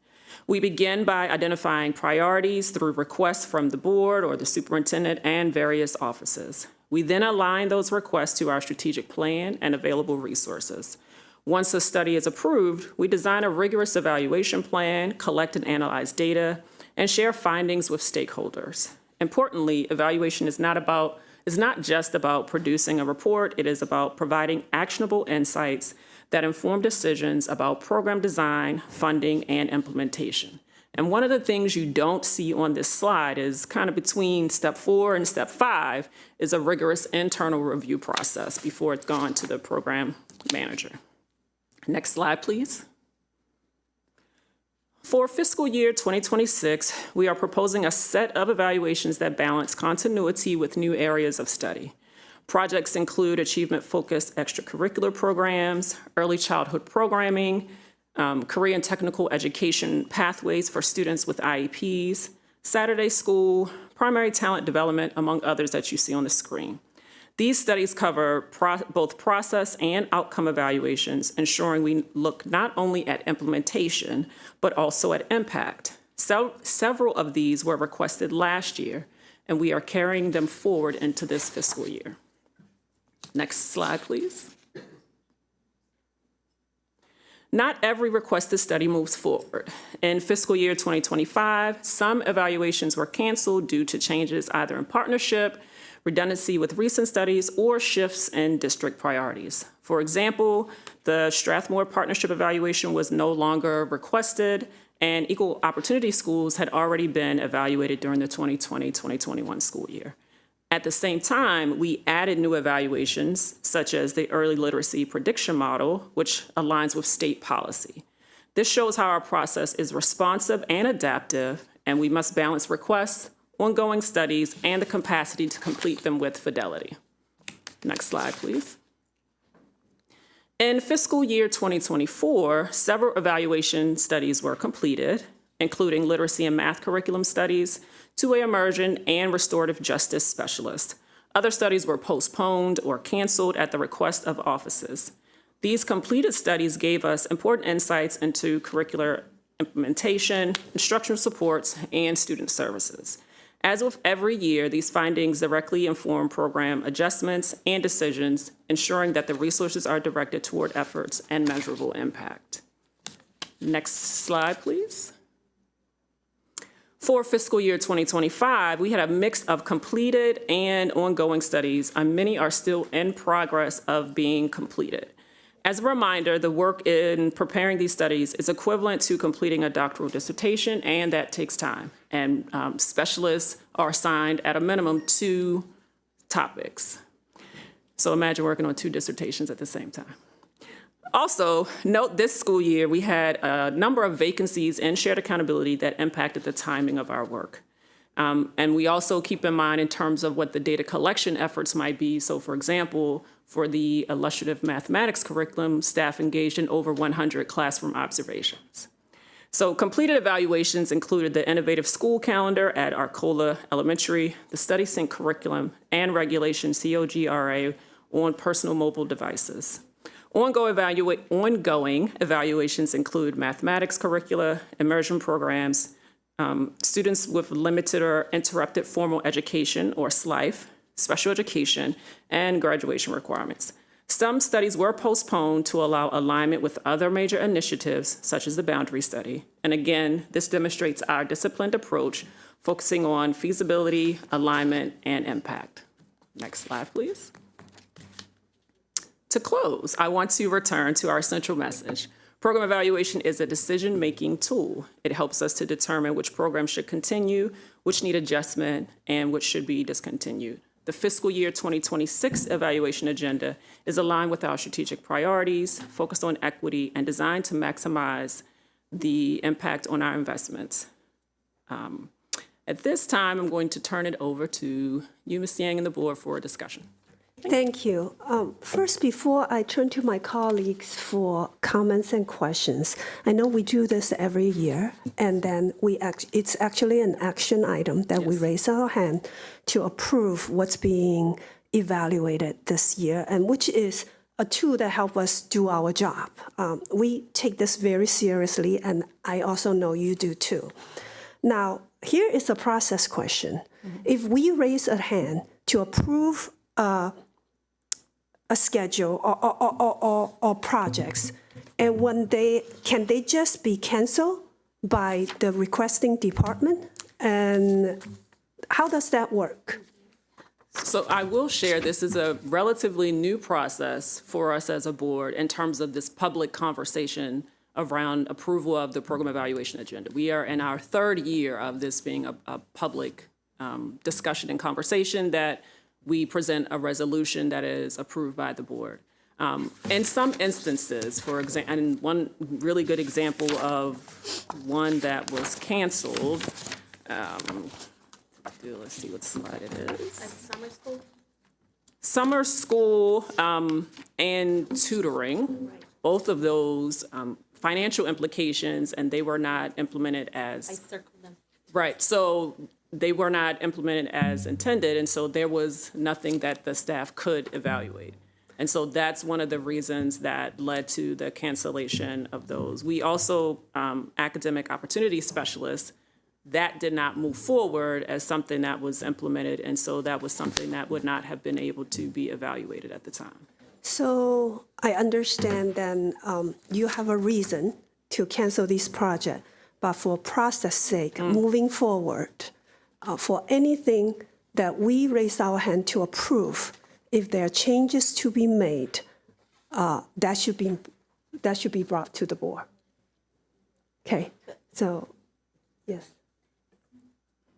We begin by identifying priorities through requests from the board or the superintendent and various offices. We then align those requests to our strategic plan and available resources. Once a study is approved, we design a rigorous evaluation plan, collect and analyze data, and share findings with stakeholders. Importantly, evaluation is not just about producing a report, it is about providing actionable insights that inform decisions about program design, funding, and implementation. And one of the things you don't see on this slide is kind of between step 4 and step 5 is a rigorous internal review process before it's gone to the program manager. Next slide, please. For fiscal year 2026, we are proposing a set of evaluations that balance continuity with new areas of study. Projects include achievement-focused extracurricular programs, early childhood programming, career and technical education pathways for students with IEPs, Saturday school, primary talent development, among others that you see on the screen. These studies cover both process and outcome evaluations, ensuring we look not only at implementation, but also at impact. Several of these were requested last year, and we are carrying them forward into this fiscal year. Next slide, please. Not every requested study moves forward. In fiscal year 2025, some evaluations were canceled due to changes either in partnership, redundancy with recent studies, or shifts in district priorities. For example, the Strathmore Partnership evaluation was no longer requested, and equal opportunity schools had already been evaluated during the 2020-2021 school year. At the same time, we added new evaluations, such as the Early Literacy Prediction Model, which aligns with state policy. This shows how our process is responsive and adaptive, and we must balance requests, ongoing studies, and the capacity to complete them with fidelity. Next slide, please. In fiscal year 2024, several evaluation studies were completed, including literacy and math curriculum studies, two-way immersion, and restorative justice specialist. Other studies were postponed or canceled at the request of offices. These completed studies gave us important insights into curricular implementation, instructional supports, and student services. As with every year, these findings directly inform program adjustments and decisions, ensuring that the resources are directed toward efforts and measurable impact. Next slide, please. For fiscal year 2025, we had a mix of completed and ongoing studies, and many are still in progress of being completed. As a reminder, the work in preparing these studies is equivalent to completing a doctoral dissertation, and that takes time. And specialists are assigned at a minimum 2 topics. So imagine working on 2 dissertations at the same time. Also, note this school year, we had a number of vacancies in shared accountability that impacted the timing of our work. And we also keep in mind in terms of what the data collection efforts might be. So for example, for the illustrative mathematics curriculum, staff engaged in over 100 classroom observations. So completed evaluations included the innovative school calendar at Arcola Elementary, the study sync curriculum, and regulation COGRA on personal mobile devices. Ongoing evaluations include mathematics curricula, immersion programs, students with limited or interrupted formal education, or SLIFE, special education, and graduation requirements. Some studies were postponed to allow alignment with other major initiatives, such as the boundary study. And again, this demonstrates our disciplined approach, focusing on feasibility, alignment, and impact. Next slide, please. To close, I want to return to our central message. Program evaluation is a decision-making tool. It helps us to determine which programs should continue, which need adjustment, and which should be discontinued. The fiscal year 2026 evaluation agenda is aligned with our strategic priorities, focused on equity, and designed to maximize the impact on our investments. At this time, I'm going to turn it over to you, Ms. Yang, and the board for a discussion. Thank you. First, before I turn to my colleagues for comments and questions, I know we do this every year, and then it's actually an action item that we raise our hand to approve what's being evaluated this year, and which is a tool that helps us do our job. We take this very seriously, and I also know you do too. Now, here is a process question. If we raise a hand to approve a schedule or projects, and can they just be canceled by the requesting department? And how does that work? So I will share, this is a relatively new process for us as a board in terms of this public conversation around approval of the program evaluation agenda. We are in our third year of this being a public discussion and conversation that we present a resolution that is approved by the board. In some instances, for example, and one really good example of one that was canceled, let's see what slide it is. Summer school? Summer school and tutoring, both of those financial implications, and they were not implemented as. I circled them. Right, so they were not implemented as intended, and so there was nothing that the staff could evaluate. And so that's one of the reasons that led to the cancellation of those. We also, academic opportunity specialists, that did not move forward as something that was implemented, and so that was something that would not have been able to be evaluated at the time. So I understand then you have a reason to cancel this project, but for process sake, moving forward, for anything that we raise our hand to approve, if there are changes to be made, that should be brought to the board. Okay, so yes.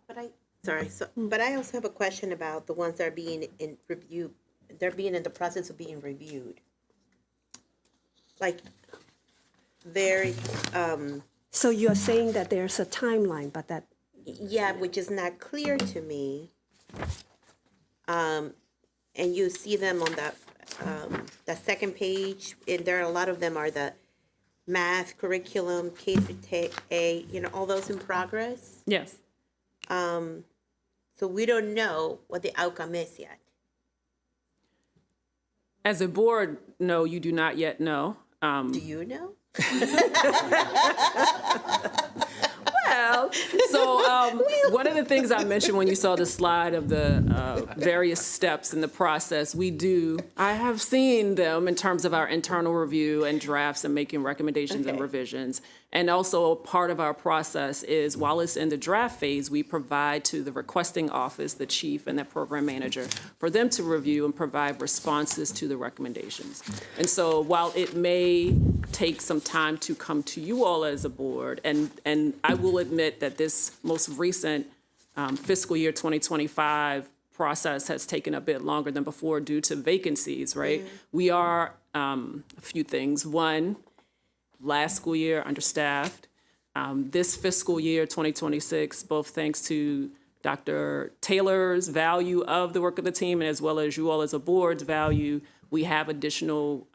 But I also have a question about the ones that are being in review. They're being in the process of being reviewed. Like, there. So you're saying that there's a timeline, but that. Yeah, which is not clear to me. And you see them on the second page, and there are a lot of them are the math curriculum, K through A, all those in progress. Yes. So we don't know what the outcome is yet. As a board, no, you do not yet know. Do you know? Well, so one of the things I mentioned when you saw the slide of the various steps in the process, I have seen them in terms of our internal review and drafts and making recommendations and revisions. And also part of our process is while it's in the draft phase, we provide to the requesting office, the chief and the program manager, for them to review and provide responses to the recommendations. And so while it may take some time to come to you all as a board, and I will admit that this most recent fiscal year 2025 process has taken a bit longer than before due to vacancies, right? We are a few things. One, last school year, understaffed. This fiscal year, 2026, both thanks to Dr. Taylor's value of the work of the team and as well as you all as a board's value, we have additional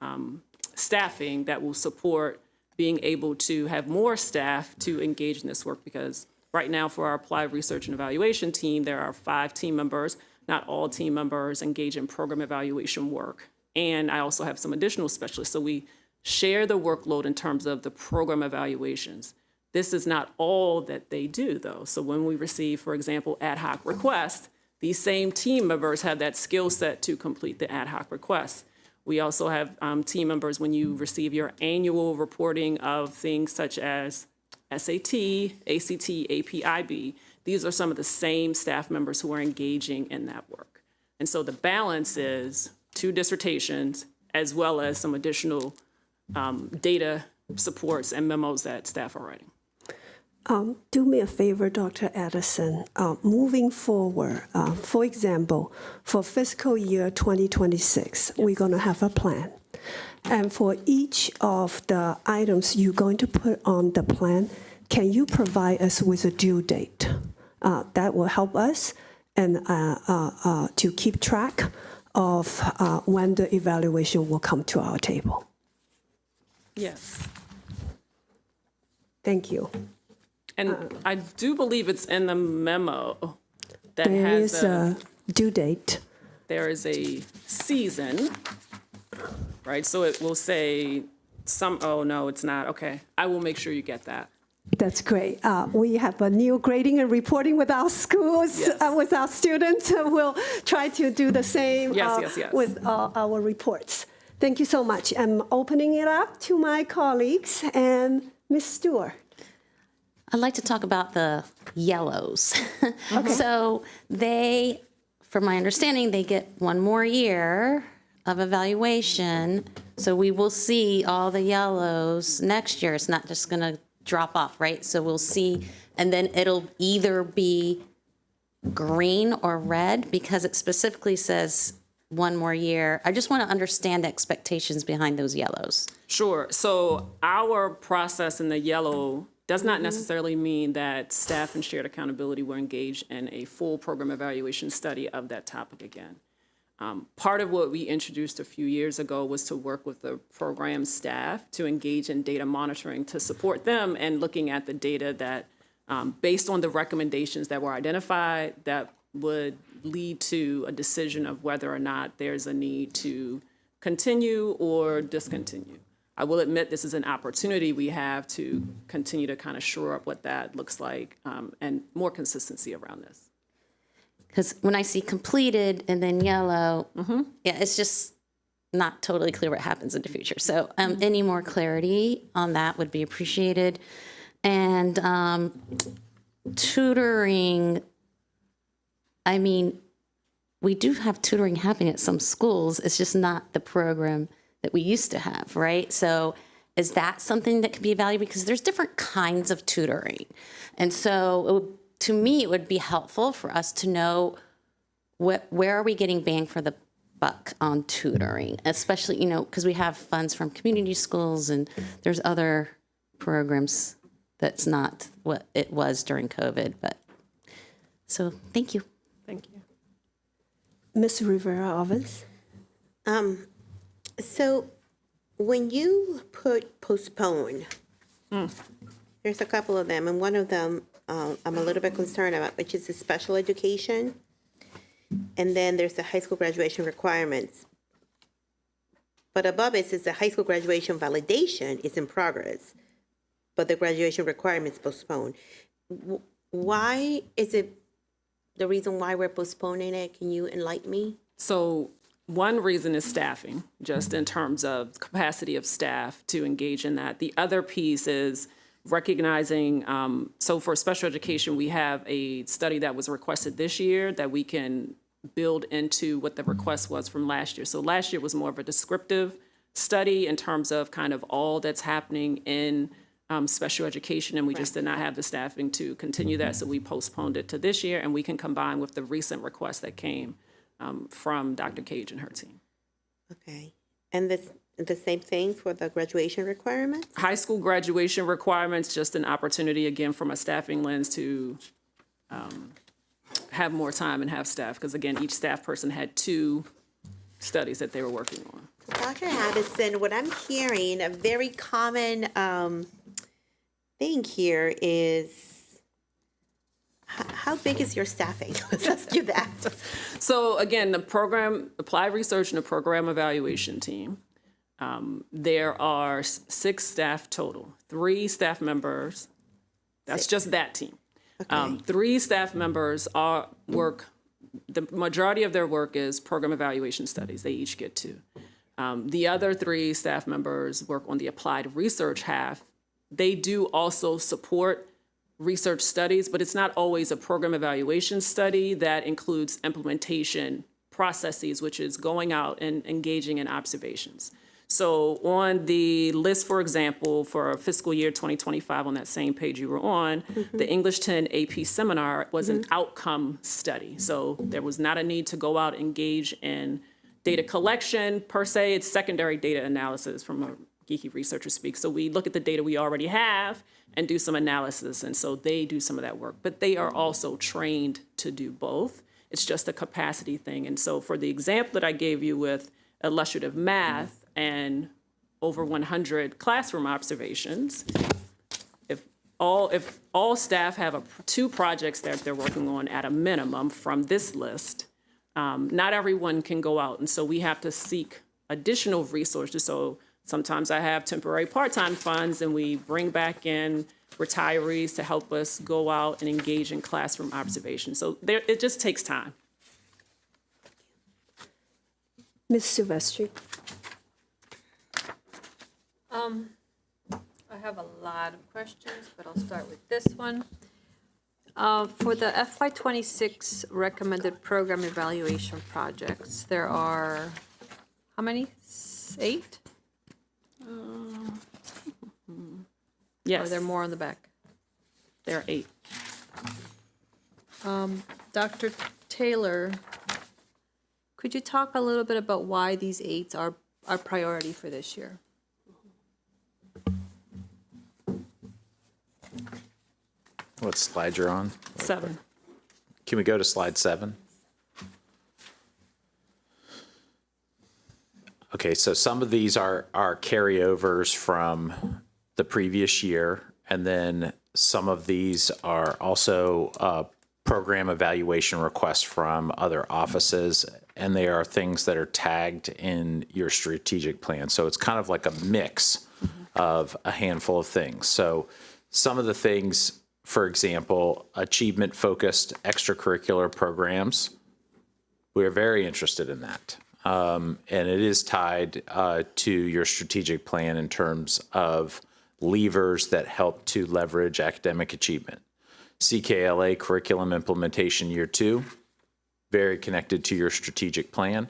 staffing that will support being able to have more staff to engage in this work, because right now for our applied research and evaluation team, there are 5 team members. Not all team members engage in program evaluation work. And I also have some additional specialists. So we share the workload in terms of the program evaluations. This is not all that they do, though. So when we receive, for example, ad hoc requests, these same team members have that skill set to complete the ad hoc requests. We also have team members when you receive your annual reporting of things such as SAT, ACT, APIB. These are some of the same staff members who are engaging in that work. And so the balance is 2 dissertations as well as some additional data supports and memos that staff are writing. Do me a favor, Dr. Addison. Moving forward, for example, for fiscal year 2026, we're going to have a plan. And for each of the items you're going to put on the plan, can you provide us with a due date? That will help us and to keep track of when the evaluation will come to our table? Yes. Thank you. And I do believe it's in the memo that There has is a due date. there is a season, right? So it will say oh no, it's not. Okay, I will make sure you get that. That's great. We have a new grading and reporting with our schools, Yes. with our students. We'll try to do the same Yes. with our reports. Thank you so much. I'm opening it up to my colleagues and Ms. Stewart. I'd like to talk about the yellows. So they, from my understanding, they get one more year of evaluation. So we will see all the yellows next year. It's not just going to drop off, right? So we'll see, and then it'll either be green or red because it specifically says one more year. I just want to understand the expectations behind those yellows. Sure. So our process in the yellow does not necessarily mean that staff and shared accountability were engaged in a full program evaluation study of that topic again. Part of what we introduced a few years ago was to work with the program staff to engage in data monitoring to support them and looking at the data that, based on the recommendations that were identified, that would lead to a decision of whether or not there's a need to continue or discontinue. I will admit this is an opportunity we have to continue to kind of shore up what that looks like and more consistency around this. Because when I see completed and then yellow, yeah, it's just not totally clear what happens in the future. So any more clarity on that would be appreciated. And tutoring, I mean, we do have tutoring happening at some schools. It's just not the program that we used to have, right? So is that something that can be evaluated? Because there's different kinds of tutoring. And so to me, it would be helpful for us to know where are we getting bang for the buck on tutoring, especially, because we have funds from community schools and there's other programs that's not what it was during COVID. But so thank you. Thank you. Ms. Rivera-Ovens. So when you put postpone, there's a couple of them, and one of them I'm a little bit concerned about, which is the special education. And then there's the high school graduation requirements. But above it says the high school graduation validation is in progress, but the graduation requirements postponed. Why is it the reason why we're postponing it? Can you enlighten me? So one reason is staffing, just in terms of capacity of staff to engage in that. The other piece is recognizing, so for special education, we have a study that was requested this year that we can build into what the request was from last year. So last year was more of a descriptive study in terms of kind of all that's happening in special education, and we just did not have the staffing to continue that, so we postponed it to this year, and we can combine with the recent request that came from Dr. Cage and her team. Okay. And the same thing for the graduation requirements? High school graduation requirements, just an opportunity, again, from a staffing lens to have more time and have staff, because, again, each staff person had 2 studies that they were working on. Dr. Addison, what I'm hearing, a very common thing here is, how big is your staffing? Let's ask you that. So again, the program, applied research and the program evaluation team, there are 6 staff total, 3 staff members. That's just that team. Okay. 3 staff members the majority of their work is program evaluation studies. They each get 2. The other 3 staff members work on the applied research half. They do also support research studies, but it's not always a program evaluation study that includes implementation processes, which is going out and engaging in observations. So on the list, for example, for fiscal year 2025, on that same page you were on, the English 10 AP seminar was an outcome study. So there was not a need to go out and engage in data collection per se. It's secondary data analysis from a geeky researcher speak. So we look at the data we already have and do some analysis. And so they do some of that work, but they are also trained to do both. It's just a capacity thing. And so for the example that I gave you with illustrative math and over 100 classroom observations, if all staff have two projects that they're working on at a minimum from this list, not everyone can go out. And so we have to seek additional resources. So sometimes I have temporary part-time funds, and we bring back in retirees to help us go out and engage in classroom observation. So it just takes time. Ms. Silvestri. I have a lot of questions, but I'll start with this one. For the FY26 recommended program evaluation projects, there are, how many? 8? Yes. Or are there more on the back? There are 8. Dr. Taylor, could you talk a little bit about why these 8 are our priority for this year? What slide you're on? 7. Can we go to slide 7? Okay, so some of these are carryovers from the previous year, and then some of these are also program evaluation requests from other offices, and they are things that are tagged in your strategic plan. So it's kind of like a mix of a handful of things. So some of the things, for example, achievement-focused extracurricular programs, we're very interested in that. And it is tied to your strategic plan in terms of levers that help to leverage academic achievement. CKLA curriculum implementation year 2, very connected to your strategic plan.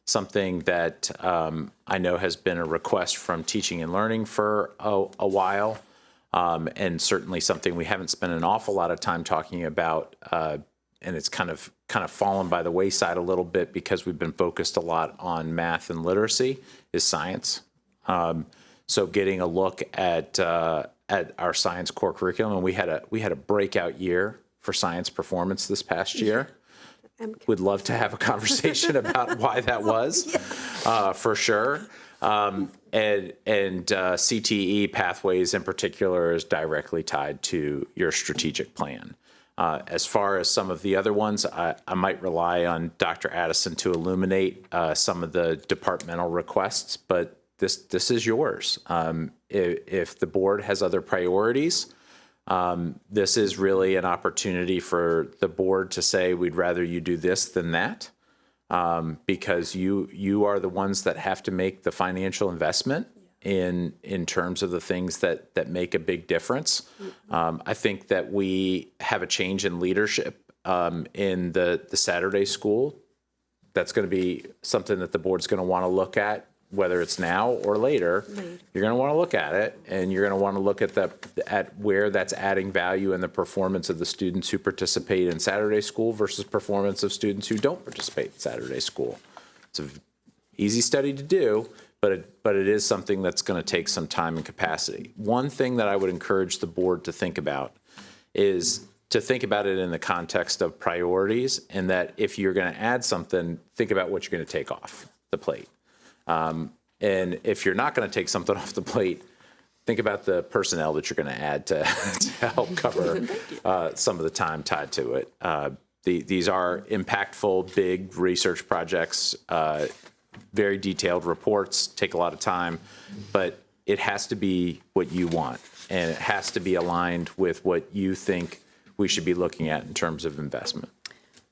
Something that I know has been a request from teaching and learning for a while, and certainly something we haven't spent an awful lot of time talking about, and it's kind of fallen by the wayside a little bit because we've been focused a lot on math and literacy, is science. So getting a look at our science core curriculum, and we had a breakout year for science performance this past year. We'd love to have a conversation about why that was, for sure. And CTE pathways in particular is directly tied to your strategic plan. As far as some of the other ones, I might rely on Dr. Addison to illuminate some of the departmental requests, but this is yours. If the board has other priorities, this is really an opportunity for the board to say, we'd rather you do this than that, because you are the ones that have to make the financial investment in terms of the things that make a big difference. I think that we have a change in leadership in the Saturday school. That's going to be something that the board's going to want to look at, whether it's now or later. You're going to want to look at it, and you're going to want to look at where that's adding value in the performance of the students who participate in Saturday school versus performance of students who don't participate in Saturday school. It's an easy study to do, but it is something that's going to take some time and capacity. One thing that I would encourage the board to think about is to think about it in the context of priorities, and that if you're going to add something, think about what you're going to take off the plate. And if you're not going to take something off the plate, think about the personnel that you're going to add to help cover some of the time tied to it. These are impactful, big research projects, very detailed reports, take a lot of time, but it has to be what you want, and it has to be aligned with what you think we should be looking at in terms of investment.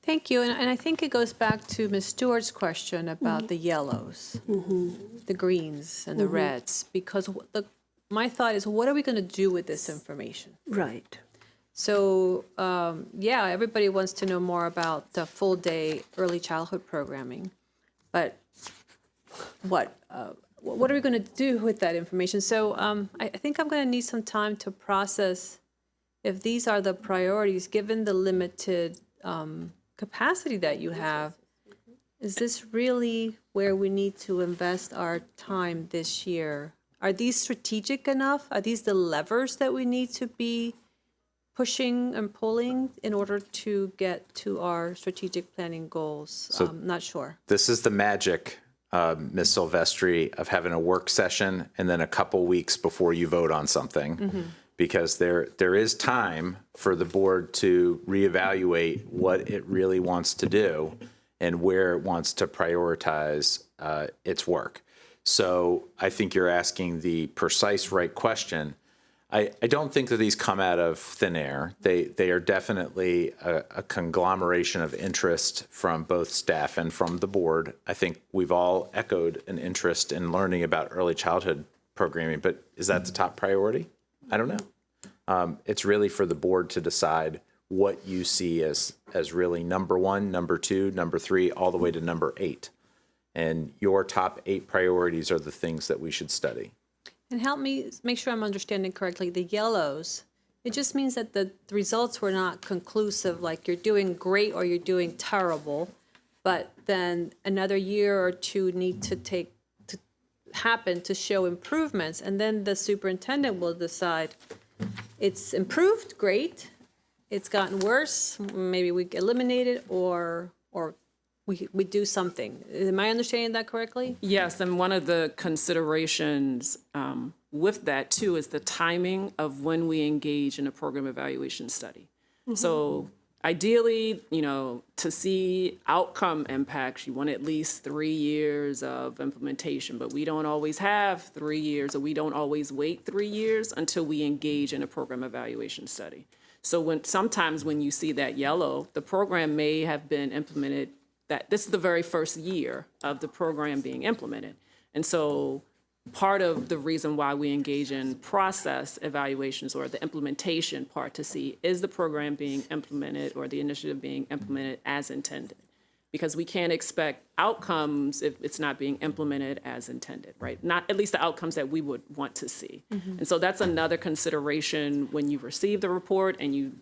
Thank you. And I think it goes back to Ms. Stewart's question about the yellows, the greens, and the reds, because my thought is, what are we going to do with this information? Right. So, yeah, everybody wants to know more about the full-day early childhood programming, but what are we going to do with that information? So I think I'm going to need some time to process if these are the priorities, given the limited capacity that you have. Is this really where we need to invest our time this year? Are these strategic enough? Are these the levers that we need to be pushing and pulling in order to get to our strategic planning goals? So Not sure. This is the magic, Ms. Silvestri, of having a work session and then a couple weeks before you vote on something. Because there is time for the board to reevaluate what it really wants to do and where it wants to prioritize its work. So I think you're asking the precise right question. I don't think that these come out of thin air. They are definitely a conglomeration of interest from both staff and from the board. I think we've all echoed an interest in learning about early childhood programming, but is that the top priority? I don't know. It's really for the board to decide what you see as really number 1, number 2, number 3, all the way to number 8. And your top 8 priorities are the things that we should study. And help me make sure I'm understanding correctly. The yellows, it just means that the results were not conclusive, like you're doing great or you're doing terrible, but then another year or two need to happen to show improvements, and then the superintendent will decide it's improved, great, it's gotten worse, maybe we eliminate it, or we do something. Am I understanding that correctly? Yes, and one of the considerations with that too is the timing of when we engage in a program evaluation study. So ideally, to see outcome impacts, you want at least 3 years of implementation, but we don't always have 3 years, or we don't always wait 3 years until we engage in a program evaluation study. So sometimes when you see that yellow, the program may have been implemented, that this is the very first year of the program being implemented. And so part of the reason why we engage in process evaluations, or the implementation part, to see is the program being implemented or the initiative being implemented as intended. Because we can't expect outcomes if it's not being implemented as intended, right? Not at least the outcomes that we would want to see. And so that's another consideration when you receive the report, and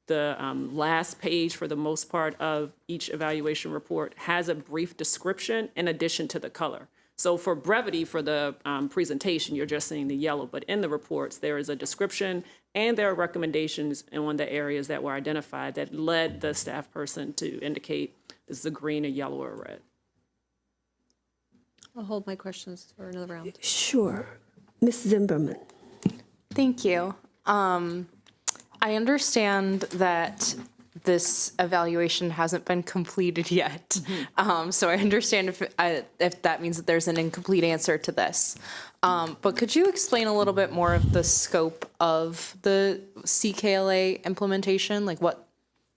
the last page, for the most part, of each evaluation report has a brief description in addition to the color. So for brevity, for the presentation, you're just seeing the yellow, but in the reports, there is a description and there are recommendations in one of the areas that were identified that led the staff person to indicate this is a green, a yellow, or red. I'll hold my questions for another round. Sure. Ms. Zimmerman. Thank you. I understand that this evaluation hasn't been completed yet. So I understand if that means that there's an incomplete answer to this. But could you explain a little bit more of the scope of the CKLA implementation? Like what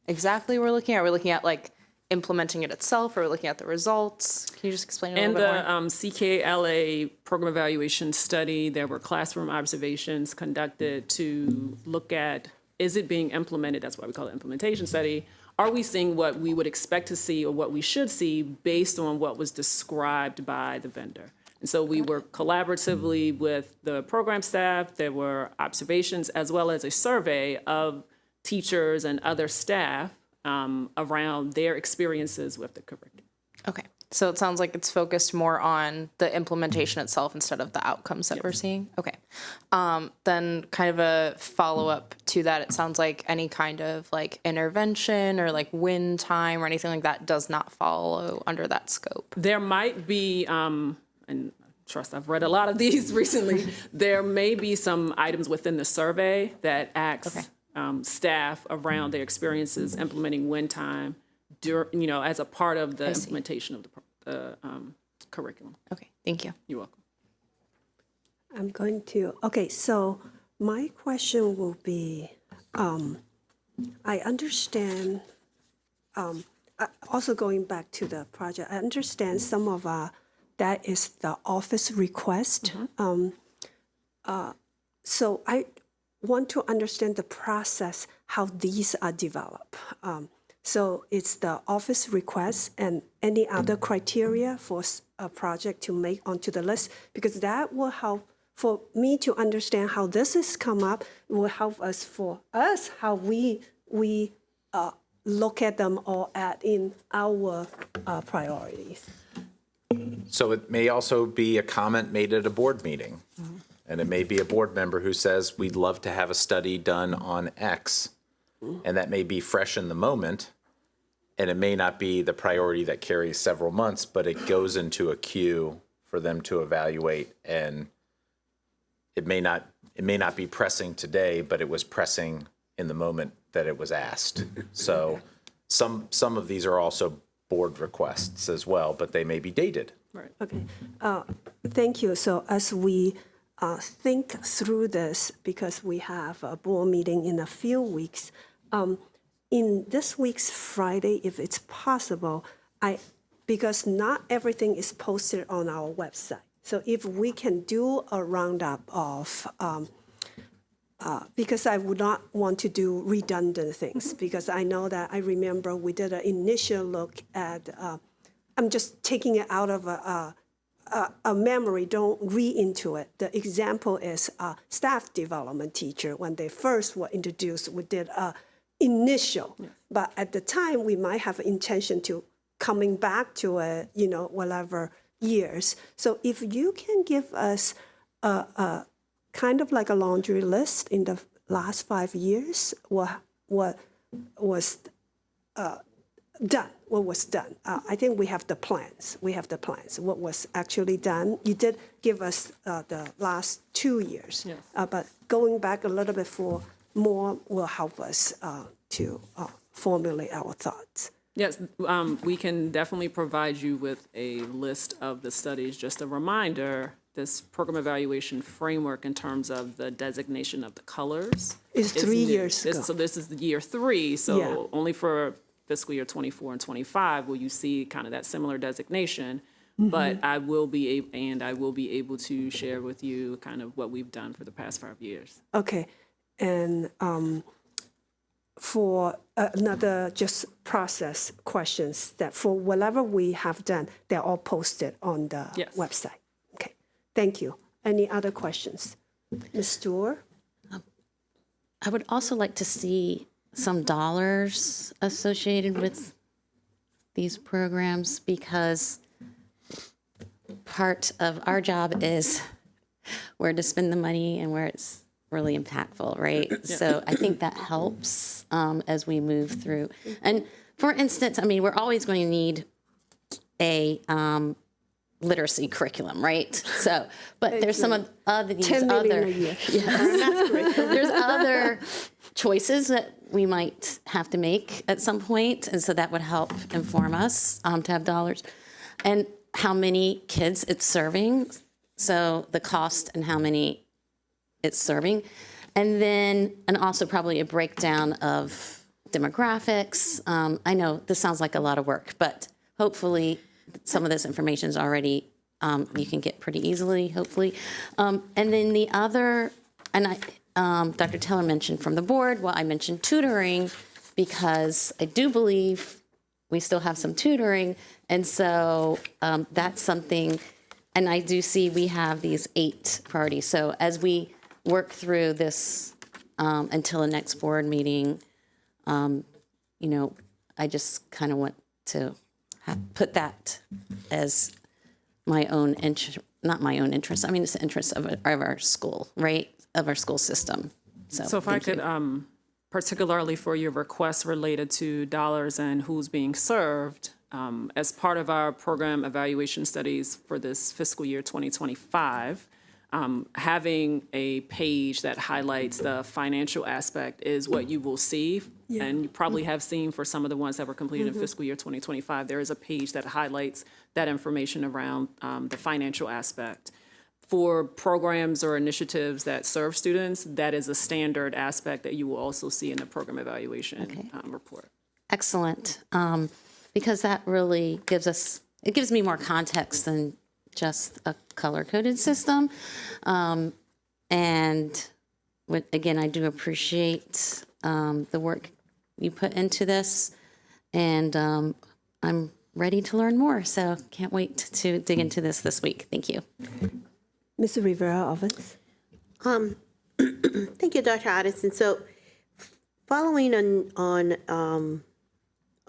exactly we're looking at? Are we looking at like implementing it itself, or are we looking at the results? Can you just explain it a little bit more? In the CKLA program evaluation study, there were classroom observations conducted to look at, is it being implemented? That's why we call it implementation study. Are we seeing what we would expect to see or what we should see based on what was described by the vendor? And so we worked collaboratively with the program staff. There were observations as well as a survey of teachers and other staff around their experiences with the curriculum. Okay. So it sounds like it's focused more on the implementation itself instead of the outcomes that we're seeing. Okay. Then kind of a follow-up to that, it sounds like any kind of like intervention or like win time or anything like that does not follow under that scope. There might be, and trust I've read a lot of these recently, there may be some items within the survey that asks staff around their experiences implementing win time, as a part of the implementation of the curriculum. Okay, thank you. You're welcome. I'm going to, okay, so my question will be, I understand, also going back to the project, I understand some of that is the office request. So I want to understand the process, how these are developed. So it's the office request and any other criteria for a project to make onto the list, because that will help for me to understand how this has come up. It will help us how we look at them or add in our priorities. So it may also be a comment made at a board meeting. And it may be a board member who says, we'd love to have a study done on X. And that may be fresh in the moment, and it may not be the priority that carries several months, but it goes into a queue for them to evaluate, and it may not be pressing today, but it was pressing in the moment that it was asked. So some of these are also board requests as well, but they may be dated. Right. Okay. Thank you. So as we think through this, because we have a board meeting in a few weeks, in this week's Friday, if it's possible, because not everything is posted on our website. So if we can do a roundup of, because I would not want to do redundant things, because I know that I remember we did an initial look at, I'm just taking it out of a memory, don't read into it. The example is staff development teacher. When they first were introduced, we did a initial, but at the time we might have intention to coming back to it, whatever years. So if you can give us a kind of like a laundry list in the last 5 years, what was done. What was done? I think we have the plans. What was actually done? You did give us the last 2 years, Yes. But going back a little bit for more will help us to formulate our thoughts. Yes, we can definitely provide you with a list of the studies. Just a reminder, this program evaluation framework in terms of the designation of the colors It's 3 years ago. So this is the year 3, so Yeah. only for fiscal year 24 and 25 will you see kind of that similar designation. Mm-hmm. But I will be able to share with you kind of what we've done for the past 5 years. Okay, and for another just process questions, that for whatever we have done, they're all posted on the Yes. website. Okay, thank you. Any other questions? Ms. Stewart? I would also like to see some dollars associated with these programs, because part of our job is where to spend the money and where it's really impactful, right? So I think that helps as we move through. And for instance, I mean, we're always going to need a literacy curriculum, right? So, but there's some of these 10 million other, a year. there's other choices that we might have to make at some point, and so that would help inform us to have dollars. And how many kids it's serving, so the cost and how many it's serving. And also probably a breakdown of demographics. I know this sounds like a lot of work, but hopefully some of this information is already, you can get pretty easily, hopefully. And then the other, and Dr. Taylor mentioned from the board, well, I mentioned tutoring, because I do believe we still have some tutoring. And so that's something, and I do see we have these 8 priorities. So as we work through this until the next board meeting, I just kind of want to put that as my own interest, not my own interest. I mean, it's the interest of our school, right? Of our school system. So if I could, particularly for your requests related to dollars and who's being served, as part of our program evaluation studies for this fiscal year 2025, having a page that highlights the financial aspect is what you will see. Yeah. And you probably have seen for some of the ones that were completed in fiscal year 2025, there is a page that highlights that information around the financial aspect. For programs or initiatives that serve students, that is a standard aspect that you will also see in the program evaluation report. Excellent, because that really gives me more context than just a color-coded system. And again, I do appreciate the work you put into this, and I'm ready to learn more, so can't wait to dig into this week. Thank you. Ms. Rivera-Ovens? Thank you, Dr. Addison. So following on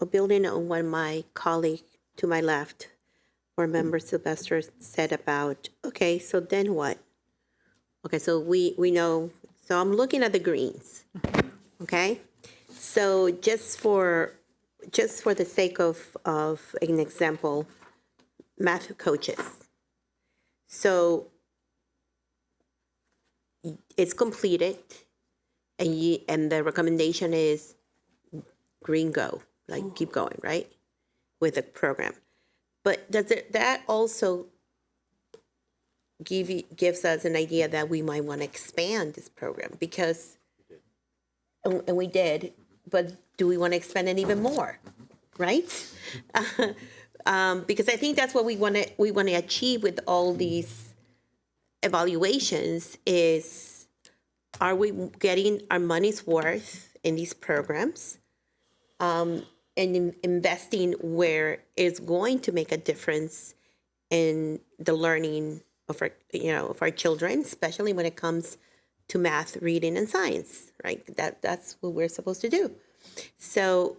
or building on what my colleague to my left, board member Sylvester, said about, okay, so then what? Okay, so we know, so I'm looking at the greens, okay? So just for the sake of an example, math coaches. So it's completed, and the recommendation is green go, like keep going, right, with the program. But that also gives us an idea that we might want to expand this program because, and we did, but do we want to expand it even more, right? Because I think that's what we want to achieve with all these evaluations is, are we getting our money's worth in these programs, and investing where it's going to make a difference in the learning of our children, especially when it comes to math, reading, and science, right? That's what we're supposed to do. So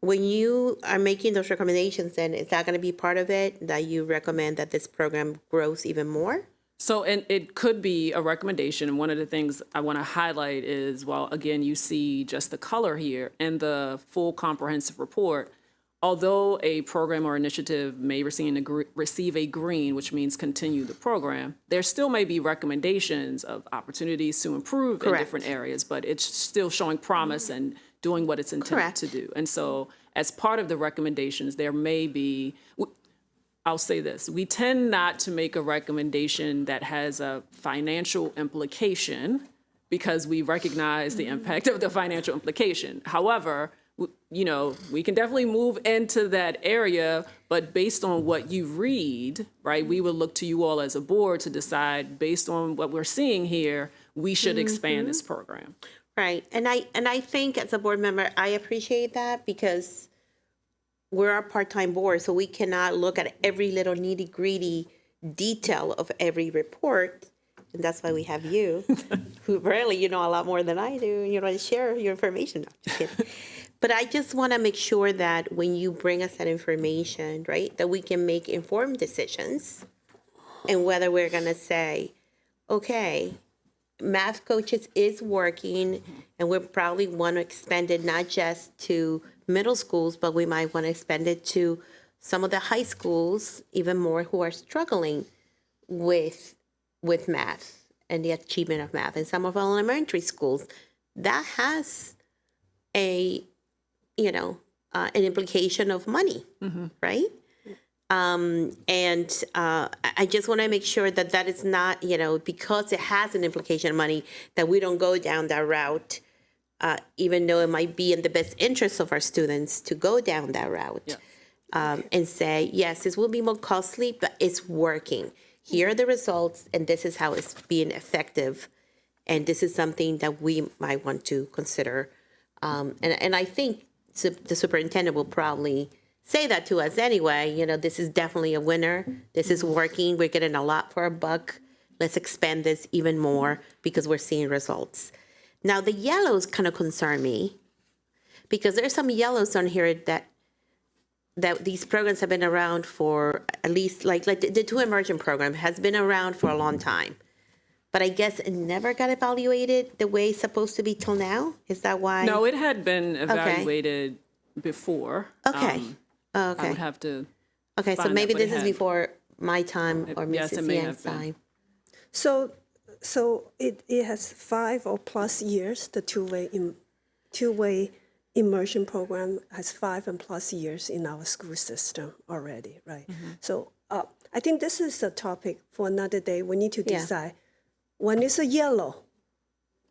when you are making those recommendations, then is that going to be part of it, that you recommend that this program grows even more? So, and it could be a recommendation. And one of the things I want to highlight is, while again, you see just the color here in the full comprehensive report, although a program or initiative may receive a green, which means continue the program, there still may be recommendations of opportunities to improve in different areas, but it's still showing promise and doing what it's intended to do. And so as part of the recommendations, there may be, I'll say this, we tend not to make a recommendation that has a financial implication because we recognize the impact of the financial implication. However, we can definitely move into that area, but based on what you read, right, we will look to you all as a board to decide, based on what we're seeing here, we should expand this program. Right. And I think as a board member, I appreciate that because we're a part-time board, so we cannot look at every little nitty-gritty detail of every report. And that's why we have you, who really, a lot more than I do. You know, to share your information. No, just kidding. But I just want to make sure that when you bring us that information, right, that we can make informed decisions and whether we're going to say, okay, math coaches is working, and we probably want to expand it not just to middle schools, but we might want to expand it to some of the high schools, even more, who are struggling with math and the achievement of math. And some of our elementary schools, that has an implication of money, right? And I just want to make sure that is not, because it has an implication of money, that we don't go down that route, even though it might be in the best interest of our students to go down that route, and say, yes, this will be more costly, but it's working. Here are the results, and this is how it's being effective. And this is something that we might want to consider. And I think the superintendent will probably say that to us anyway. This is definitely a winner. This is working. We're getting a lot for a buck. Let's expand this even more because we're seeing results. Now, the yellows kind of concern me because there's some yellows on here that these programs have been around for at least, like the Two Immersion program has been around for a long time. But I guess it never got evaluated the way it's supposed to be till now? Is that why? No, it had been evaluated before. Okay. I would have to. Okay, so maybe this is before my time or Yes, it Mrs. may Yan's have been. time. So it has 5 or plus years. The two-way immersion program has 5 and plus years in our school system already, right? So I think this is a topic for another day. We need to decide when it's a yellow.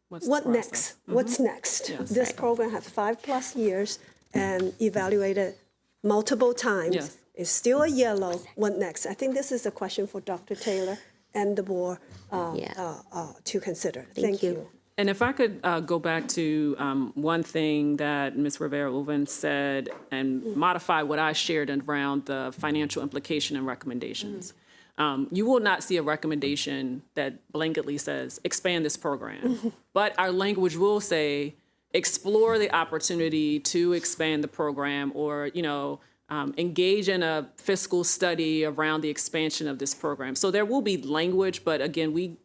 What next? What's next? Yes. This program has 5 plus years and evaluated multiple times. Yes. It's still a yellow. What next? I think this is a question for Dr. Taylor and the board to consider. Thank you. And if I could go back to one thing that Ms. Rivera-Oven said and modify what I shared around the financial implication and recommendations. You will not see a recommendation that blanketly says, expand this program. But our language will say, explore the opportunity to expand the program or, engage in a fiscal study around the expansion of this program. So there will be language, but again, we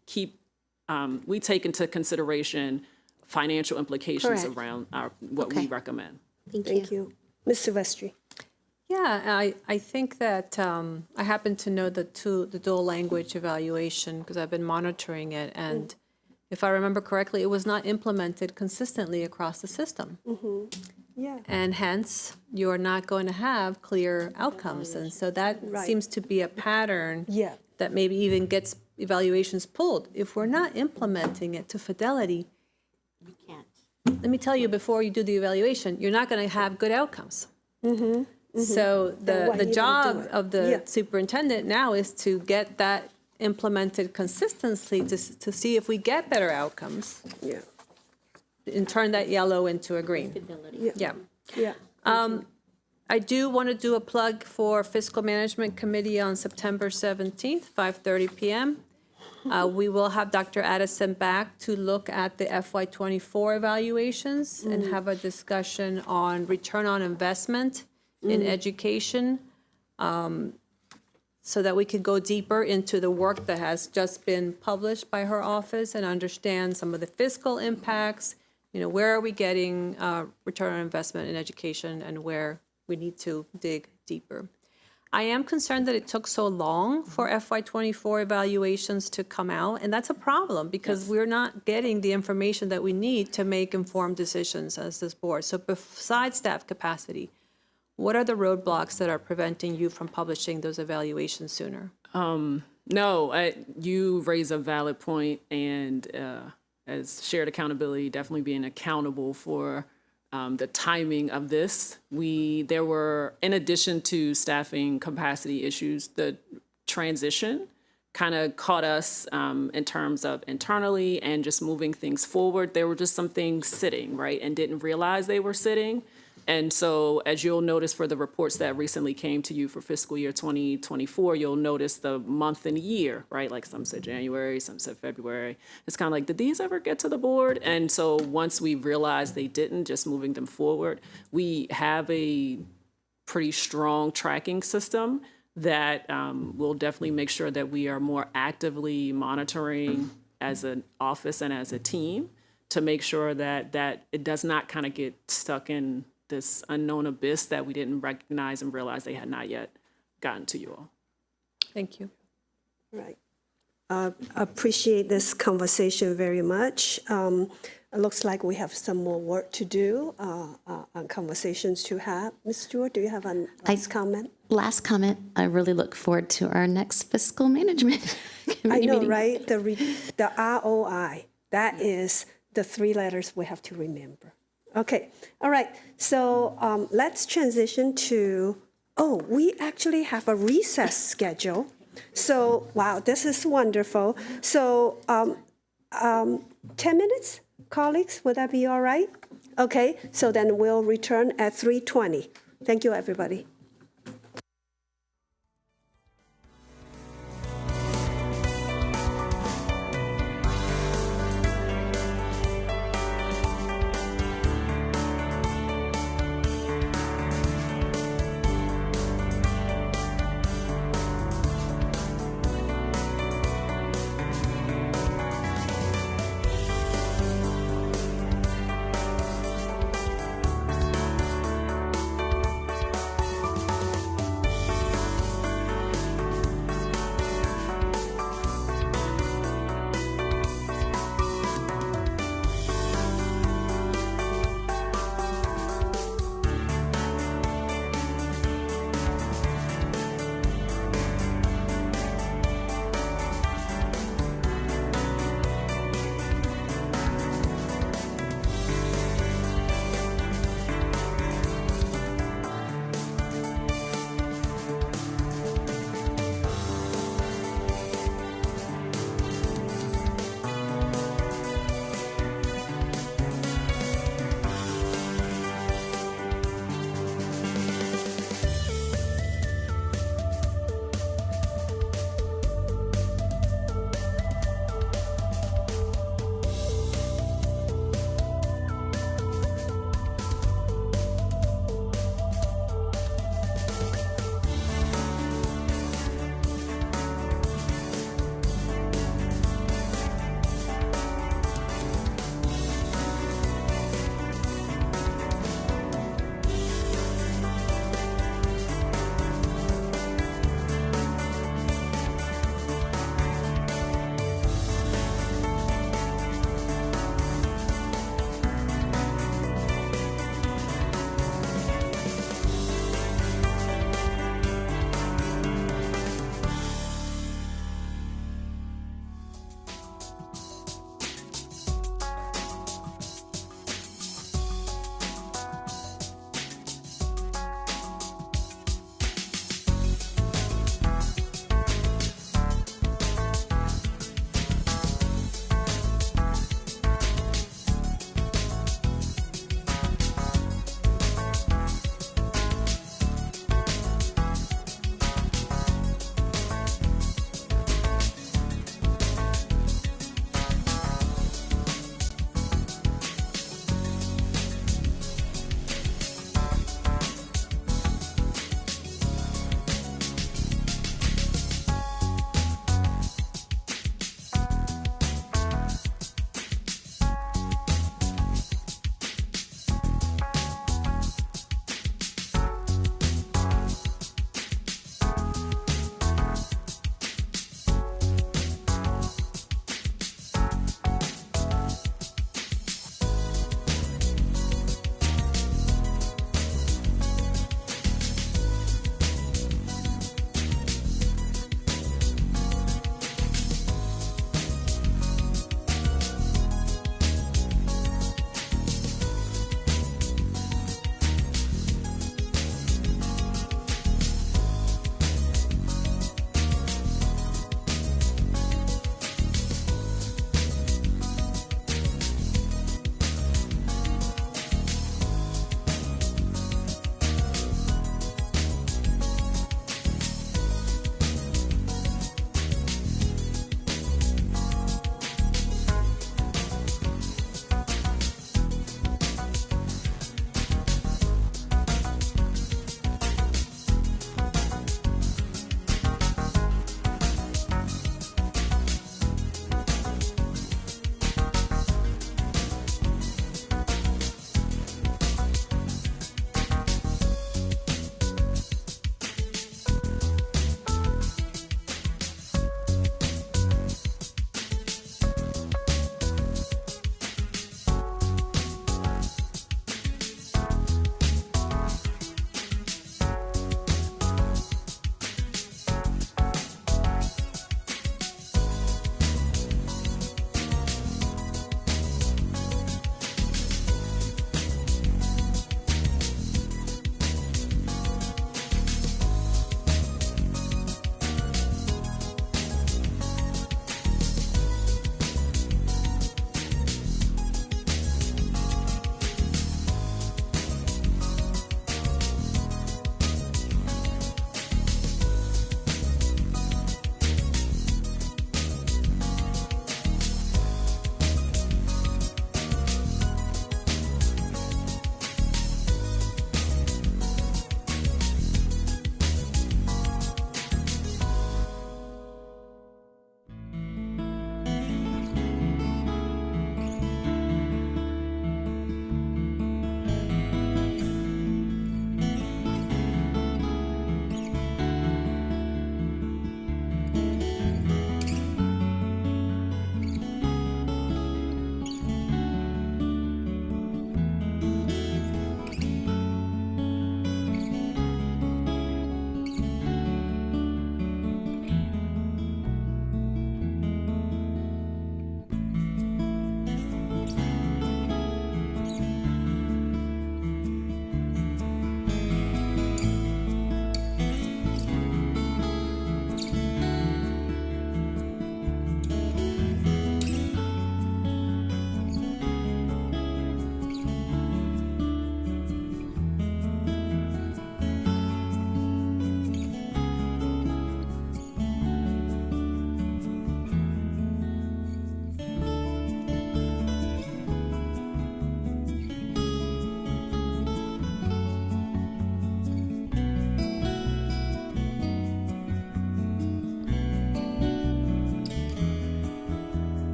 take into consideration financial implications Correct. around what we recommend. Thank you. Ms. Silvestri. Yeah, I think that I happen to know the dual language evaluation because I've been monitoring it. And if I remember correctly, it was not implemented consistently across the system. Yeah. And hence, you're not going to have clear outcomes. And so that seems to be a pattern that maybe even gets evaluations pulled. If we're not implementing it to fidelity, We can't. let me tell you, before you do the evaluation, you're not going to have good outcomes. So Then why the you don't job do it? of the superintendent now is to get that implemented consistently to see if we get better outcomes Yeah. and turn that yellow into a green. Yeah. Yeah. I do want to do a plug for Fiscal Management Committee on September 17th, 5:30 p.m. We will have Dr. Addison back to look at the FY24 evaluations and have a discussion on return on investment in education, so that we could go deeper into the work that has just been published by her office and understand some of the fiscal impacts. Where are we getting return on investment in education and where we need to dig deeper. I am concerned that it took so long for FY24 evaluations to come out, and that's a problem because we're not getting the information that we need to make informed decisions as this board. So besides staff capacity, what are the roadblocks that are preventing you from publishing those evaluations sooner? No, you raise a valid point, and as shared accountability, definitely being accountable for the timing of this. There were, in addition to staffing capacity issues, the transition kind of caught us in terms of internally and just moving things forward. There were just some things sitting, right, and didn't realize they were sitting. And so as you'll notice for the reports that recently came to you for fiscal year 2024, you'll notice the month and year, right? Like some said January, some said February. It's kind of like, did these ever get to the board? And so once we realized they didn't, just moving them forward, we have a pretty strong tracking system that will definitely make sure that we are more actively monitoring as an office and as a team to make sure that it does not kind of get stuck in this unknown abyss that we didn't recognize and realize they had not yet gotten to you all. Thank you. Right. Appreciate this conversation very much. It looks like we have some more work to do, conversations to have. Ms. Stewart, do you have a last comment? Last comment, I really look forward to our next fiscal management committee I know, meeting. right? The ROI, that is the three letters we have to remember. Okay, all right. So let's transition to, we actually have a recess schedule. So, wow, this is wonderful. So 10 minutes, colleagues, would that be all right? Okay, so then we'll return at 3:20. Thank you, everybody.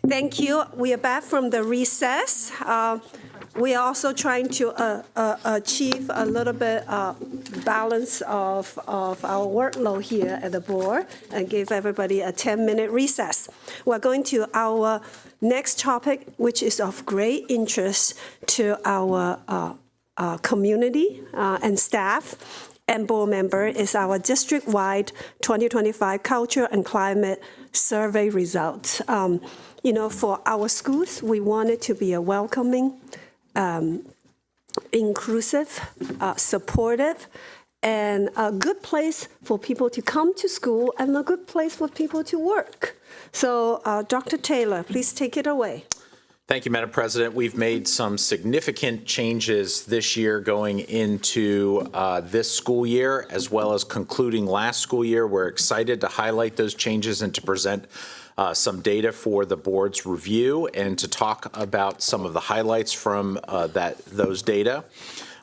Thank you. We are back from the recess. We are also trying to achieve a little bit balance of our workload here at the board and give everybody a 10-minute recess. We're going to our next topic, which is of great interest to our community and staff and board member, is our district-wide 2025 Culture and Climate Survey results. You know, for our schools, we want it to be a welcoming, inclusive, supportive, and a good place for people to come to school and a good place for people to work. So, Dr. Taylor, please take it away. Thank you, Madam President. We've made some significant changes this year going into this school year, as well as concluding last school year. We're excited to highlight those changes and to present some data for the board's review and to talk about some of the highlights from those data.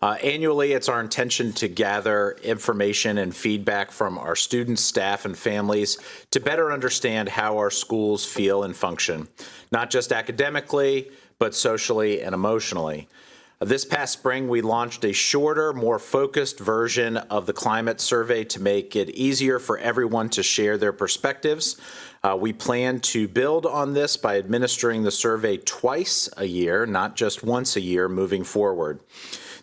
Annually, it's our intention to gather information and feedback from our students, staff, and families to better understand how our schools feel and function, not just academically, but socially and emotionally. This past spring, we launched a shorter, more focused version of the climate survey to make it easier for everyone to share their perspectives. We plan to build on this by administering the survey twice a year, not just once a year, moving forward.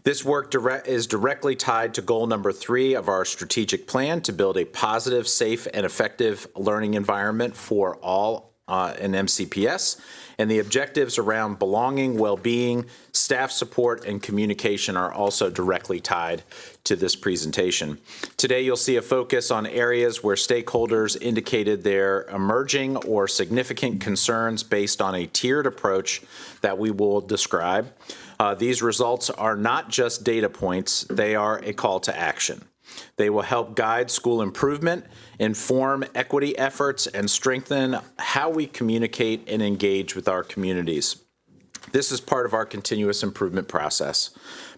This work is directly tied to goal number 3 of our strategic plan to build a positive, safe, and effective learning environment for all in MCPS. And the objectives around belonging, well-being, staff support, and communication are also directly tied to this presentation. Today, you'll see a focus on areas where stakeholders indicated their emerging or significant concerns based on a tiered approach that we will describe. These results are not just data points, they are a call to action. They will help guide school improvement, inform equity efforts, and strengthen how we communicate and engage with our communities. This is part of our continuous improvement process.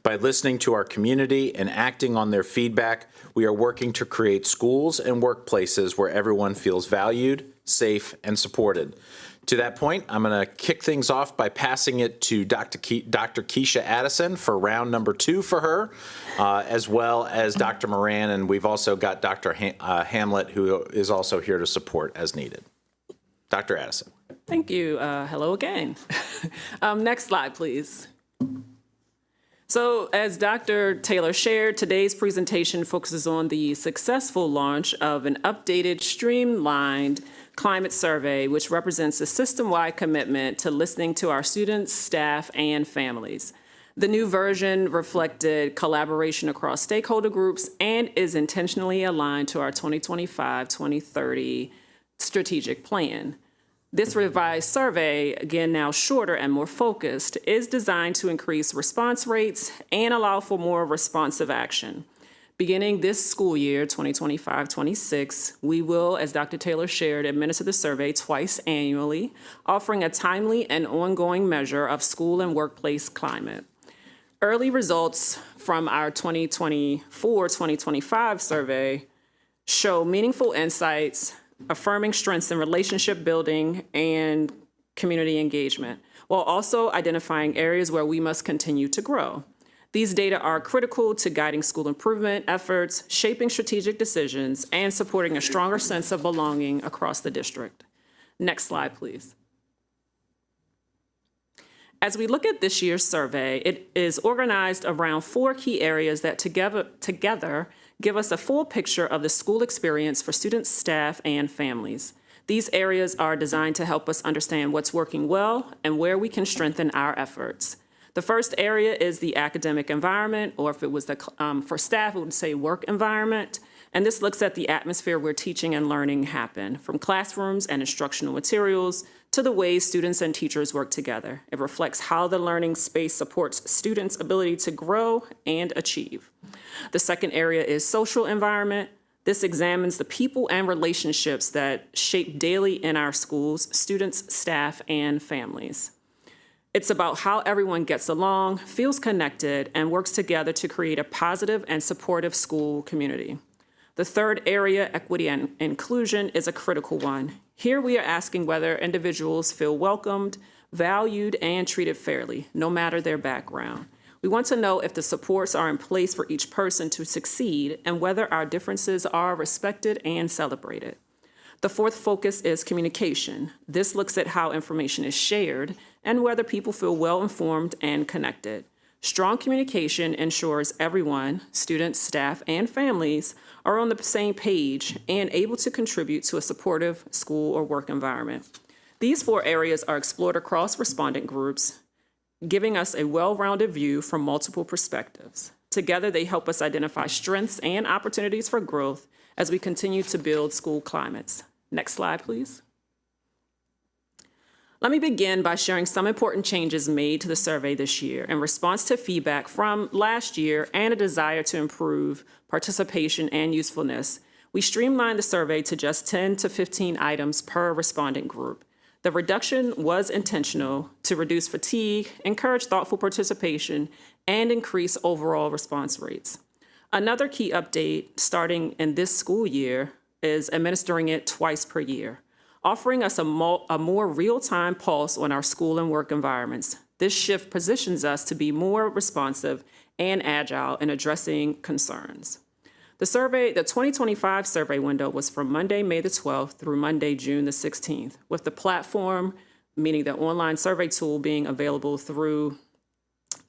By listening to our community and acting on their feedback, we are working to create schools and workplaces where everyone feels valued, safe, and supported. To that point, I'm going to kick things off by passing it to Dr. Keisha Addison for round number 2 for her, as well as Dr. Moran, and we've also got Dr. Hamlet, who is also here to support as needed. Dr. Addison. Thank you. Hello again. Next slide, please. So as Dr. Taylor shared, today's presentation focuses on the successful launch of an updated, streamlined climate survey, which represents a system-wide commitment to listening to our students, staff, and families. The new version reflected collaboration across stakeholder groups and is intentionally aligned to our 2025-2030 strategic plan. This revised survey, again now shorter and more focused, is designed to increase response rates and allow for more responsive action. Beginning this school year, 2025-26, we will, as Dr. Taylor shared, administer the survey twice annually, offering a timely and ongoing measure of school and workplace climate. Early results from our 2024-2025 survey show meaningful insights, affirming strengths in relationship building and community engagement, while also identifying areas where we must continue to grow. These data are critical to guiding school improvement efforts, shaping strategic decisions, and supporting a stronger sense of belonging across the district. Next slide, please. As we look at this year's survey, it is organized around 4 key areas that together give us a full picture of the school experience for students, staff, and families. These areas are designed to help us understand what's working well and where we can strengthen our efforts. The first area is the academic environment, or if it was for staff, it would say work environment. And this looks at the atmosphere where teaching and learning happen, from classrooms and instructional materials to the ways students and teachers work together. It reflects how the learning space supports students' ability to grow and achieve. The second area is social environment. This examines the people and relationships that shape daily in our schools, students, staff, and families. It's about how everyone gets along, feels connected, and works together to create a positive and supportive school community. The third area, equity and inclusion, is a critical one. Here we are asking whether individuals feel welcomed, valued, and treated fairly, no matter their background. We want to know if the supports are in place for each person to succeed and whether our differences are respected and celebrated. The fourth focus is communication. This looks at how information is shared and whether people feel well informed and connected. Strong communication ensures everyone, students, staff, and families, are on the same page and able to contribute to a supportive school or work environment. These 4 areas are explored across respondent groups, giving us a well-rounded view from multiple perspectives. Together, they help us identify strengths and opportunities for growth as we continue to build school climates. Next slide, please. Let me begin by sharing some important changes made to the survey this year in response to feedback from last year and a desire to improve participation and usefulness. We streamlined the survey to just 10 to 15 items per respondent group. The reduction was intentional to reduce fatigue, encourage thoughtful participation, and increase overall response rates. Another key update starting in this school year is administering it twice per year, offering us a more real-time pulse on our school and work environments. This shift positions us to be more responsive and agile in addressing concerns. The 2025 survey window was from Monday, May the 12th through Monday, June the 16th, with the platform, meaning the online survey tool, being available through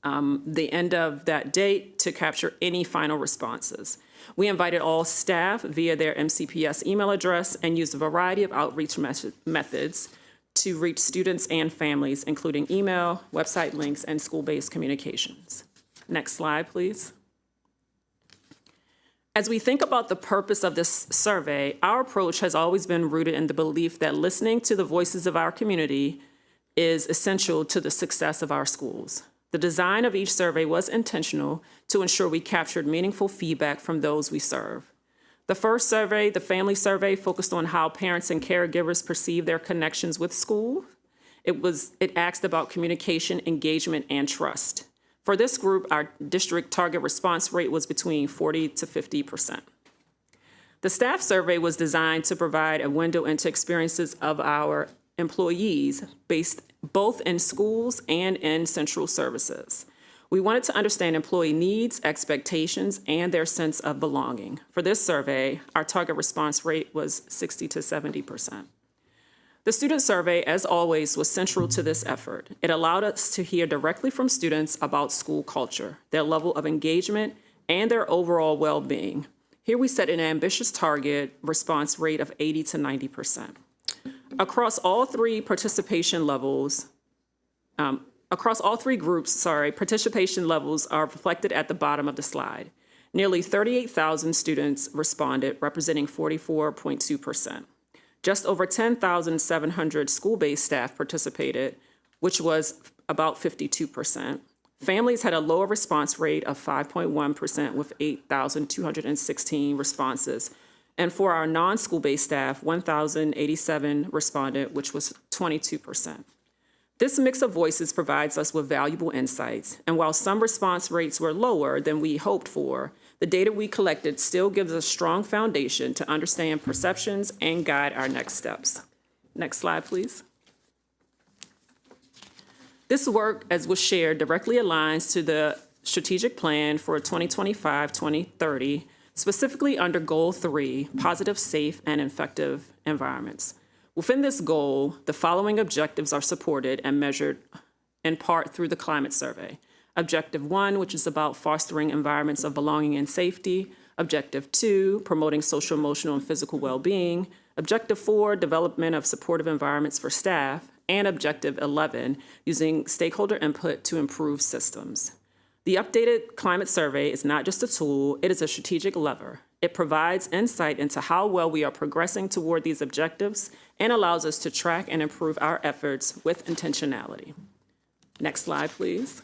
the end of that date to capture any final responses. We invited all staff via their MCPS email address and used a variety of outreach methods to reach students and families, including email, website links, and school-based communications. Next slide, please. As we think about the purpose of this survey, our approach has always been rooted in the belief that listening to the voices of our community is essential to the success of our schools. The design of each survey was intentional to ensure we captured meaningful feedback from those we serve. The first survey, the family survey, focused on how parents and caregivers perceive their connections with school. It asked about communication, engagement, and trust. For this group, our district target response rate was between 40 to 50%. The staff survey was designed to provide a window into experiences of our employees based both in schools and in central services. We wanted to understand employee needs, expectations, and their sense of belonging. For this survey, our target response rate was 60 to 70%. The student survey, as always, was central to this effort. It allowed us to hear directly from students about school culture, their level of engagement, and their overall well-being. Here we set an ambitious target response rate of 80 to 90%. Across all three participation levels, participation levels are reflected at the bottom of the slide. Nearly 38,000 students responded, representing 44.2%. Just over 10,700 school-based staff participated, which was about 52%. Families had a lower response rate of 5.1% with 8,216 responses. And for our non-school-based staff, 1,087 responded, which was 22%. This mix of voices provides us with valuable insights. And while some response rates were lower than we hoped for, the data we collected still gives us a strong foundation to understand perceptions and guide our next steps. Next slide, please. This work, as was shared, directly aligns to the strategic plan for 2025-2030, specifically under Goal 3, Positive, Safe, and Effective Environments. Within this goal, the following objectives are supported and measured in part through the climate survey. Objective 1, which is about fostering environments of belonging and safety. Objective 2, promoting social, emotional, and physical well-being. Objective 4, development of supportive environments for staff. And Objective 11, using stakeholder input to improve systems. The updated climate survey is not just a tool, it is a strategic lever. It provides insight into how well we are progressing toward these objectives and allows us to track and improve our efforts with intentionality. Next slide, please.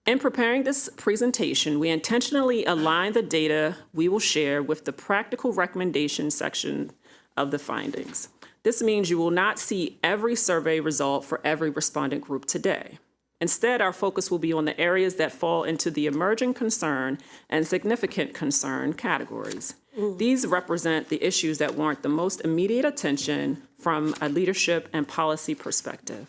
In preparing this presentation, we intentionally align the data we will share with the practical recommendation section of the findings. This means you will not see every survey result for every respondent group today. Instead, our focus will be on the areas that fall into the emerging concern and significant concern categories. These represent the issues that warrant the most immediate attention from a leadership and policy perspective.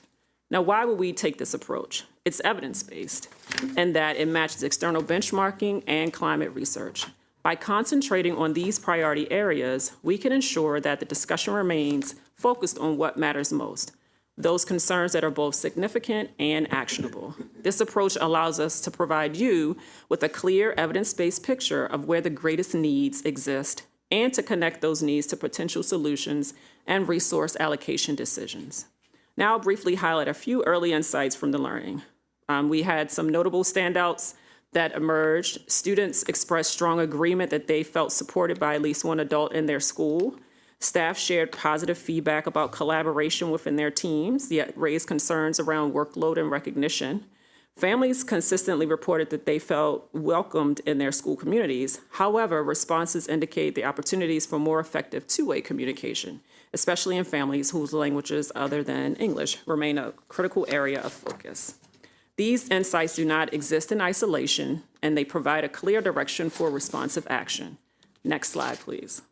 Now, why would we take this approach? It's evidence-based in that it matches external benchmarking and climate research. By concentrating on these priority areas, we can ensure that the discussion remains focused on what matters most, those concerns that are both significant and actionable. This approach allows us to provide you with a clear evidence-based picture of where the greatest needs exist and to connect those needs to potential solutions and resource allocation decisions. Now I'll briefly highlight a few early insights from the learning. We had some notable standouts that emerged. Students expressed strong agreement that they felt supported by at least one adult in their school. Staff shared positive feedback about collaboration within their teams, yet raised concerns around workload and recognition. Families consistently reported that they felt welcomed in their school communities. However, responses indicate the opportunities for more effective two-way communication, especially in families whose languages other than English remain a critical area of focus. These insights do not exist in isolation, and they provide a clear direction for responsive action. Next slide, please.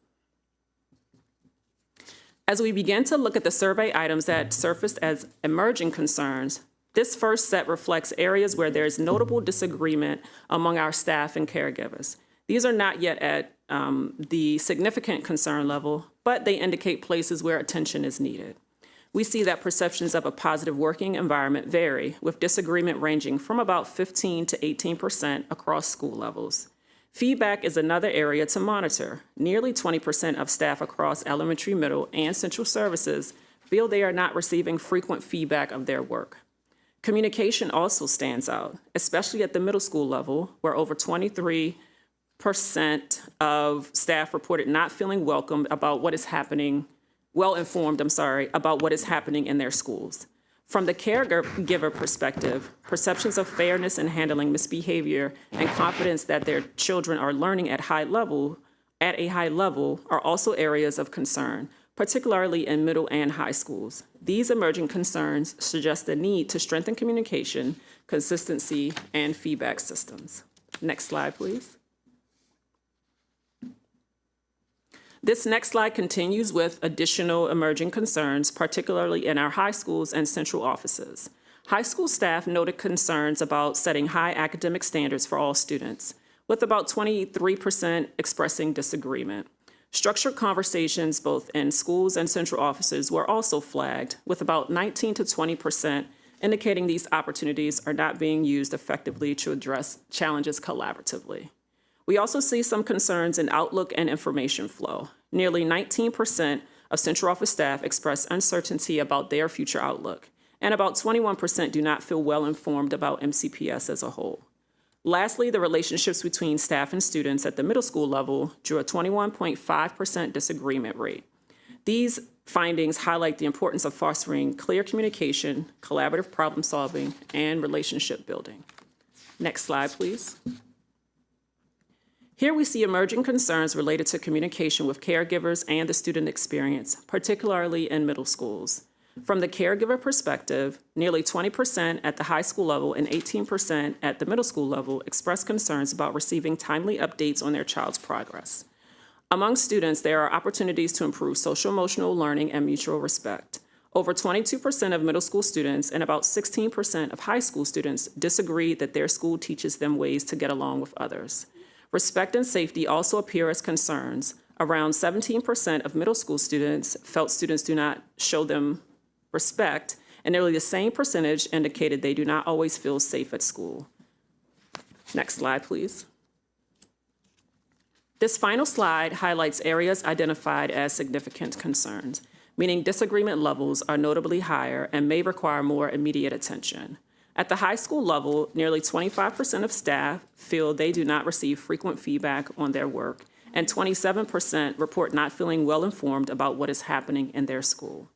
As we begin to look at the survey items that surfaced as emerging concerns, this first set reflects areas where there is notable disagreement among our staff and caregivers. These are not yet at the significant concern level, but they indicate places where attention is needed. We see that perceptions of a positive working environment vary, with disagreement ranging from about 15 to 18% across school levels. Feedback is another area to monitor. Nearly 20% of staff across elementary, middle, and central services feel they are not receiving frequent feedback of their work. Communication also stands out, especially at the middle school level, where over 23% of staff reported not feeling welcomed about what is happening, about what is happening in their schools. From the caregiver perspective, perceptions of fairness in handling misbehavior and confidence that their children are learning at a high level are also areas of concern, particularly in middle and high schools. These emerging concerns suggest the need to strengthen communication, consistency, and feedback systems. Next slide, please. This next slide continues with additional emerging concerns, particularly in our high schools and central offices. High school staff noted concerns about setting high academic standards for all students, with about 23% expressing disagreement. Structured conversations both in schools and central offices were also flagged, with about 19 to 20% indicating these opportunities are not being used effectively to address challenges collaboratively. We also see some concerns in outlook and information flow. Nearly 19% of central office staff express uncertainty about their future outlook, and about 21% do not feel well informed about MCPS as a whole. Lastly, the relationships between staff and students at the middle school level drew a 21.5% disagreement rate. These findings highlight the importance of fostering clear communication, collaborative problem solving, and relationship building. Next slide, please. Here we see emerging concerns related to communication with caregivers and the student experience, particularly in middle schools. From the caregiver perspective, nearly 20% at the high school level and 18% at the middle school level express concerns about receiving timely updates on their child's progress. Among students, there are opportunities to improve social-emotional learning and mutual respect. Over 22% of middle school students and about 16% of high school students disagree that their school teaches them ways to get along with others. Respect and safety also appear as concerns. Around 17% of middle school students felt students do not show them respect, and nearly the same percentage indicated they do not always feel safe at school. Next slide, please. This final slide highlights areas identified as significant concerns, meaning disagreement levels are notably higher and may require more immediate attention. At the high school level, nearly 25% of staff feel they do not receive frequent feedback on their work, and 27% report not feeling well informed about what is happening in their school.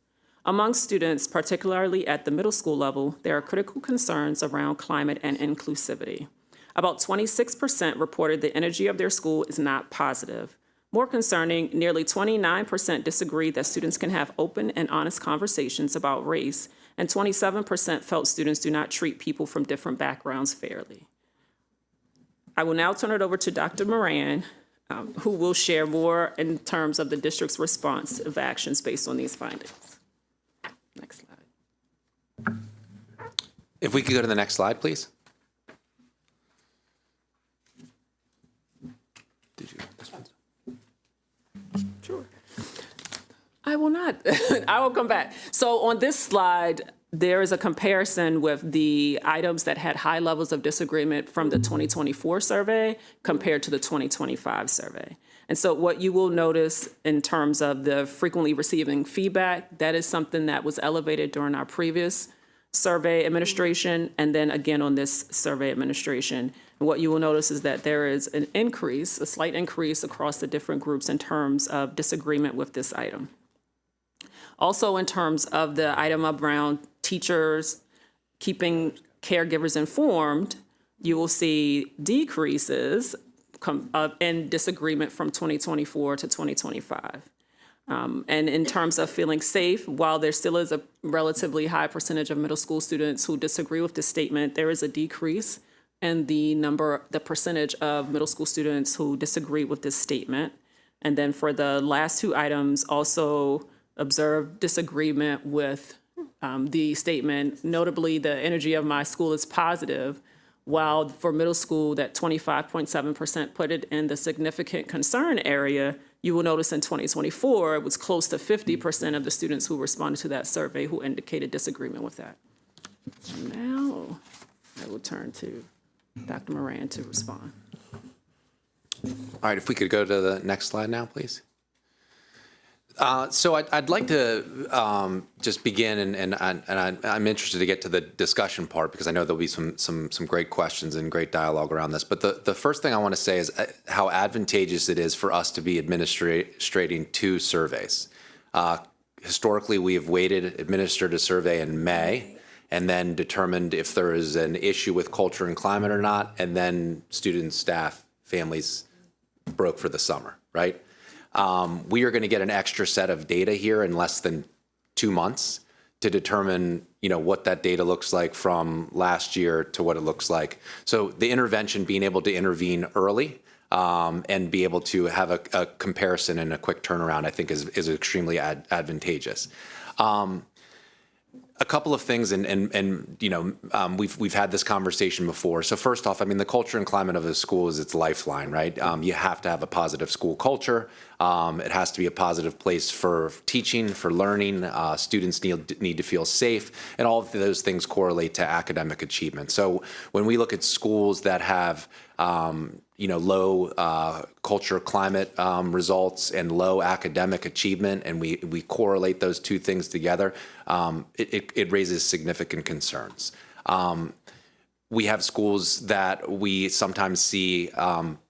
Among students, particularly at the middle school level, there are critical concerns around climate and inclusivity. About 26% reported the energy of their school is not positive. More concerning, nearly 29% disagree that students can have open and honest conversations about race, and 27% felt students do not treat people from different backgrounds fairly. I will now turn it over to Dr. Moran, who will share more in terms of the district's response of actions based on these findings. Next slide. If we could go to the next slide, please. Did you? This one? Sure. I will not. I will come back. So on this slide, there is a comparison with the items that had high levels of disagreement from the 2024 survey compared to the 2025 survey. And so what you will notice in terms of the frequently receiving feedback, that is something that was elevated during our previous survey administration, and then again on this survey administration. And what you will notice is that there is an increase, a slight increase across the different groups in terms of disagreement with this item. Also, in terms of the item around teachers keeping caregivers informed, you will see decreases in disagreement from 2024 to 2025. And in terms of feeling safe, while there still is a relatively high percentage of middle school students who disagree with this statement, there is a decrease in the percentage of middle school students who disagree with this statement. And then for the last two items, also observe disagreement with the statement, notably the energy of my school is positive, while for middle school that 25.7% put it in the significant concern area. You will notice in 2024, it was close to 50% of the students who responded to that survey who indicated disagreement with that. Now, I will turn to Dr. Moran to respond. All right, if we could go to the next slide now, please. So I'd like to just begin, and I'm interested to get to the discussion part because I know there'll be some great questions and great dialogue around this. But the first thing I want to say is how advantageous it is for us to be administrating two surveys. Historically, we have administered a survey in May, and then determined if there is an issue with culture and climate or not, and then students, staff, families broke for the summer, right? We are going to get an extra set of data here in less than 2 months to determine, what that data looks like from last year to what it looks like. So the intervention, being able to intervene early and be able to have a comparison and a quick turnaround, I think is extremely advantageous. A couple of things, we've had this conversation before. So first off, the culture and climate of a school is its lifeline, right? You have to have a positive school culture. It has to be a positive place for teaching, for learning. Students need to feel safe, and all of those things correlate to academic achievement. So when we look at schools that have low culture climate results and low academic achievement, and we correlate those two things together, it raises significant concerns. We have schools that we sometimes see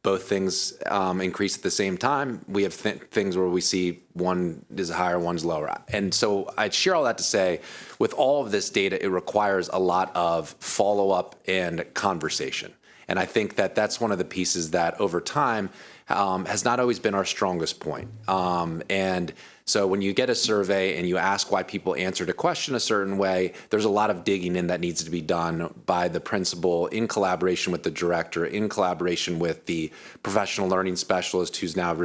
both things increase at the same time. We have things where we see one is higher, one's lower. And so I'd share all that to say, with all of this data, it requires a lot of follow-up and conversation. And I think that that's one of the pieces that over time has not always been our strongest point. And so when you get a survey and you ask why people answered a question a certain way, there's a lot of digging in that needs to be done by the principal in collaboration with the director, in collaboration with the professional learning specialist who's now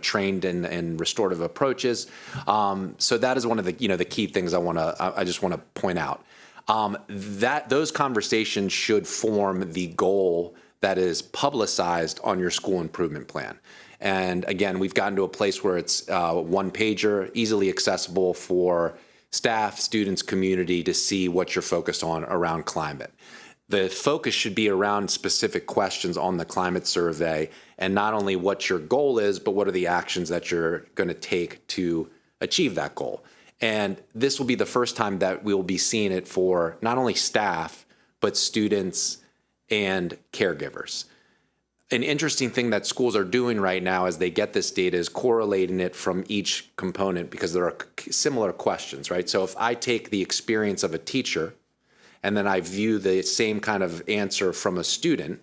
trained in restorative approaches. So that is one of the key things I just want to point out. That those conversations should form the goal that is publicized on your school improvement plan. And again, we've gotten to a place where it's one pager, easily accessible for staff, students, community to see what you're focused on around climate. The focus should be around specific questions on the climate survey, and not only what your goal is, but what are the actions that you're going to take to achieve that goal. And this will be the first time that we will be seeing it for not only staff, but students and caregivers. An interesting thing that schools are doing right now as they get this data is correlating it from each component because there are similar questions, right? So if I take the experience of a teacher and then I view the same kind of answer from a student,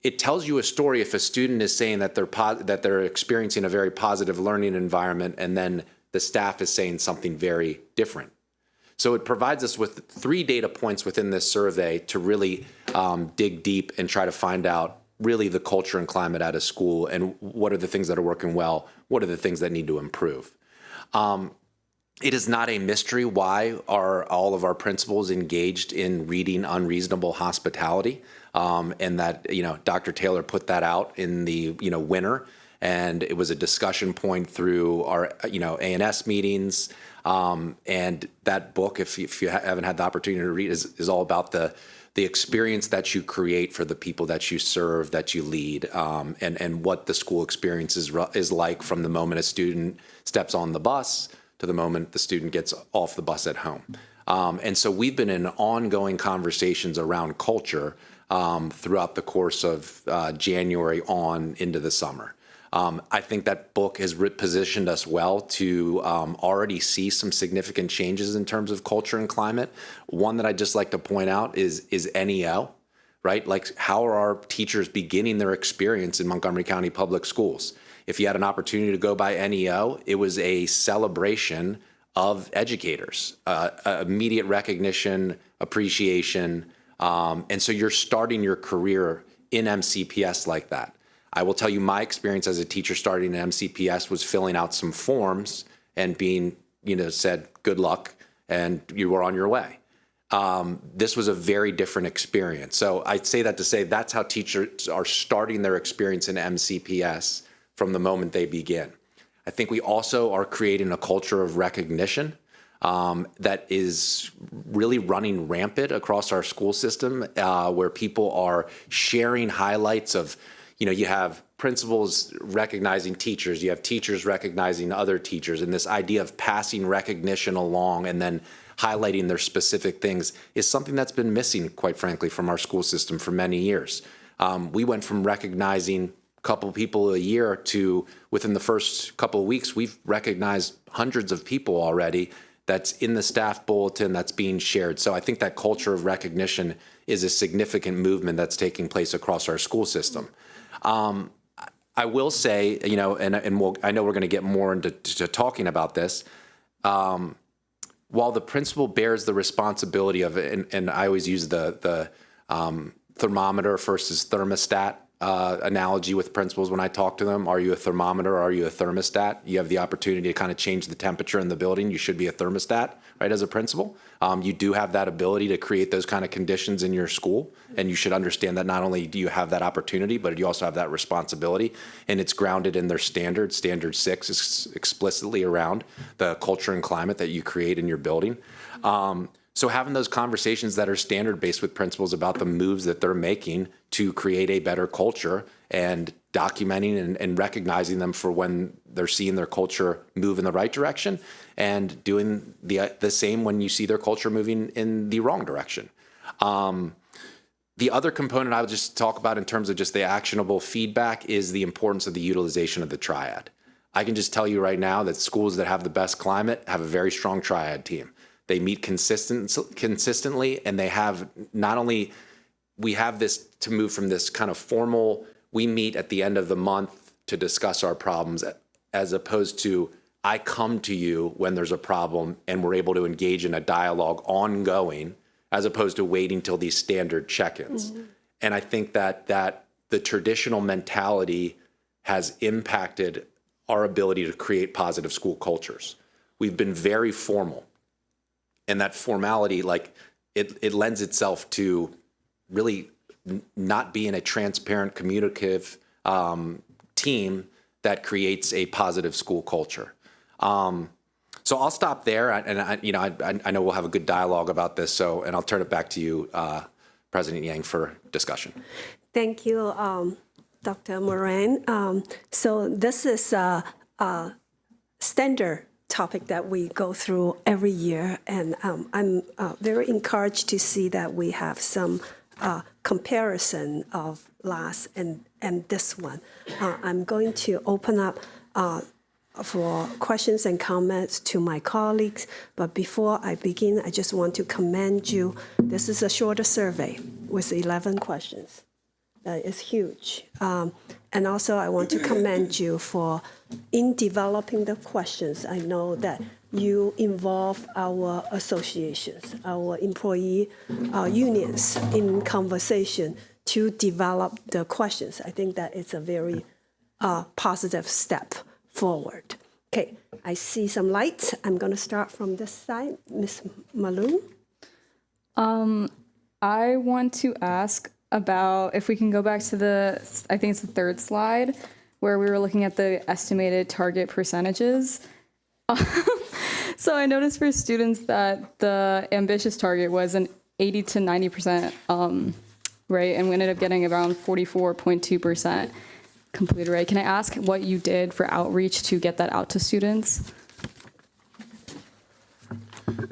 it tells you a story if a student is saying that they're experiencing a very positive learning environment and then the staff is saying something very different. So it provides us with 3 data points within this survey to really dig deep and try to find out really the culture and climate at a school and what are the things that are working well, what are the things that need to improve. It is not a mystery why are all of our principals engaged in reading Unreasonable Hospitality, and that, Dr. Taylor put that out in the, winter, and it was a discussion point through our, A&S meetings, and that book, if you haven't had the opportunity to read, is all about the experience that you create for the people that you serve, that you lead, and what the school experience is like from the moment a student steps on the bus to the moment the student gets off the bus at home. And so we've been in ongoing conversations around culture throughout the course of January on into the summer. I think that book has positioned us well to already see some significant changes in terms of culture and climate. One that I'd just like to point out is NEO, right? Like, how are our teachers beginning their experience in Montgomery County Public Schools? If you had an opportunity to go by NEO, it was a celebration of educators, immediate recognition, appreciation. And so you're starting your career in MCPS like that. I will tell you my experience as a teacher starting in MCPS was filling out some forms and being, said, good luck, and you were on your way. This was a very different experience. So I'd say that to say that's how teachers are starting their experience in MCPS from the moment they begin. I think we also are creating a culture of recognition that is really running rampant across our school system, where people are sharing highlights of, you have principals recognizing teachers, you have teachers recognizing other teachers, and this idea of passing recognition along and then highlighting their specific things is something that's been missing, quite frankly, from our school system for many years. We went from recognizing a couple people a year to, within the first couple of weeks, we've recognized hundreds of people already that's in the staff bulletin that's being shared. So I think that culture of recognition is a significant movement that's taking place across our school system. I will say, I know we're going to get more into talking about this. While the principal bears the responsibility of it, and I always use the thermometer versus thermostat analogy with principals when I talk to them. Are you a thermometer or are you a thermostat? You have the opportunity to kind of change the temperature in the building. You should be a thermostat, right, as a principal. You do have that ability to create those kind of conditions in your school, and you should understand that not only do you have that opportunity, but you also have that responsibility, and it's grounded in their standard. Standard 6 is explicitly around the culture and climate that you create in your building. So having those conversations that are standard-based with principals about the moves that they're making to create a better culture and documenting and recognizing them for when they're seeing their culture move in the right direction and doing the same when you see their culture moving in the wrong direction. The other component I would just talk about in terms of just the actionable feedback is the importance of the utilization of the triad. I can just tell you right now that schools that have the best climate have a very strong triad team. They meet consistently, and they have not only, we have this to move from this kind of formal, we meet at the end of the month to discuss our problems, as opposed to, I come to you when there's a problem and we're able to engage in a dialogue ongoing, as opposed to waiting till these standard check-ins. Mm-hmm. And I think that the traditional mentality has impacted our ability to create positive school cultures. We've been very formal. And that formality, it lends itself to really not being a transparent, communicative team that creates a positive school culture. So I'll stop there, and I know we'll have a good dialogue about this. And I'll turn it back to you, President Yang, for discussion. Thank you, Dr. Moran. So this is a standard topic that we go through every year, and I'm very encouraged to see that we have some comparison of last and this one. I'm going to open up for questions and comments to my colleagues, but before I begin, I just want to commend you. This is a shorter survey with 11 questions. That is huge. And also, I want to commend you for, in developing the questions, I know that you involve our associations, our employee unions in conversation to develop the questions. I think that it's a very positive step forward. Okay, I see some lights. I'm going to start from this side. Ms. Malone? I want to ask about, if we can go back to I think it's the third slide, where we were looking at the estimated target percentages. So I noticed for students that the ambitious target was an 80 to 90% rate, and we ended up getting around 44.2% completed rate. Can I ask what you did for outreach to get that out to students?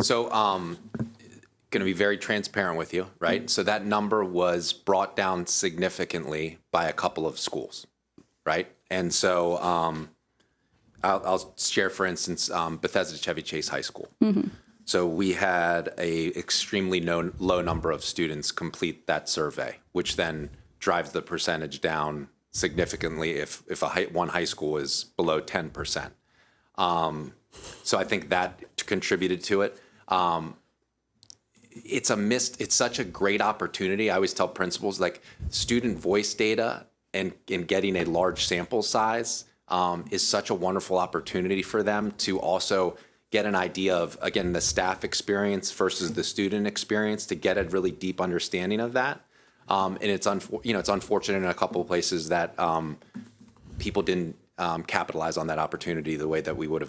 So, going to be very transparent with you, right? So that number was brought down significantly by a couple of schools, right? And so I'll share, for instance, Bethesda Chevy Chase High School. Mm-hmm. So we had a extremely low number of students complete that survey, which then drives the percentage down significantly if one high school is below 10%. So I think that contributed to it. It's such a great opportunity. I always tell principals, like, student voice data and getting a large sample size is such a wonderful opportunity for them to also get an idea of, again, the staff experience versus the student experience, to get a really deep understanding of that. And it's unfortunate in a couple of places that people didn't capitalize on that opportunity the way that we would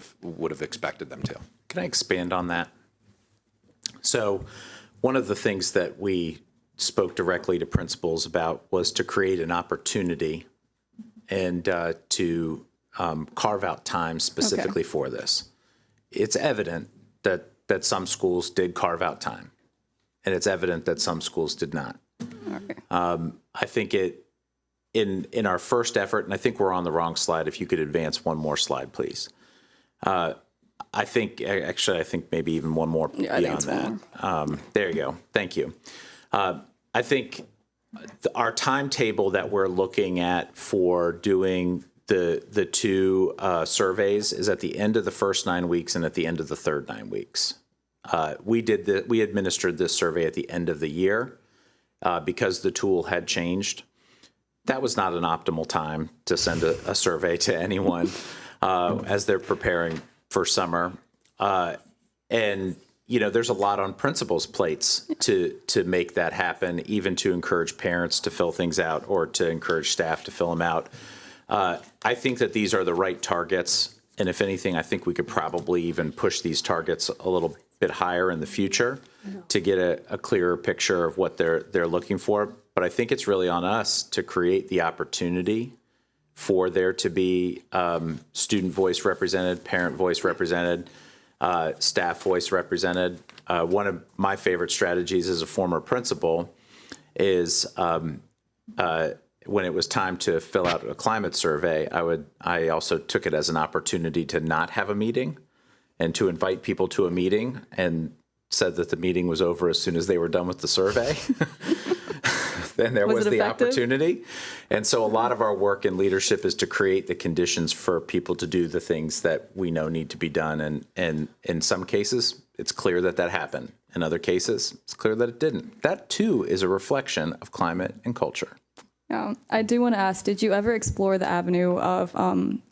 have expected them to. Can I expand on that? So one of the things that we spoke directly to principals about was to create an opportunity and to carve out time specifically for this. It's evident that some schools did carve out time, and it's evident that some schools did not. I think in our first effort, and I think we're on the wrong slide. If you could advance one more slide, please. I think maybe even one more beyond that. There you go. Thank you. I think our timetable that we're looking at for doing the two surveys is at the end of the first 9 weeks and at the end of the third 9 weeks. We administered this survey at the end of the year because the tool had changed. That was not an optimal time to send a survey to anyone as they're preparing for summer. And there's a lot on principals' plates to make that happen, even to encourage parents to fill things out or to encourage staff to fill them out. I think that these are the right targets. And if anything, I think we could probably even push these targets a little bit higher in the future to get a clearer picture of what they're looking for. But I think it's really on us to create the opportunity for there to be student voice represented, parent voice represented, staff voice represented. One of my favorite strategies as a former principal is when it was time to fill out a climate survey, I also took it as an opportunity to not have a meeting and to invite people to a meeting, and said that the meeting was over as soon as they were done with the survey. Then there was the opportunity. And so a lot of our work in leadership is to create the conditions for people to do the things that we know need to be done. And in some cases, it's clear that happened. In other cases, it's clear that it didn't. That, too, is a reflection of climate and culture. I do want to ask, did you ever explore the avenue of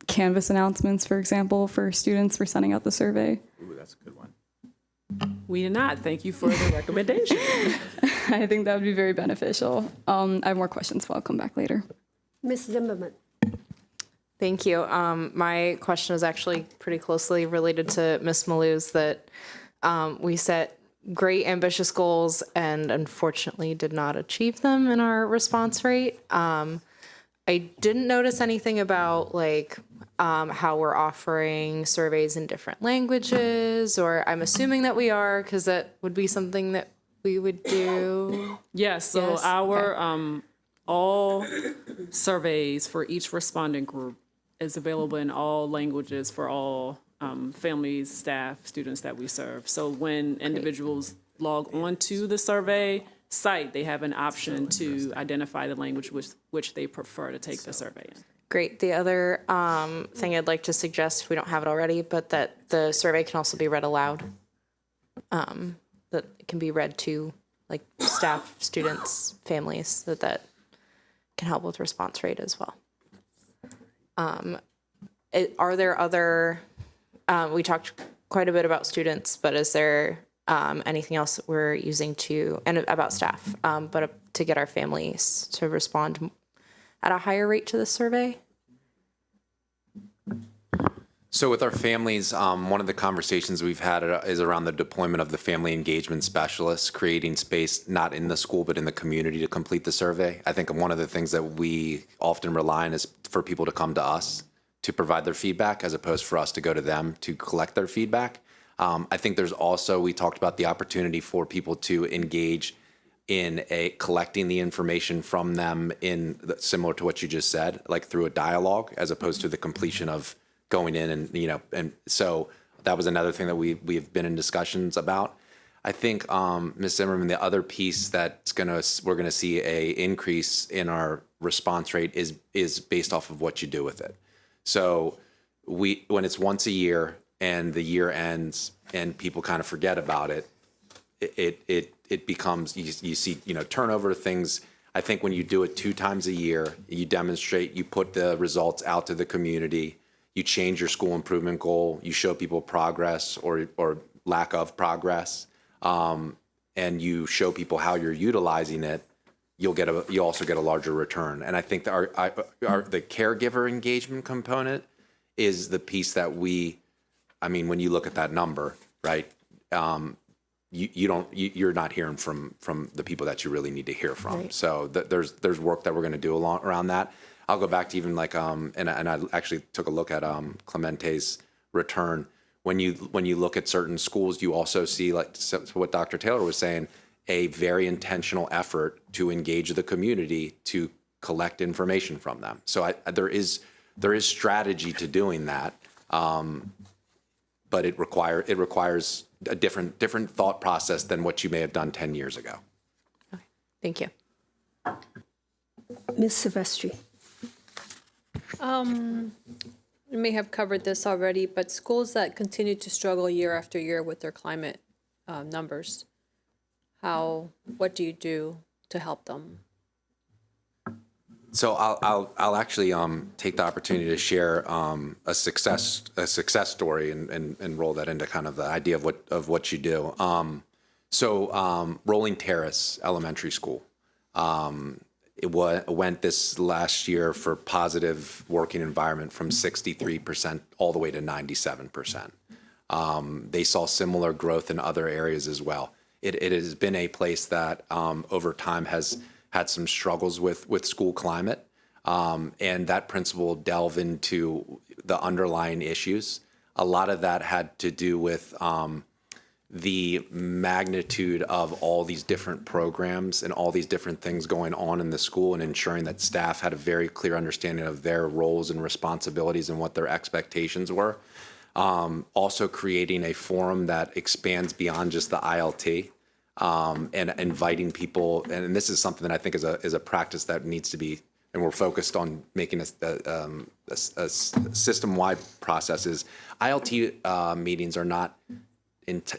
Canvas announcements, for example, for students for sending out the survey? Ooh, that's a good one. We did not. Thank you for the recommendation. I think that would be very beneficial. I have more questions, but I'll come back later. Ms. Zimmerman. Thank you. My question is actually pretty closely related to Ms. Malou's, that we set great ambitious goals and unfortunately did not achieve them in our response rate. I didn't notice anything about how we're offering surveys in different languages, or I'm assuming that we are, because that would be something that we would do. Yes, so Yes? our all surveys for each respondent group is available in all languages for all families, staff, students that we serve. So when individuals log on to the survey site, they have an option to identify the language which they prefer to take the survey in. Great. The other thing I'd like to suggest, if we don't have it already, but that the survey can also be read aloud. That it can be read to like staff, students, families, that can help with response rate as well. Are there other, we talked quite a bit about students, but is there anything else that we're using and about staff, but to get our families to respond at a higher rate to the survey? So with our families, one of the conversations we've had is around the deployment of the family engagement specialists, creating space not in the school but in the community to complete the survey. I think one of the things that we often rely on is for people to come to us to provide their feedback as opposed for us to go to them to collect their feedback. I think there's also, we talked about the opportunity for people to engage in collecting the information from them similar to what you just said, like through a dialogue as opposed to the completion of going in and so that was another thing that we've been in discussions about. I think Ms. Zimmerman, the other piece we're gonna see a increase in our response rate is based off of what you do with it. So when it's once a year and the year ends and people kind of forget about it, it becomes you see turnover things. I think when you do it 2 times a year, you demonstrate, you put the results out to the community. You change your school improvement goal, you show people progress or lack of progress, and you show people how you're utilizing it, you also get a larger return. And I think that the caregiver engagement component is the piece that when you look at that number, right, you're not hearing from the people that you really need to hear from. Right. So there's work that we're going to do around that. I'll go back to even like and I actually took a look at Clemente's return. When you look at certain schools, you also see, like what Dr. Taylor was saying, a very intentional effort to engage the community to collect information from them. So there is strategy to doing that, but it requires a different thought process than what you may have done 10 years ago. Okay, thank you. Ms. Silvestri. We may have covered this already, but schools that continue to struggle year after year with their climate numbers, what do you do to help them? So I'll actually take the opportunity to share a success story and roll that into kind of the idea of what you do. Rolling Terrace Elementary School. It went this last year for positive working environment from 63% all the way to 97%. They saw similar growth in other areas as well. It has been a place that over time has had some struggles with school climate, and that principal delved into the underlying issues. A lot of that had to do with the magnitude of all these different programs and all these different things going on in the school, and ensuring that staff had a very clear understanding of their roles and responsibilities and what their expectations were. Also creating a forum that expands beyond just the ILT, and inviting people, and this is something that I think is a practice that needs to be, and we're focused on making a system-wide processes. ILT meetings are not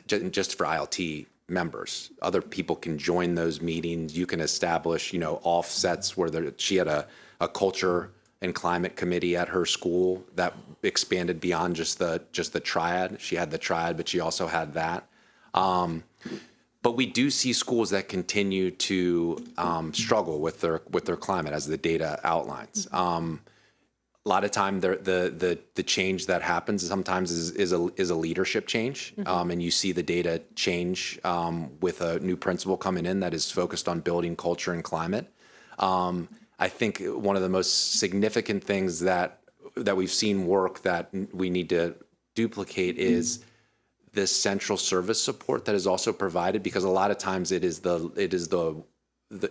just for ILT members. Other people can join those meetings. You can establish, offsets where she had a culture and climate committee at her school that expanded beyond just the triad. She had the triad, but she also had that. But we do see schools that continue to struggle with their climate, as the data outlines. A lot of time, the change that happens sometimes is a leadership change, and you see the data change with a new principal coming in that is focused on building culture and climate. I think one of the most significant things that we've seen work that we need to duplicate is this central service support that is also provided, because a lot of times it is the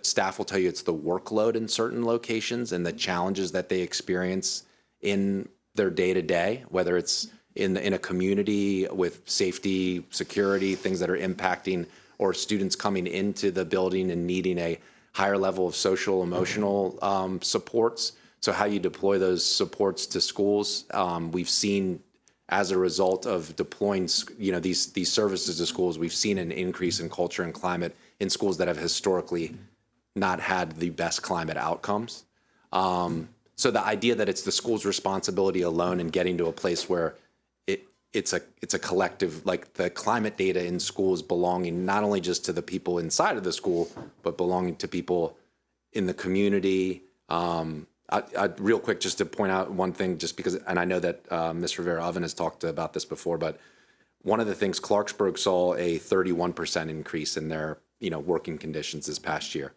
staff will tell you it's the workload in certain locations and the challenges that they experience in their day-to-day, whether it's in a community with safety, security, things that are impacting, or students coming into the building and needing a higher level of social, emotional supports. So how you deploy those supports to schools, we've seen as a result of deploying, these services to schools, we've seen an increase in culture and climate in schools that have historically not had the best climate outcomes. So the idea that it's the school's responsibility alone in getting to a place where it's a collective, like the climate data in schools belonging not only just to the people inside of the school, but belonging to people in the community. Real quick, just to point out one thing, just because, and I know that Ms. Rivera-Oven has talked about this before, but one of the things, Clarksburg saw a 31% increase in their working conditions this past year.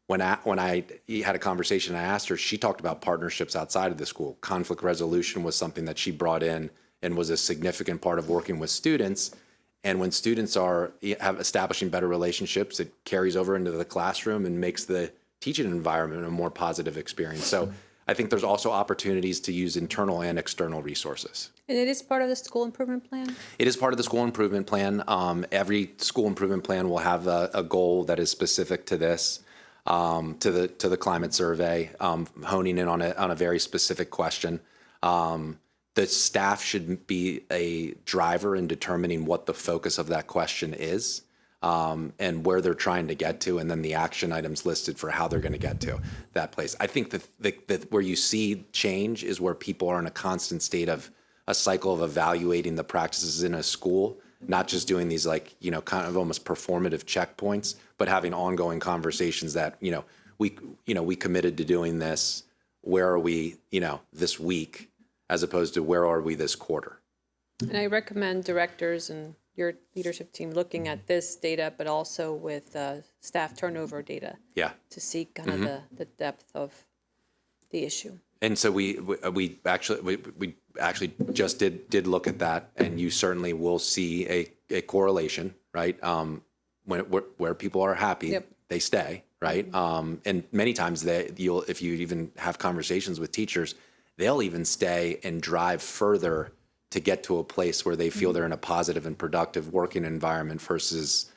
When I had a conversation, I asked her, she talked about partnerships outside of the school. Conflict resolution was something that she brought in and was a significant part of working with students. And when students have establishing better relationships, it carries over into the classroom and makes the teaching environment a more positive experience. So I think there's also opportunities to use internal and external resources. And it is part of the school improvement plan? It is part of the school improvement plan. Every school improvement plan will have a goal that is specific to this, to the climate survey, honing in on a very specific question. The staff should be a driver in determining what the focus of that question is, and where they're trying to get to, and then the action items listed for how they're going to get to that place. I think that where you see change is where people are in a constant state of a cycle of evaluating the practices in a school, not just doing these kind of almost performative checkpoints, but having ongoing conversations that, we committed to doing this. Where are we, this week, as opposed to where are we this quarter? And I recommend directors and your leadership team looking at this data, but also with staff turnover data. Yeah. To see kind of the depth of the issue. And so we actually just did look at that, and you certainly will see a correlation, right? Where people are happy, they stay, right? And many times if you even have conversations with teachers, they'll even stay and drive further to get to a place where they feel they're in a positive and productive working environment versus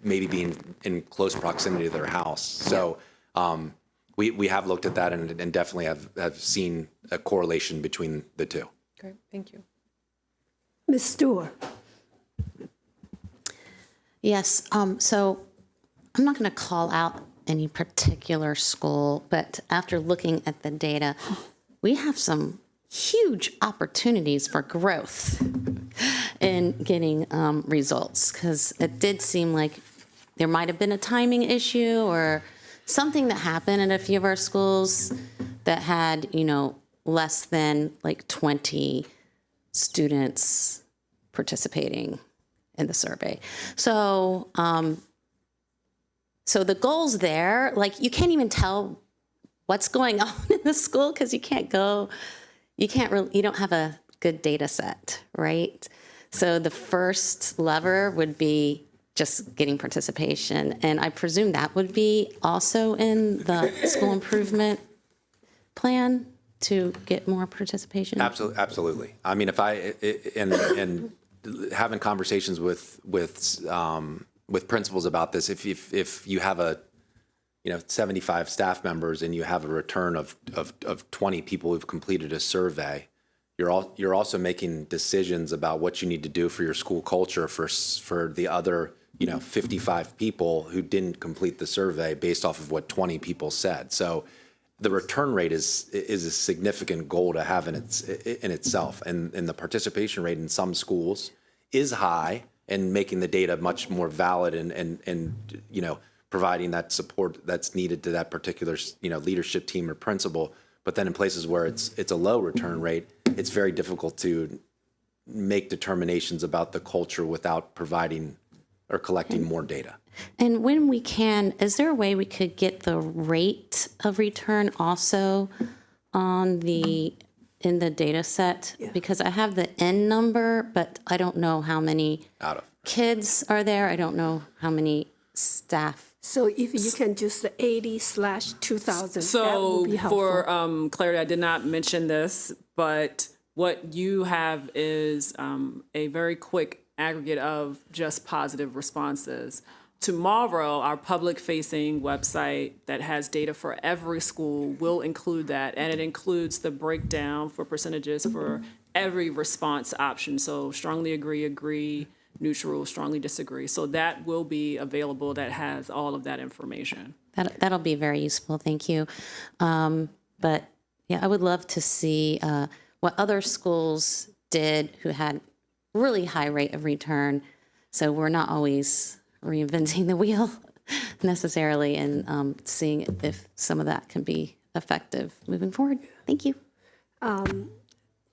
maybe being in close proximity to their house. So we have looked at that and definitely have seen a correlation between the two. Great, thank you. Ms. Stewart. Yes, so I'm not going to call out any particular school, but after looking at the data, we have some huge opportunities for growth in getting results, because it did seem like there might have been a timing issue or something that happened at a few of our schools that had, less than 20 students participating in the survey. So, so the goals there, you can't even tell what's going on in the school because you don't have a good data set, right? So the first lever would be just getting participation. And I presume that would be also in the school improvement plan to get more participation? Absolutely. I mean, and having conversations with principals about this, if you have 75 staff members and you have a return of 20 people who've completed a survey, you're also making decisions about what you need to do for your school culture for the other 55 people who didn't complete the survey based off of what 20 people said. So the return rate is a significant goal to have in itself, and the participation rate in some schools is high, and making the data much more valid and providing that support that's needed to that particular leadership team or principal. But then in places where it's a low return rate, it's very difficult to make determinations about the culture without providing or collecting more data. And when we can, is there a way we could get the rate of return also in the data set? Yeah. Because I have the N number, but I don't know how many kids are there. I don't know how many staff. So if you can just 80/2000, that would be helpful. For clarity, I did not mention this, but what you have is a very quick aggregate of just positive responses. Tomorrow, our public-facing website that has data for every school will include that, and it includes the breakdown for percentages for every response option. So strongly agree, neutral, strongly disagree. So that will be available, that has all of that information. That'll be very useful. Thank you. But yeah, I would love to see what other schools did who had really high rate of return. So we're not always reinventing the wheel necessarily, and seeing if some of that can be effective moving forward. Thank you.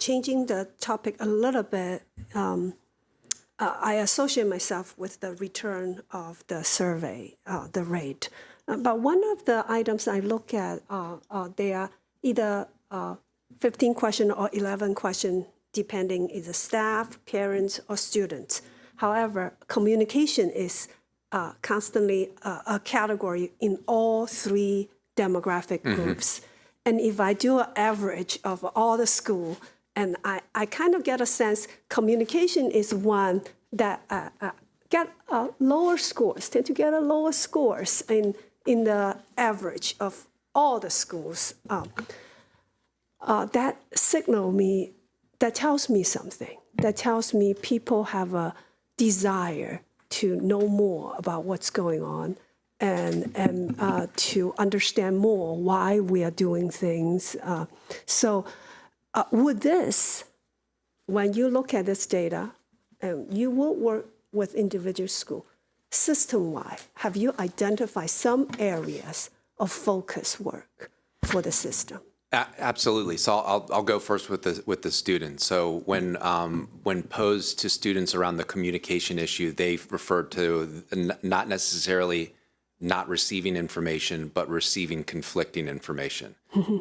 Changing the topic a little bit, I associate myself with the return of the survey, the rate. But one of the items I look at, they are either 15 question or 11 question, depending either staff, parents, or students. However, communication is constantly a category in all three demographic groups. And if I do an average of all the school, and I kind of get a sense communication is one that get lower scores, tend to get a lower scores in the average of all the schools. That signal me, that tells me something. That tells me people have a desire to know more about what's going on and to understand more why we are doing things. With this, when you look at this data, you will work with individual school, system-wide, have you identified some areas of focus work for the system? Absolutely. So I'll go first with the students. So when posed to students around the communication issue, they referred to not necessarily not receiving information, but receiving conflicting information.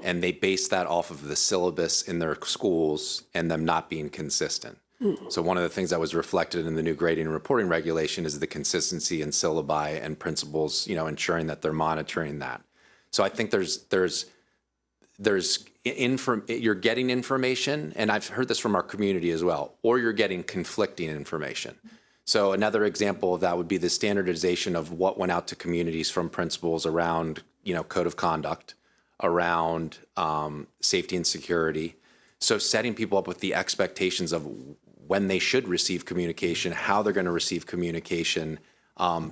And they base that off of the syllabus in their schools and them not being consistent. So one of the things that was reflected in the new grading and reporting regulation is the consistency in syllabi and principals, ensuring that they're monitoring that. So I think you're getting information, and I've heard this from our community as well, or you're getting conflicting information. So another example of that would be the standardization of what went out to communities from principals around, code of conduct, around safety and security. So setting people up with the expectations of when they should receive communication, how they're going to receive communication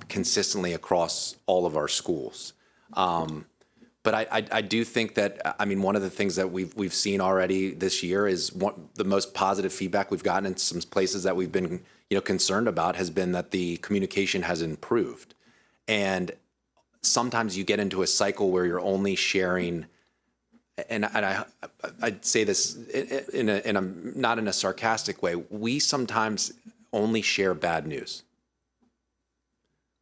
consistently across all of our schools. But I do think that, one of the things that we've seen already this year is the most positive feedback we've gotten in some places that we've been concerned about has been that the communication has improved. And sometimes you get into a cycle where you're only sharing, and I'd say this not in a sarcastic way, we sometimes only share bad news.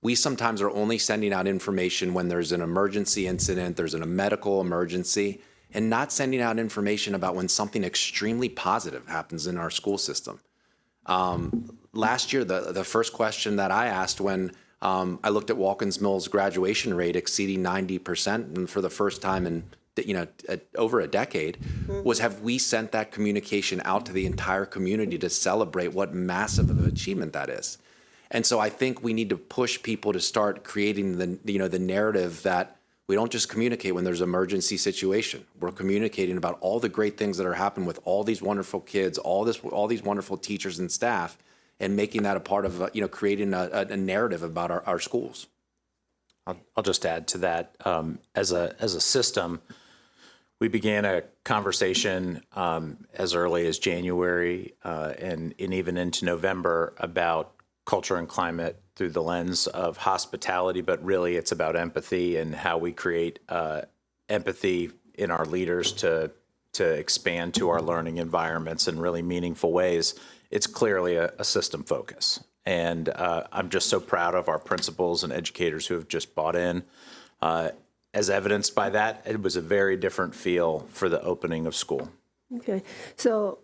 We sometimes are only sending out information when there's an emergency incident, there's a medical emergency, and not sending out information about when something extremely positive happens in our school system. Last year, the first question that I asked when I looked at Watkins Mills' graduation rate exceeding 90%, and for the first time in over a decade, was have we sent that communication out to the entire community to celebrate what massive of an achievement that is? And so I think we need to push people to start creating the narrative that we don't just communicate when there's an emergency situation. We're communicating about all the great things that are happening with all these wonderful kids, all these wonderful teachers and staff, and making that a part of creating a narrative about our schools. I'll just add to that. As a system, we began a conversation as early as January and even into November about culture and climate through the lens of hospitality, but really it's about empathy and how we create empathy in our leaders to expand to our learning environments in really meaningful ways. It's clearly a system focus. And I'm just so proud of our principals and educators who have just bought in. As evidenced by that, it was a very different feel for the opening of school. Okay, so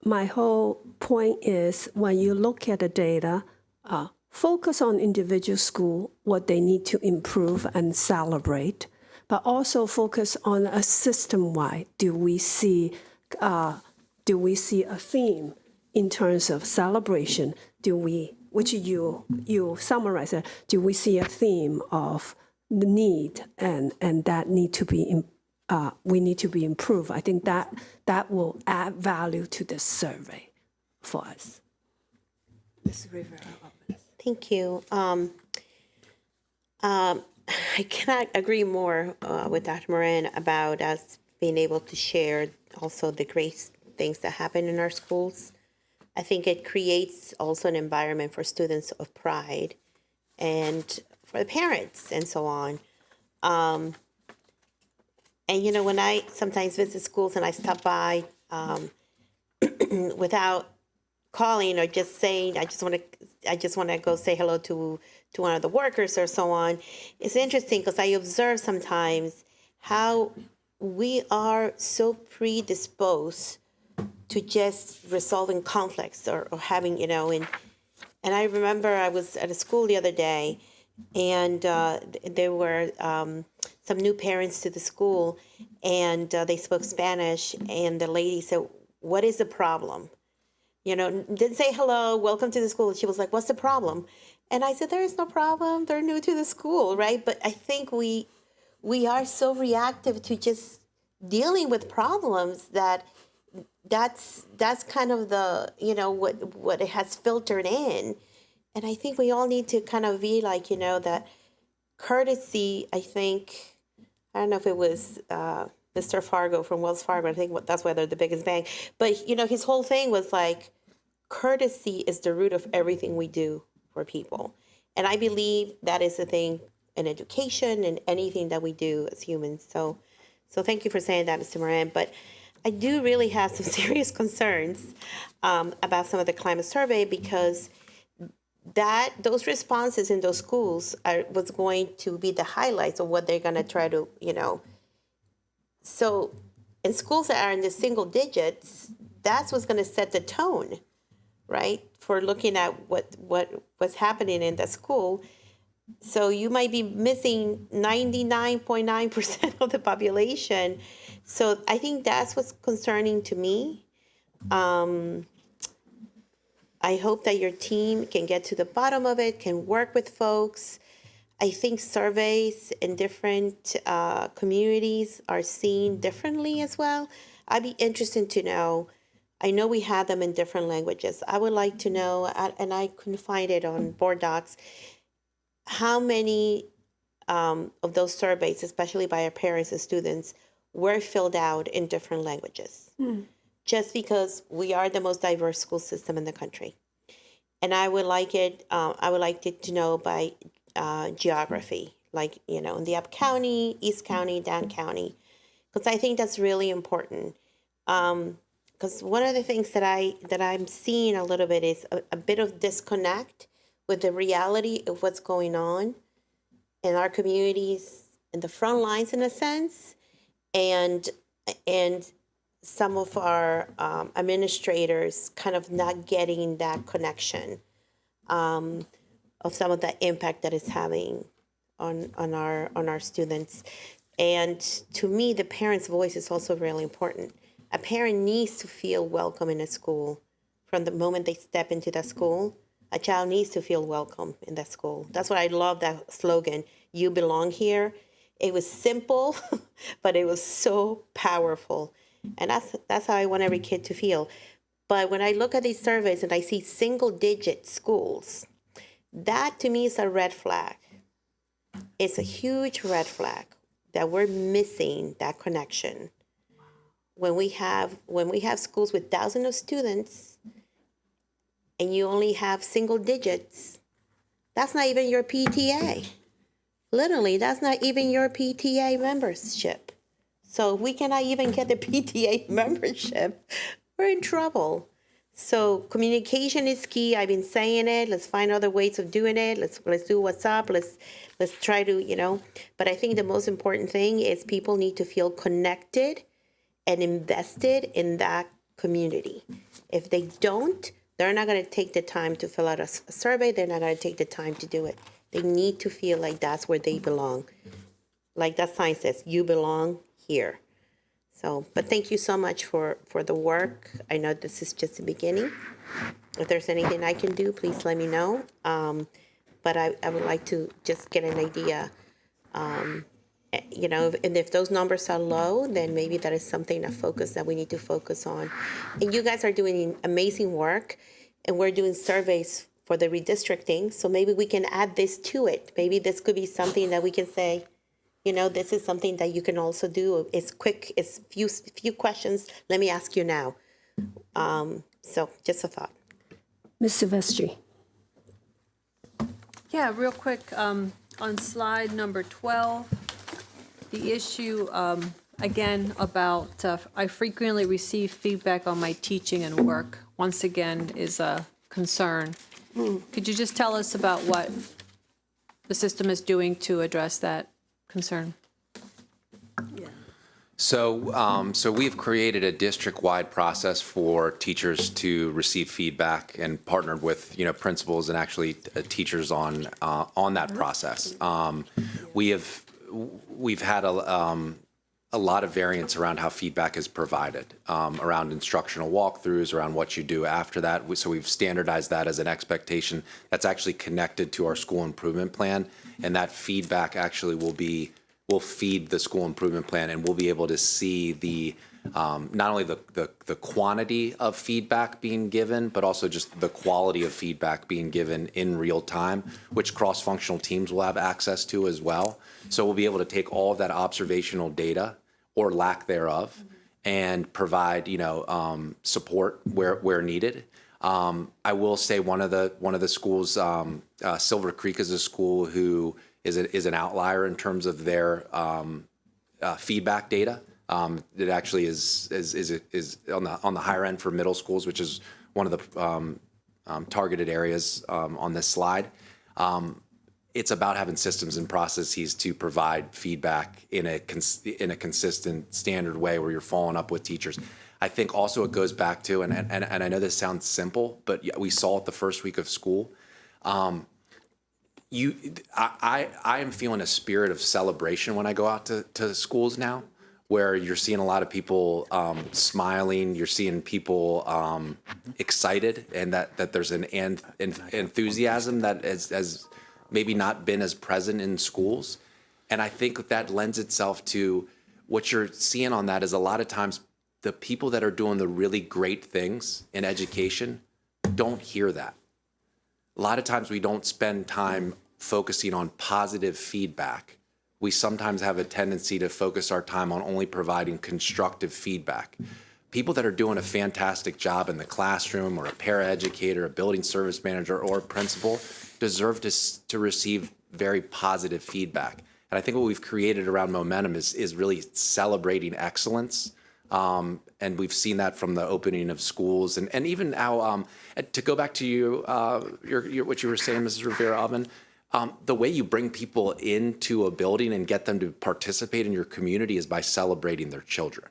my whole point is when you look at the data, focus on individual school, what they need to improve and celebrate, but also focus on a system-wide. Do we see a theme in terms of celebration? Do we which you summarize it, do we see a theme of the need and that need to be we need to be improved? I think that will add value to this survey for us. Ms. Rivera. Thank you. I cannot agree more with Dr. Moran about us being able to share also the great things that happen in our schools. I think it creates also an environment for students of pride and for the parents and so on. And, you know, when I sometimes visit schools and I stop by without calling or just saying, I just want to go say hello to one of the workers or so on. It's interesting because I observe sometimes how we are so predisposed to just resolving conflicts or having, you know, and I remember I was at a school the other day and there were some new parents to the school and they spoke Spanish and the lady said, "What is the problem?" You know, didn't say hello, welcome to the school. She was like, "What's the problem?" And I said, "There is no problem. They're new to the school," right? But I think we are so reactive to just dealing with problems that's kind of the, you know, what it has filtered in. And I think we all need to kind of be like, you know, that courtesy, I think, I don't know if it was Mr. Fargo from Wells Fargo. I think that's why they're the biggest bank. But, you know, his whole thing was like, courtesy is the root of everything we do for people. And I believe that is the thing in education and anything that we do as humans. So thank you for saying that, Mr. Moran. But I do really have some serious concerns about some of the climate survey because those responses in those schools was going to be the highlights of what they're going to try to, you know. So in schools that are in the single digits, that's what's going to set the tone, right, for looking at what's happening in the school. So you might be missing 99.9% of the population. So I think that's what's concerning to me. I hope that your team can get to the bottom of it, can work with folks. I think surveys in different communities are seen differently as well. I'd be interested to know. I know we have them in different languages. I would like to know, and I couldn't find it on board docs, how many of those surveys, especially by our parents and students, were filled out in different languages. Just because we are the most diverse school system in the country. And I would like it to know by geography, like, you know, in the Up County, East County, Down County, because I think that's really important. Because one of the things that I'm seeing a little bit is a bit of disconnect with the reality of what's going on in our communities, in the front lines, in a sense, and some of our administrators kind of not getting that connection of some of the impact that it's having on our students. And to me, the parent's voice is also really important. A parent needs to feel welcome in a school from the moment they step into that school. A child needs to feel welcome in that school. That's why I love that slogan, "You belong here." It was simple, but it was so powerful. And that's how I want every kid to feel. But when I look at these surveys and I see single-digit schools, that to me is a red flag. It's a huge red flag that we're missing that connection. When we have schools with thousands of students and you only have single digits, that's not even your PTA. Literally, that's not even your PTA membership. So if we cannot even get the PTA membership, we're in trouble. So communication is key. I've been saying it. Let's find other ways of doing it. Let's do WhatsApp. Let's try to, you know. But I think the most important thing is people need to feel connected and invested in that community. If they don't, they're not going to take the time to fill out a survey. They're not going to take the time to do it. They need to feel like that's where they belong. Like that sign says, "You belong here." So, but thank you so much for the work. I know this is just the beginning. If there's anything I can do, please let me know. But I would like to just get an idea, and if those numbers are low, then maybe that is something, a focus that we need to focus on. And you guys are doing amazing work, and we're doing surveys for the redistricting. So maybe we can add this to it. Maybe this could be something that we can say, this is something that you can also do. It's quick, it's few questions. Let me ask you now. So just a thought. Ms. Silvestri. Yeah, real quick, on slide number 12, the issue, again, about I frequently receive feedback on my teaching and work, once again, is a concern. Could you just tell us about what the system is doing to address that concern? So we've created a district-wide process for teachers to receive feedback and partnered with, principals and actually teachers on that process. We've had a lot of variance around how feedback is provided, around instructional walkthroughs, around what you do after that. So we've standardized that as an expectation that's actually connected to our school improvement plan, and that feedback actually will feed the school improvement plan, and we'll be able to see the not only the quantity of feedback being given, but also just the quality of feedback being given in real time, which cross-functional teams will have access to as well. So we'll be able to take all of that observational data, or lack thereof, and provide support where needed. I will say one of the schools, Silver Creek, is a school who is an outlier in terms of their feedback data. It actually is on the higher end for middle schools, which is one of the targeted areas on this slide. It's about having systems and processes to provide feedback in a consistent, standard way where you're following up with teachers. I think also it goes back to, and I know this sounds simple, but we saw it the first week of school. I am feeling a spirit of celebration when I go out to schools now, where you're seeing a lot of people smiling, you're seeing people excited, and that there's an enthusiasm that has maybe not been as present in schools. And I think that lends itself to what you're seeing on that is a lot of times the people that are doing the really great things in education don't hear that. A lot of times we don't spend time focusing on positive feedback. We sometimes have a tendency to focus our time on only providing constructive feedback. People that are doing a fantastic job in the classroom, or a paraeducator, a building service manager, or a principal deserve to receive very positive feedback. And I think what we've created around Momentum is really celebrating excellence. And we've seen that from the opening of schools, and even how, to go back to you, what you were saying, Mrs. Rivera-Oven, the way you bring people into a building and get them to participate in your community is by celebrating their children.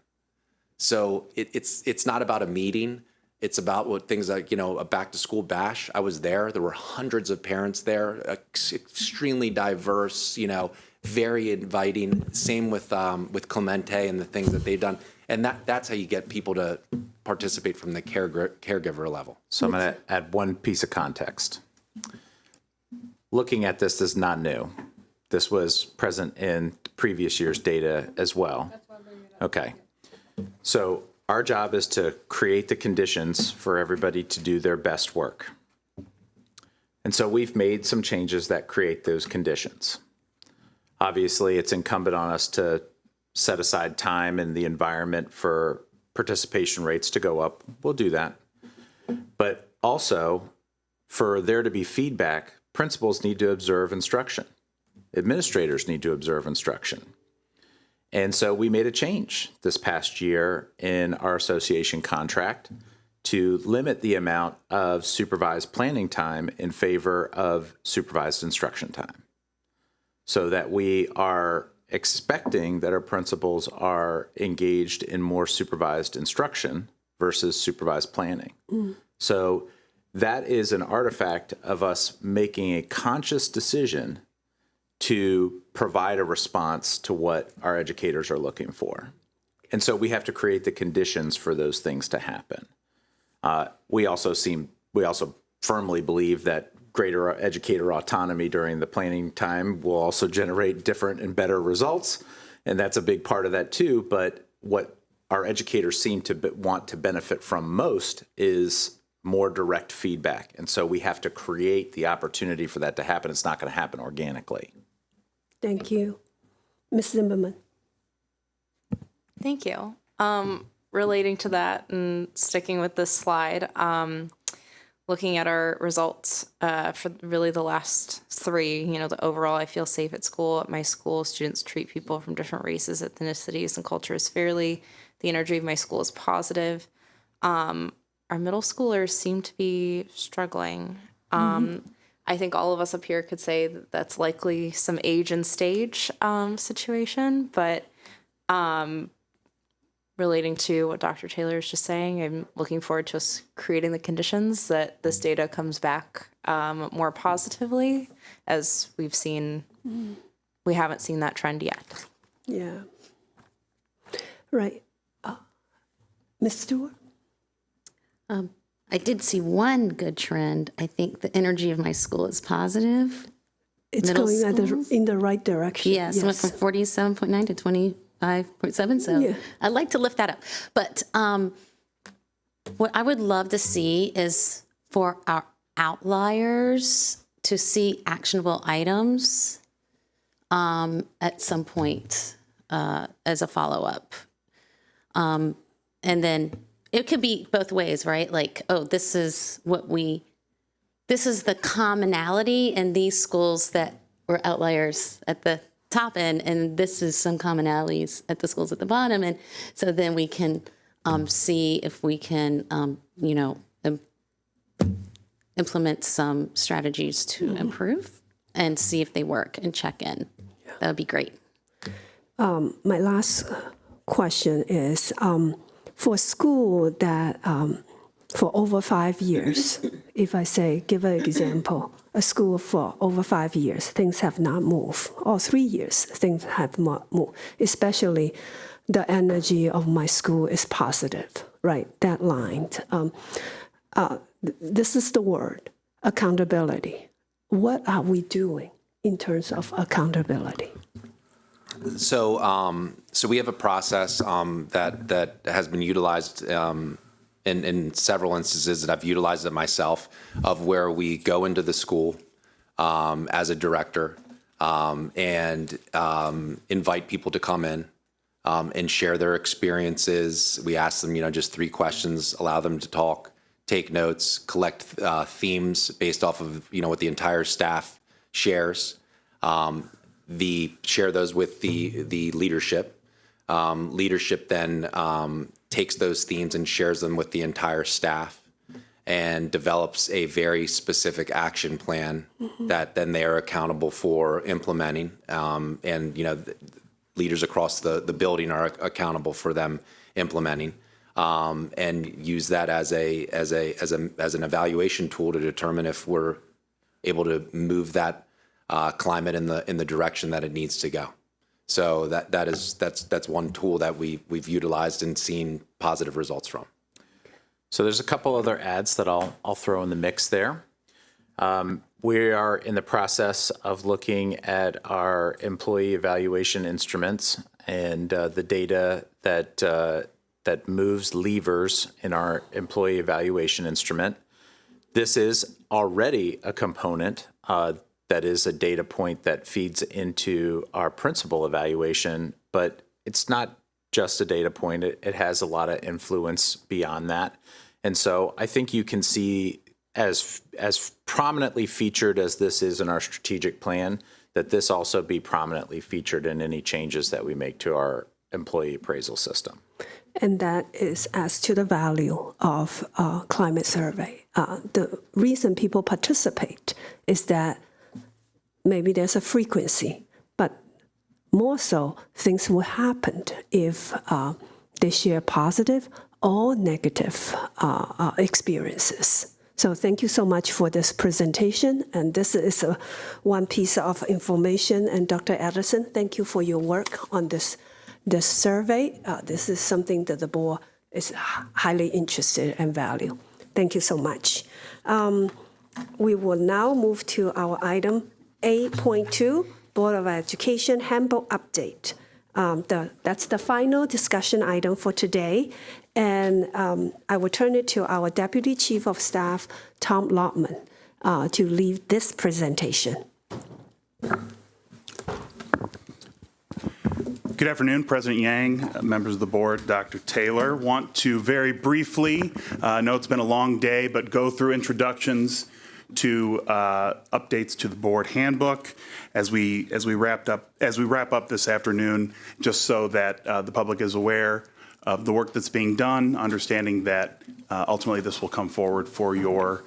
So it's not about a meeting. It's about what things like, a back to school bash. I was there. There were hundreds of parents there, extremely diverse, very inviting. Same with Clemente and the things that they've done. And that's how you get people to participate from the caregiver level. So I'm going to add one piece of context. Looking at this is not new. This was present in previous year's data as well. Okay. So our job is to create the conditions for everybody to do their best work. And so we've made some changes that create those conditions. Obviously, it's incumbent on us to set aside time and the environment for participation rates to go up. We'll do that. But also, for there to be feedback, principals need to observe instruction. Administrators need to observe instruction. And so we made a change this past year in our association contract to limit the amount of supervised planning time in favor of supervised instruction time, so that we are expecting that our principals are engaged in more supervised instruction versus supervised planning. So that is an artifact of us making a conscious decision to provide a response to what our educators are looking for. And so we have to create the conditions for those things to happen. We also firmly believe that greater educator autonomy during the planning time will also generate different and better results. And that's a big part of that too. But what our educators seem to want to benefit from most is more direct feedback. And so we have to create the opportunity for that to happen. It's not going to happen organically. Thank you. Ms. Zimmerman. Thank you. Relating to that and sticking with this slide, looking at our results for really the last three, the overall I feel safe at school. At my school, students treat people from different races, ethnicities, and cultures fairly. The energy of my school is positive. Our middle schoolers seem to be struggling. I think all of us up here could say that that's likely some age and stage situation, but relating to what Dr. Taylor is just saying, I'm looking forward to us creating the conditions that this data comes back more positively, as we've seen. We haven't seen that trend yet. Yeah. Right. Ms. Stewart? I did see one good trend. I think the energy of my school is positive. It's going in the right direction. Yes, it went from 47.9 to 25.7. So Yeah. I'd like to lift that up. But what I would love to see is for our outliers to see actionable items at some point as a follow-up. And then it could be both ways, right? Like, oh, this is the commonality in these schools that were outliers at the top end, and this is some commonalities at the schools at the bottom. And so then we can see if we can, implement some strategies to improve and see if they work and check in. That would be great. My last question is, for school that for over 5 years, if I say, give an example, a school for over 5 years, things have not moved, or 3 years, things have not moved, especially the energy of my school is positive, right, that line. This is the word, accountability. What are we doing in terms of accountability? So we have a process that has been utilized in several instances, and I've utilized it myself, of where we go into the school as a director and invite people to come in and share their experiences. We ask them, just 3 questions, allow them to talk, take notes, collect themes based off of, what the entire staff shares. Share those with the leadership. Leadership then takes those themes and shares them with the entire staff and develops a very specific action plan that then they are accountable for implementing. And leaders across the building are accountable for them implementing, and use that as an evaluation tool to determine if we're able to move that climate in the direction that it needs to go. So that's one tool that we've utilized and seen positive results from. So there's a couple other ads that I'll throw in the mix there. We are in the process of looking at our employee evaluation instruments and the data that moves levers in our employee evaluation instrument. This is already a component that is a data point that feeds into our principal evaluation, but it's not just a data point. It has a lot of influence beyond that. And so I think you can see, as prominently featured as this is in our strategic plan, that this also be prominently featured in any changes that we make to our employee appraisal system. And that is as to the value of climate survey. The reason people participate is that maybe there's a frequency, but more so, things will happen if they share positive or negative experiences. So thank you so much for this presentation. And this is one piece of information. And Dr. Addison, thank you for your work on this this survey. This is something that the board is highly interested and value. Thank you so much. We will now move to our item 8.2, Board of Education Handbook Update. That's the final discussion item for today. And I will turn it to our Deputy Chief of Staff, Tom Lotman, to lead this presentation. Good afternoon, President Yang, members of the board, Dr. Taylor. Want to very briefly, I know it's been a long day, but go through introductions to updates to the board handbook as we wrap up this afternoon, just so that the public is aware of the work that's being done, understanding that ultimately this will come forward for your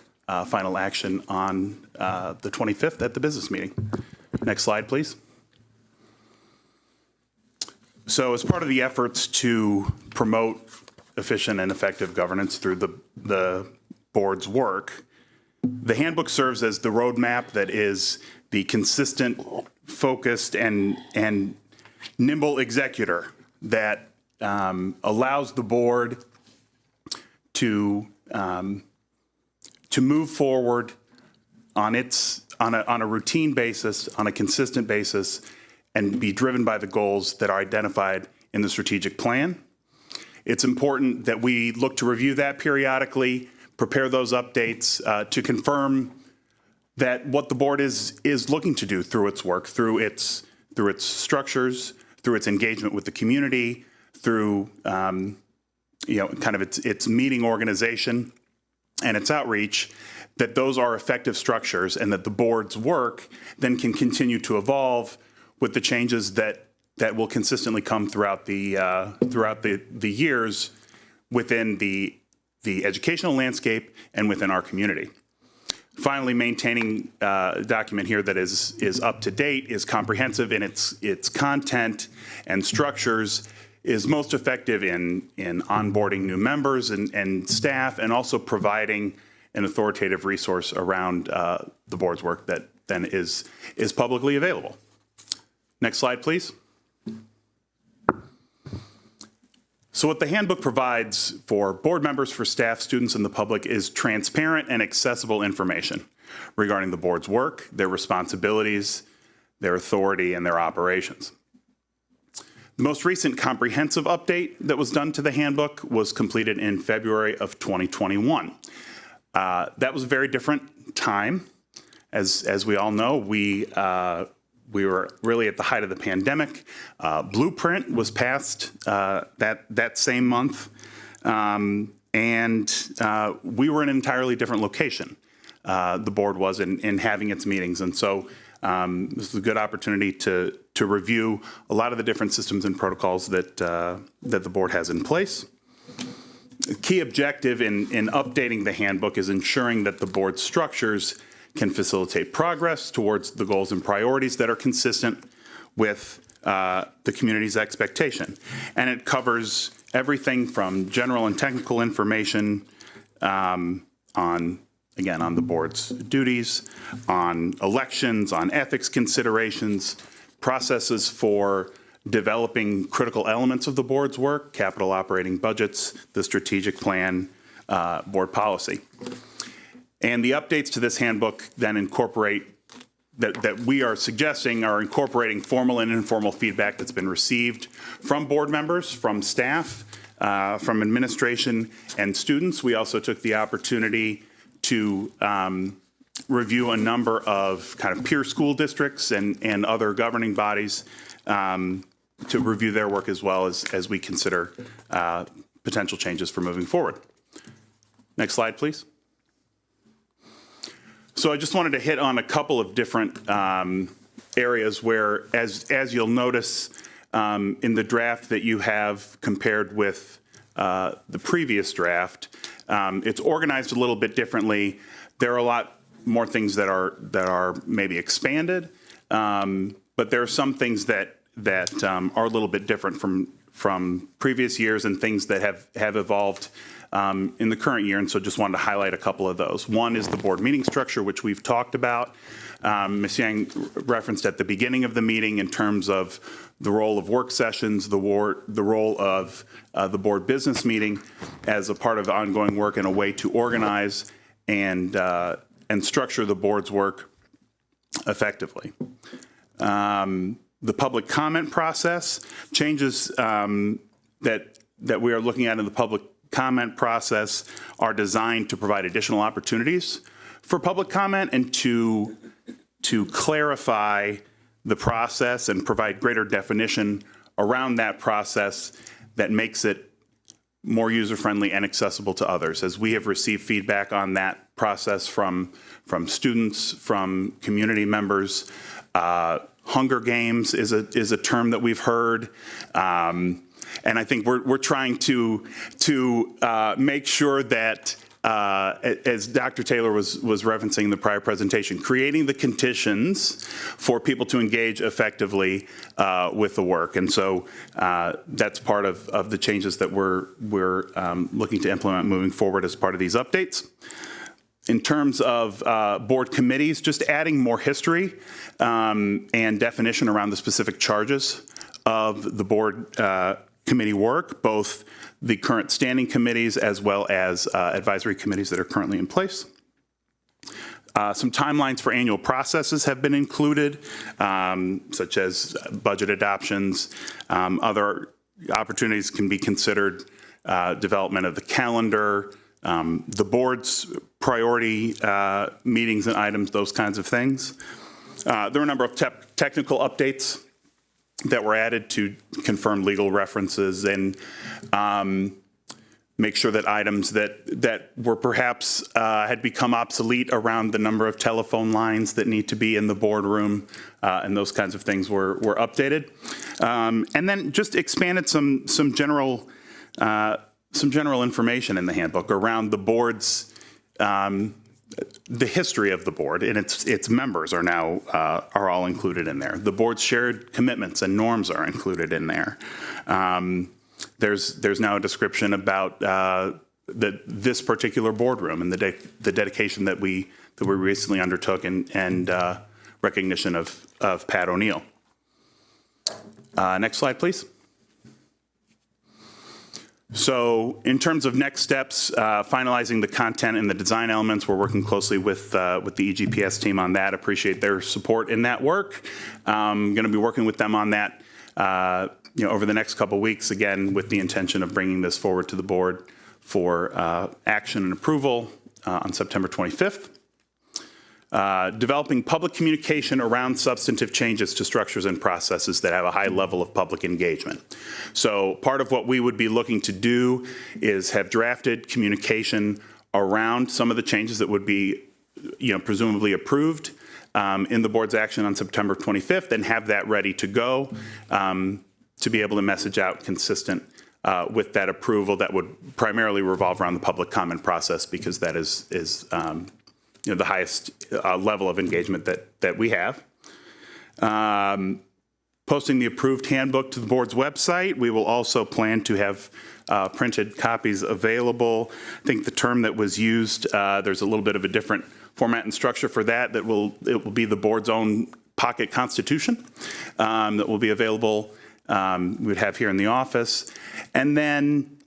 final action on the 25th at the business meeting. Next slide, please. So as part of the efforts to promote efficient and effective governance through the board's work, the handbook serves as the roadmap that is the consistent, focused, and nimble executor that allows the board to move forward on a routine basis, on a consistent basis, and be driven by the goals that are identified in the strategic plan. It's important that we look to review that periodically, prepare those updates to confirm that what the board is looking to do through its work, through its structures, through its engagement with the community, through kind of its meeting organization and its outreach, that those are effective structures and that the board's work then can continue to evolve with the changes that will consistently come throughout the years within the educational landscape and within our community. Finally, maintaining a document here that is up to date, is comprehensive in its content and structures, is most effective in onboarding new members and staff, and also providing an authoritative resource around the board's work that then is publicly available. Next slide, please. So what the handbook provides for board members, for staff, students, and the public is transparent and accessible information regarding the board's work, their responsibilities, their authority, and their operations. The most recent comprehensive update that was done to the handbook was completed in February of 2021. That was a very different time. As we all know, we were really at the height of the pandemic. Blueprint was passed that same month, and we were in an entirely different location. The board was in having its meetings, and so this is a good opportunity to review a lot of the different systems and protocols that the board has in place. The key objective in updating the handbook is ensuring that the board's structures can facilitate progress towards the goals and priorities that are consistent with the community's expectation. And it covers everything from general and technical information on the board's duties, on elections, on ethics considerations, processes for developing critical elements of the board's work, capital operating budgets, the strategic plan, board policy. And the updates to this handbook then incorporate, that we are suggesting are incorporating formal and informal feedback that's been received from board members, from staff, from administration and students. We also took the opportunity to review a number of kind of peer school districts and other governing bodies to review their work as well as we consider potential changes for moving forward. Next slide, please. So I just wanted to hit on a couple of different areas where, as you'll notice in the draft that you have compared with the previous draft, it's organized a little bit differently. There are a lot more things that are maybe expanded, but there are some things that that are a little bit different from previous years and things that have evolved in the current year, and so just wanted to highlight a couple of those. One is the board meeting structure, which we've talked about. Ms. Yang referenced at the beginning of the meeting in terms of the role of work sessions, the role of the board business meeting as a part of the ongoing work and a way to organize and structure the board's work effectively. The public comment process, changes that we are looking at in the public comment process are designed to provide additional opportunities for public comment and to clarify the process and provide greater definition around that process that makes it more user-friendly and accessible to others. As we have received feedback on that process from students, from community members, Hunger Games is a term that we've heard. And I think we're trying to make sure that, as Dr. Taylor was referencing in the prior presentation, creating the conditions for people to engage effectively with the work. And so that's part of the changes that we're looking to implement moving forward as part of these updates. In terms of board committees, just adding more history and definition around the specific charges of the board committee work, both the current standing committees as well as advisory committees that are currently in place. Some timelines for annual processes have been included, such as budget adoptions. Other opportunities can be considered development of the calendar, the board's priority meetings and items, those kinds of things. There are a number of technical updates that were added to confirm legal references and make sure that items that were perhaps had become obsolete around the number of telephone lines that need to be in the boardroom and those kinds of things were updated. And then just expanded some general information in the handbook around the board's the history of the board and its members are now are all included in there. The board's shared commitments and norms are included in there. There's now a description about this particular boardroom and the dedication that we recently undertook and recognition of Pat O'Neill. Next slide, please. So in terms of next steps, finalizing the content and the design elements, we're working closely with the EGPS team on that. Appreciate their support in that work. Going to be working with them on that over the next couple weeks, again, with the intention of bringing this forward to the board for action and approval on September 25th. Developing public communication around substantive changes to structures and processes that have a high level of public engagement. So part of what we would be looking to do is have drafted communication around some of the changes that would be, presumably approved in the board's action on September 25th and have that ready to go to be able to message out consistent with that approval that would primarily revolve around the public comment process because that is the highest level of engagement that we have. Posting the approved handbook to the board's website. We will also plan to have printed copies available. I think the term that was used, there's a little bit of a different format and structure for that. It will be the board's own pocket constitution that will be available. We would have here in the office. And then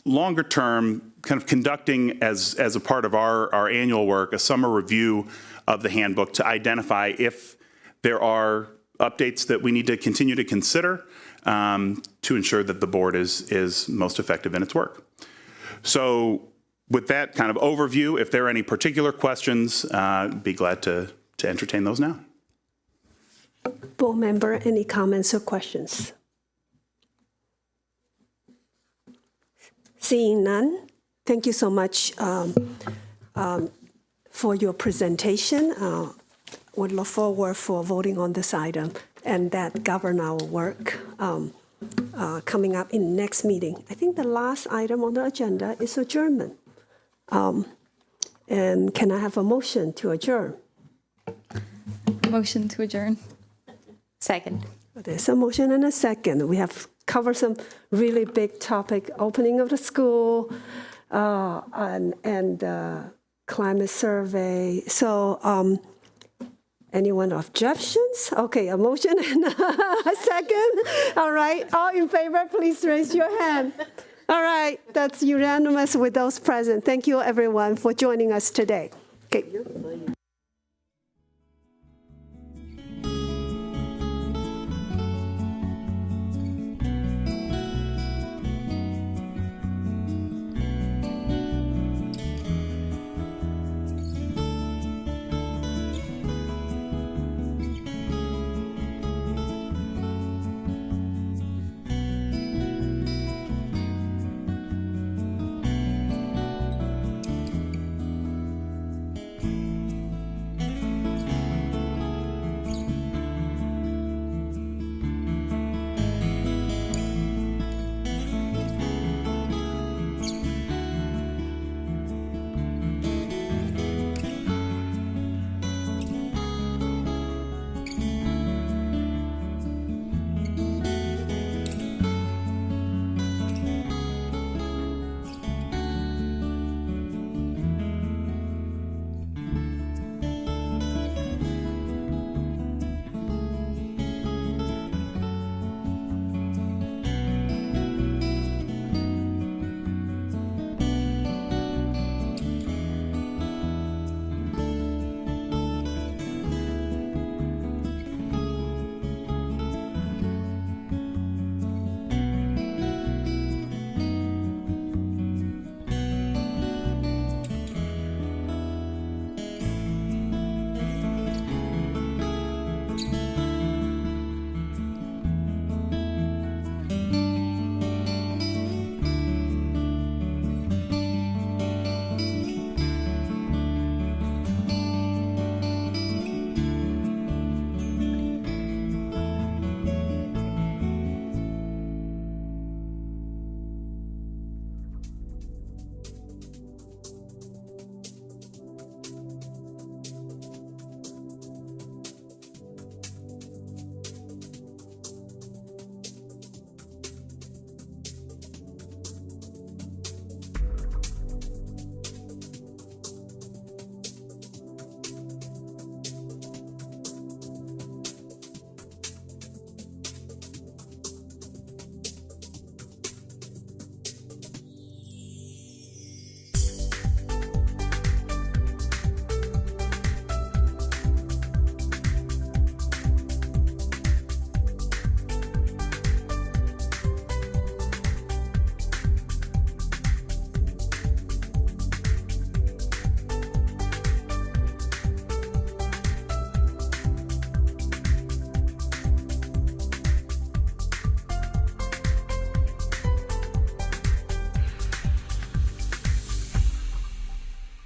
longer term, kind of conducting as a part of our annual work, a summer review of the handbook to identify if there are updates that we need to continue to consider to ensure that the board is most effective in its work. So with that kind of overview, if there are any particular questions, I'd be glad to entertain those now. Board member, any comments or questions? Seeing none, thank you so much for your presentation. We look forward for voting on this item and that govern our work coming up in next meeting. I think the last item on the agenda is adjournment. And can I have a motion to adjourn? Motion to adjourn. Second. There's a motion and a second. We have covered some really big topic, opening of the school and climate survey. So anyone objections? Okay, a motion and a second. All right, all in favor, please raise your hand. All right, that's unanimous with those present. Thank you, everyone, for joining us today. Okay.